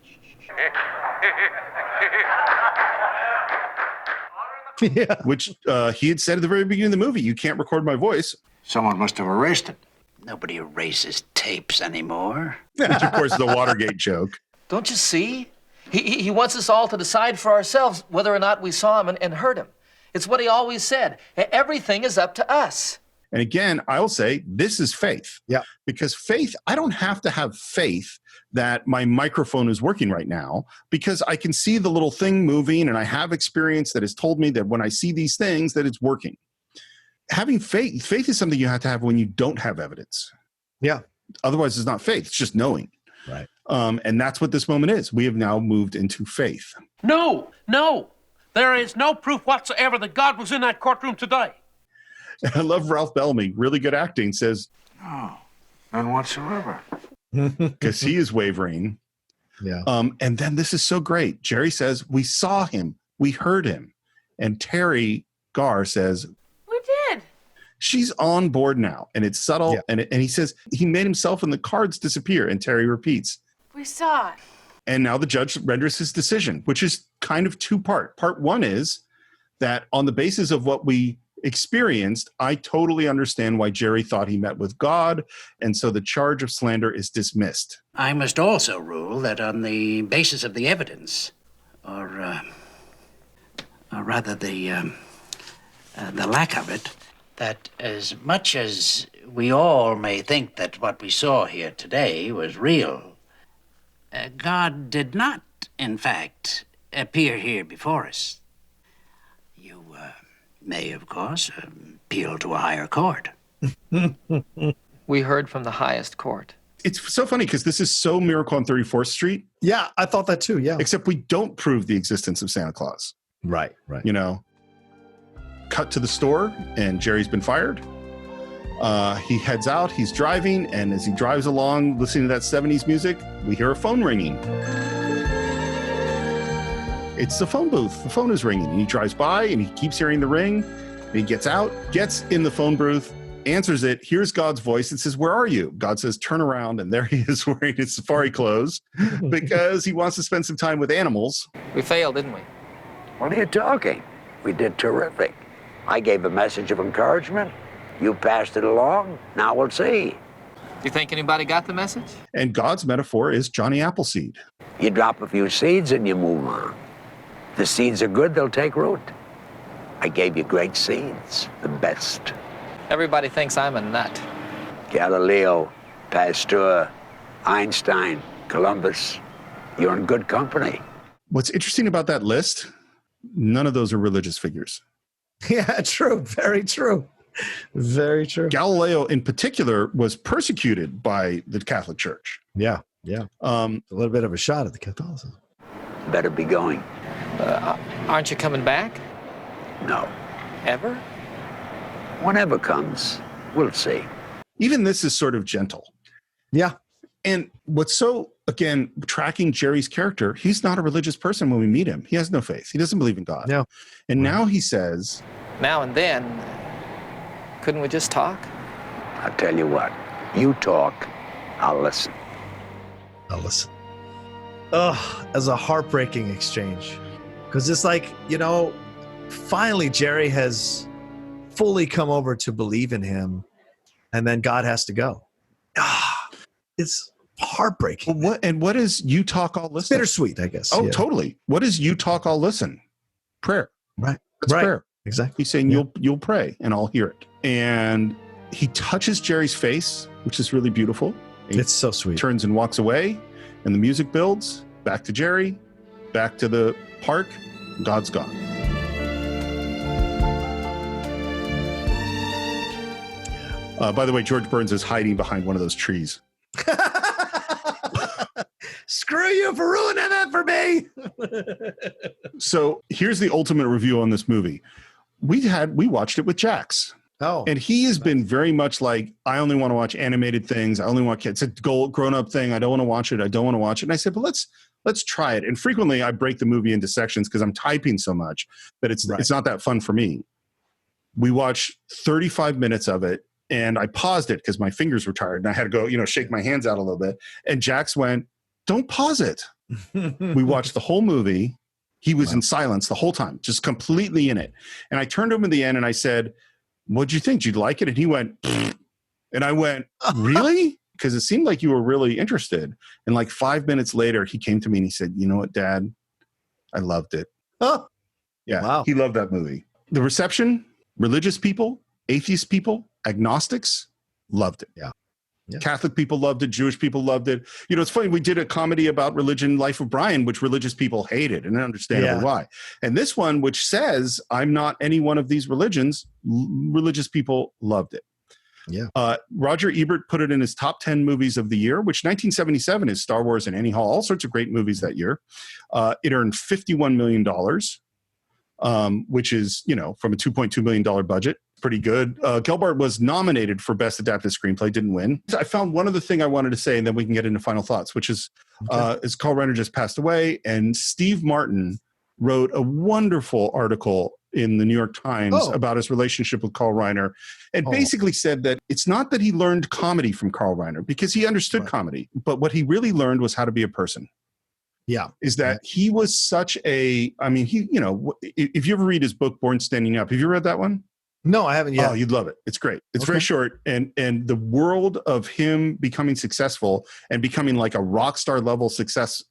E: Yeah.
B: Which he had said at the very beginning of the movie, you can't record my voice.
M: Someone must have erased it.
N: Nobody erases tapes anymore.
B: Which, of course, is the Watergate joke.
C: Don't you see? He wants us all to decide for ourselves whether or not we saw him and heard him. It's what he always said. Everything is up to us.
B: And again, I'll say this is faith.
E: Yeah.
B: Because faith, I don't have to have faith that my microphone is working right now, because I can see the little thing moving, and I have experience that has told me that when I see these things that it's working. Having faith is something you have to have when you don't have evidence.
E: Yeah.
B: Otherwise, it's not faith. It's just knowing.
E: Right.
B: And that's what this moment is. We have now moved into faith.
P: No. There is no proof whatsoever that God was in that courtroom today.
B: I love Ralph Bellamy. Really good acting. Says,
M: no, none whatsoever.
B: Because he is wavering.
E: Yeah.
B: And then this is so great. Jerry says, we saw him. We heard him. And Terry Garr says,
H: We did.
B: She's on board now. And it's subtle.
E: Yeah.
B: And he says, he made himself and the cards disappear. And Terry repeats.
H: We saw it.
B: And now the judge renders his decision, which is kind of two-part. Part one is that on the basis of what we experienced, I totally understand why Jerry thought he met with God, and so the charge of slander is dismissed.
N: I must also rule that on the basis of the evidence, or rather the lack of it, that as much as we all may think that what we saw here today was real, God did not, in fact, appear here before us. You may, of course, appeal to a higher court.
C: We heard from the highest court.
B: It's so funny because this is so Miracle on 34th Street.
E: Yeah, I thought that too, yeah.
B: Except we don't prove the existence of Santa Claus.
E: Right.
B: You know, cut to the store and Jerry's been fired. He heads out, he's driving, and as he drives along listening to that 70s music, we hear a phone ringing. It's the phone booth. The phone is ringing, and he drives by, and he keeps hearing the ring, and he gets out, gets in the phone booth, answers it, hears God's voice, and says, "Where are you?" God says, "Turn around," and there he is wearing his safari clothes because he wants to spend some time with animals.
C: We failed, didn't we?
D: What are you talking? We did terrific. I gave a message of encouragement. You passed it along. Now we'll see.
C: Do you think anybody got the message?
B: And God's metaphor is Johnny Appleseed.
D: You drop a few seeds and you move on. If the seeds are good, they'll take root. I gave you great seeds, the best.
C: Everybody thinks I'm a nut.
D: Galileo, Pasteur, Einstein, Columbus. You're in good company.
B: What's interesting about that list, none of those are religious figures.
E: Yeah, true. Very true. Very true.
B: Galileo, in particular, was persecuted by the Catholic Church.
E: Yeah. A little bit of a shot at the Catholicism.
D: Better be going.
C: Aren't you coming back?
D: No.
C: Ever?
D: Whenever comes, we'll see.
B: Even this is sort of gentle.
E: Yeah.
B: And what's so, again, tracking Jerry's character, he's not a religious person when we meet him. He has no faith. He doesn't believe in God.
E: No.
B: And now he says,
C: now and then, couldn't we just talk?
D: I'll tell you what. You talk, I'll listen.
E: Ugh, as a heartbreaking exchange. Because it's like, finally Jerry has fully come over to believe in him, and then God has to go. It's heartbreaking.
B: What is you talk, I'll listen?
E: Bittersweet, I guess.
B: Oh, yeah. Totally. What is you talk, I'll listen? Prayer.
E: Right.
B: That's prayer.
E: Exactly.
B: He's saying you'll pray and I'll hear it. And he touches Jerry's face, which is really beautiful.
E: It's so sweet.
B: Turns and walks away, and the music builds. Back to Jerry, back to the park. God's gone. By the way, George Burns is hiding behind one of those trees.
E: Screw you for ruining that for me.
B: So here's the ultimate review on this movie. we watched it with Jax.
E: Oh,
B: and he has been very much like, I only want to watch animated things. I only want kids. It's a grown-up thing. I don't want to watch it. I don't want to watch it. And I said, but let's try it. And frequently I break the movie into sections because I'm typing so much that it's not that fun for me. We watched 35 minutes of it and I paused it because my fingers were tired and I had to go, shake my hands out a little bit. And Jax went, don't pause it. We watched the whole movie. He was in silence the whole time, just completely in it. And I turned to him at the end and I said, what'd you think? Did you like it? And he went, pfft. And I went, really? Because it seemed like you were really interested. And like 5 minutes later, he came to me and he said, you know what, Dad? I loved it.
E: Oh,
B: yeah.
E: Wow.
B: He loved that movie. The reception, religious people, atheist people, agnostics, loved it.
E: Yeah.
B: Catholic people loved it. Jewish people loved it. It's funny. We did a comedy about religion, Life of Brian, which religious people hated, and understandable why. And this one, which says I'm not any one of these religions, religious people loved it.
E: Yeah.
B: Roger Ebert put it in his top 10 movies of the year, which 1977 is Star Wars and Annie Hall, all sorts of great movies that year. It earned $51 million, which is, from a $2.2 million budget. Pretty good. Gelbart was nominated for Best Adapted Screenplay, didn't win. I found one other thing I wanted to say, and then we can get into final thoughts, which is Carl Reiner just passed away, and Steve Martin wrote a wonderful article in the New York Times about his relationship with Carl Reiner, and basically said that it's not that he learned comedy from Carl Reiner, because he understood comedy, but what he really learned was how to be a person.
E: Yeah.
B: Is that he was such if you ever read his book, Born Standing Up, have you read that one?
E: No, I haven't yet.
B: Oh, you'd love it. It's great. It's very short. And the world of him becoming successful and becoming like a rock star level success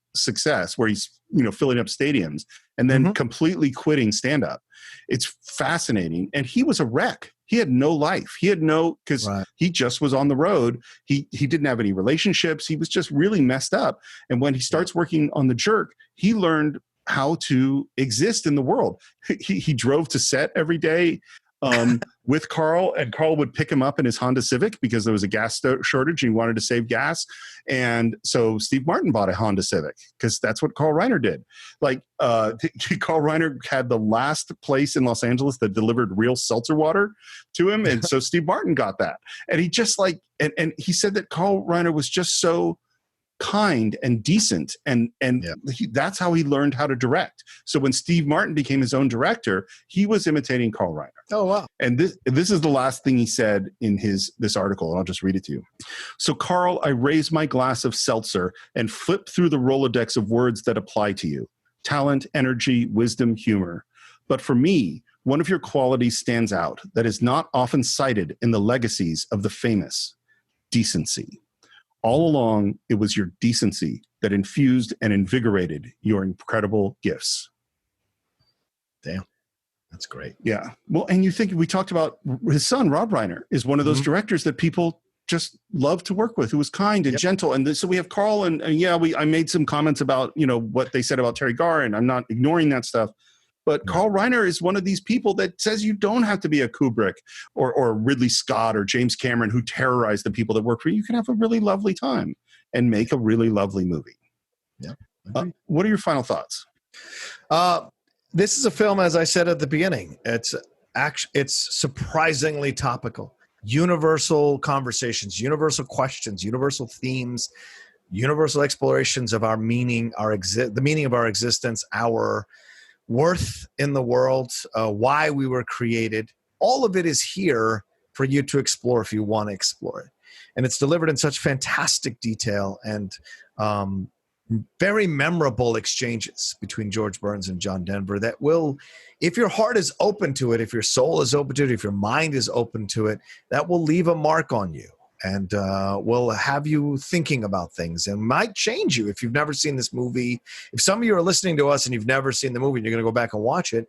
B: where he's, filling up stadiums and then completely quitting stand up. It's fascinating. And he was a wreck. He had no life. He had because he just was on the road. He didn't have any relationships. He was just really messed up. And when he starts working on The Jerk, he learned how to exist in the world. He drove to set every day with Carl, and Carl would pick him up in his Honda Civic because there was a gas shortage and he wanted to save gas. And so Steve Martin bought a Honda Civic because that's what Carl Reiner did. Carl Reiner had the last place in Los Angeles that delivered real seltzer water to him. And so Steve Martin got that. And he just and he said that Carl Reiner was just so kind and decent, and that's how he learned how to direct. So when Steve Martin became his own director, he was imitating Carl Reiner.
E: Oh wow.
B: And this is the last thing he said in this article, and I'll just read it to you. So, Carl, I raise my glass of seltzer and flip through the Rolodex of words that apply to you: talent, energy, wisdom, humor. But for me, one of your qualities stands out that is not often cited in the legacies of the famous: decency. All along, it was your decency that infused and invigorated your incredible gifts.
E: Damn. That's great.
B: Yeah. Well, and you think, we talked about his son, Rob Reiner, is one of those directors that people just love to work with, who was kind and gentle. And so we have Carl, and I made some comments about, what they said about Terry Garr, and I'm not ignoring that stuff. But Carl Reiner is one of these people that says you don't have to be a Kubrick or Ridley Scott or James Cameron who terrorize the people that work for you. You can have a really lovely time and make a really lovely movie.
E: Yeah.
B: What are your final thoughts?
E: This is a film, as I said at the beginning, it's surprisingly topical. Universal conversations, universal questions, universal themes, universal explorations of our meaning, the meaning of our existence, our worth in the world, why we were created. All of it is here for you to explore if you want to explore it. And it's delivered in such fantastic detail and very memorable exchanges between George Burns and John Denver that will, if your heart is open to it, if your soul is open to it, if your mind is open to it, that will leave a mark on you and will have you thinking about things and might change you if you've never seen this movie. If some of you are listening to us and you've never seen the movie and you're going to go back and watch it,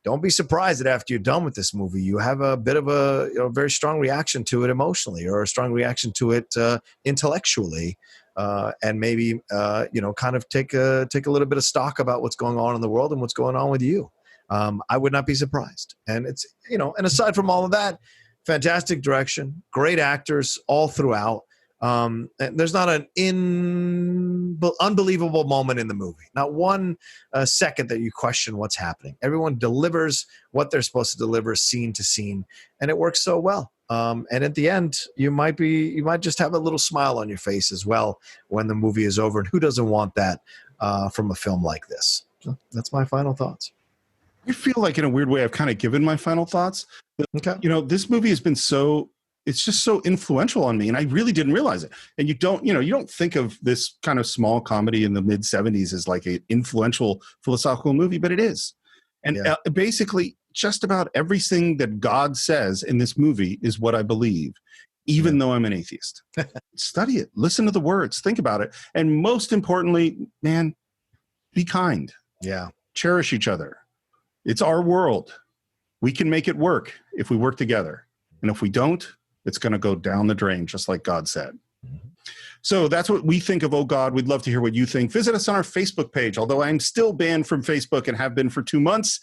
E: don't be surprised that after you're done with this movie, you have a bit of a very strong reaction to it emotionally, or a strong reaction to it intellectually, and maybe kind of take a little bit of stock about what's going on in the world and what's going on with you. I would not be surprised. And it's and aside from all of that, fantastic direction, great actors all throughout. And there's not an unbelievable moment in the movie. Not one second that you question what's happening. Everyone delivers what they're supposed to deliver, scene to scene, and it works so well. And at the end, you might just have a little smile on your face as well when the movie is over. And who doesn't want that from a film like this? So that's my final thoughts.
B: I feel like in a weird way, I've kind of given my final thoughts.
E: Okay.
B: You know, this movie has been it's just so influential on me, and I really didn't realize it. And you don't think of this kind of small comedy in the mid 70s as like an influential philosophical movie, but it is. And basically just about everything that God says in this movie is what I believe, even though I'm an atheist. Study it, listen to the words, think about it. And most importantly, man, be kind.
E: Yeah.
B: Cherish each other. It's our world. We can make it work if we work together. And if we don't, it's going to go down the drain, just like God said. So that's what we think of Oh God. We'd love to hear what you think. Visit us on our Facebook page, although I'm still banned from Facebook and have been for 2 months.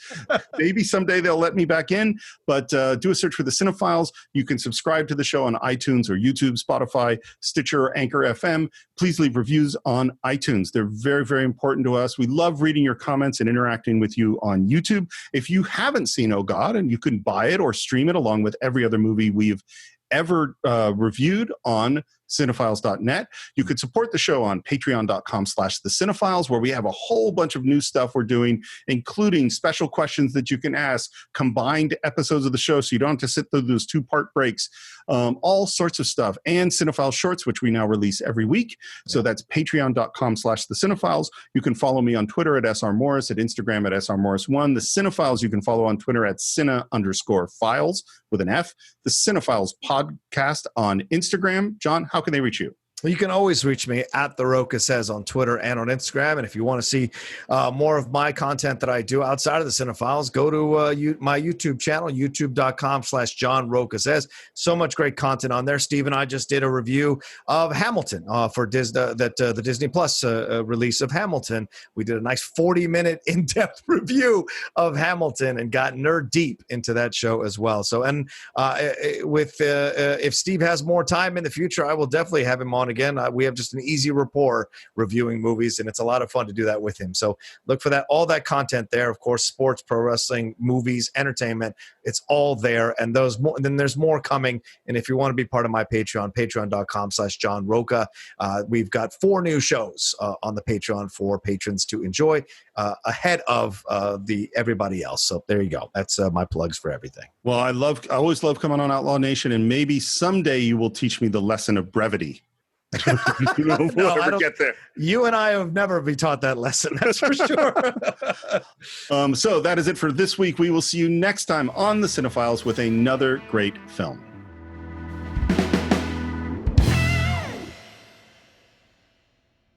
B: Maybe someday they'll let me back in, but do a search for the Cine-Files. You can subscribe to the show on iTunes or YouTube, Spotify, Stitcher, or Anchor FM. Please leave reviews on iTunes. They're very, very important to us. We love reading your comments and interacting with you on YouTube. If you haven't seen Oh God, and you can buy it or stream it along with every other movie we've ever reviewed on Cine-Files.net. You could support the show on patreon.com/the Cine-Files, where we have a whole bunch of new stuff we're doing, including special questions that you can ask, combined episodes of the show so you don't have to sit through those 2-part breaks, all sorts of stuff, and Cine-Files shorts, which we now release every week. So that's patreon.com/the Cine-Files. You can follow me on Twitter at SRMorris, at Instagram at SRMorris1. The Cine-Files you can follow on Twitter at Cine_Files with an F. The Cine-Files podcast on Instagram. John, how can they reach you?
E: You can always reach me at The Rocha Says on Twitter and on Instagram. And if you want to see more of my content that I do outside of the Cine-Files, go to my YouTube channel, youtube.com/John Rocha Says. So much great content on there. Steve and I just did a review of Hamilton for Disney, the Disney Plus release of Hamilton. We did a nice 40-minute in-depth review of Hamilton and got nerd deep into that show as well. So, and if Steve has more time in the future, I will definitely have him on again. We have just an easy rapport reviewing movies, and it's a lot of fun to do that with him. So look for that, all that content there. Of course, sports, pro wrestling, movies, entertainment, it's all there. And then there's more coming. And if you want to be part of my Patreon, patreon.com/John Rocha. We've got 4 new shows on the Patreon for patrons to enjoy ahead of everybody else. So there you go. That's my plugs for everything.
B: Well, I always love coming on Outlaw Nation, and maybe someday you will teach me the lesson of brevity. We'll never get there.
E: You and I have never been taught that lesson, that's for sure.
B: So that is it for this week. We will see you next time on the Cine-Files with another great film.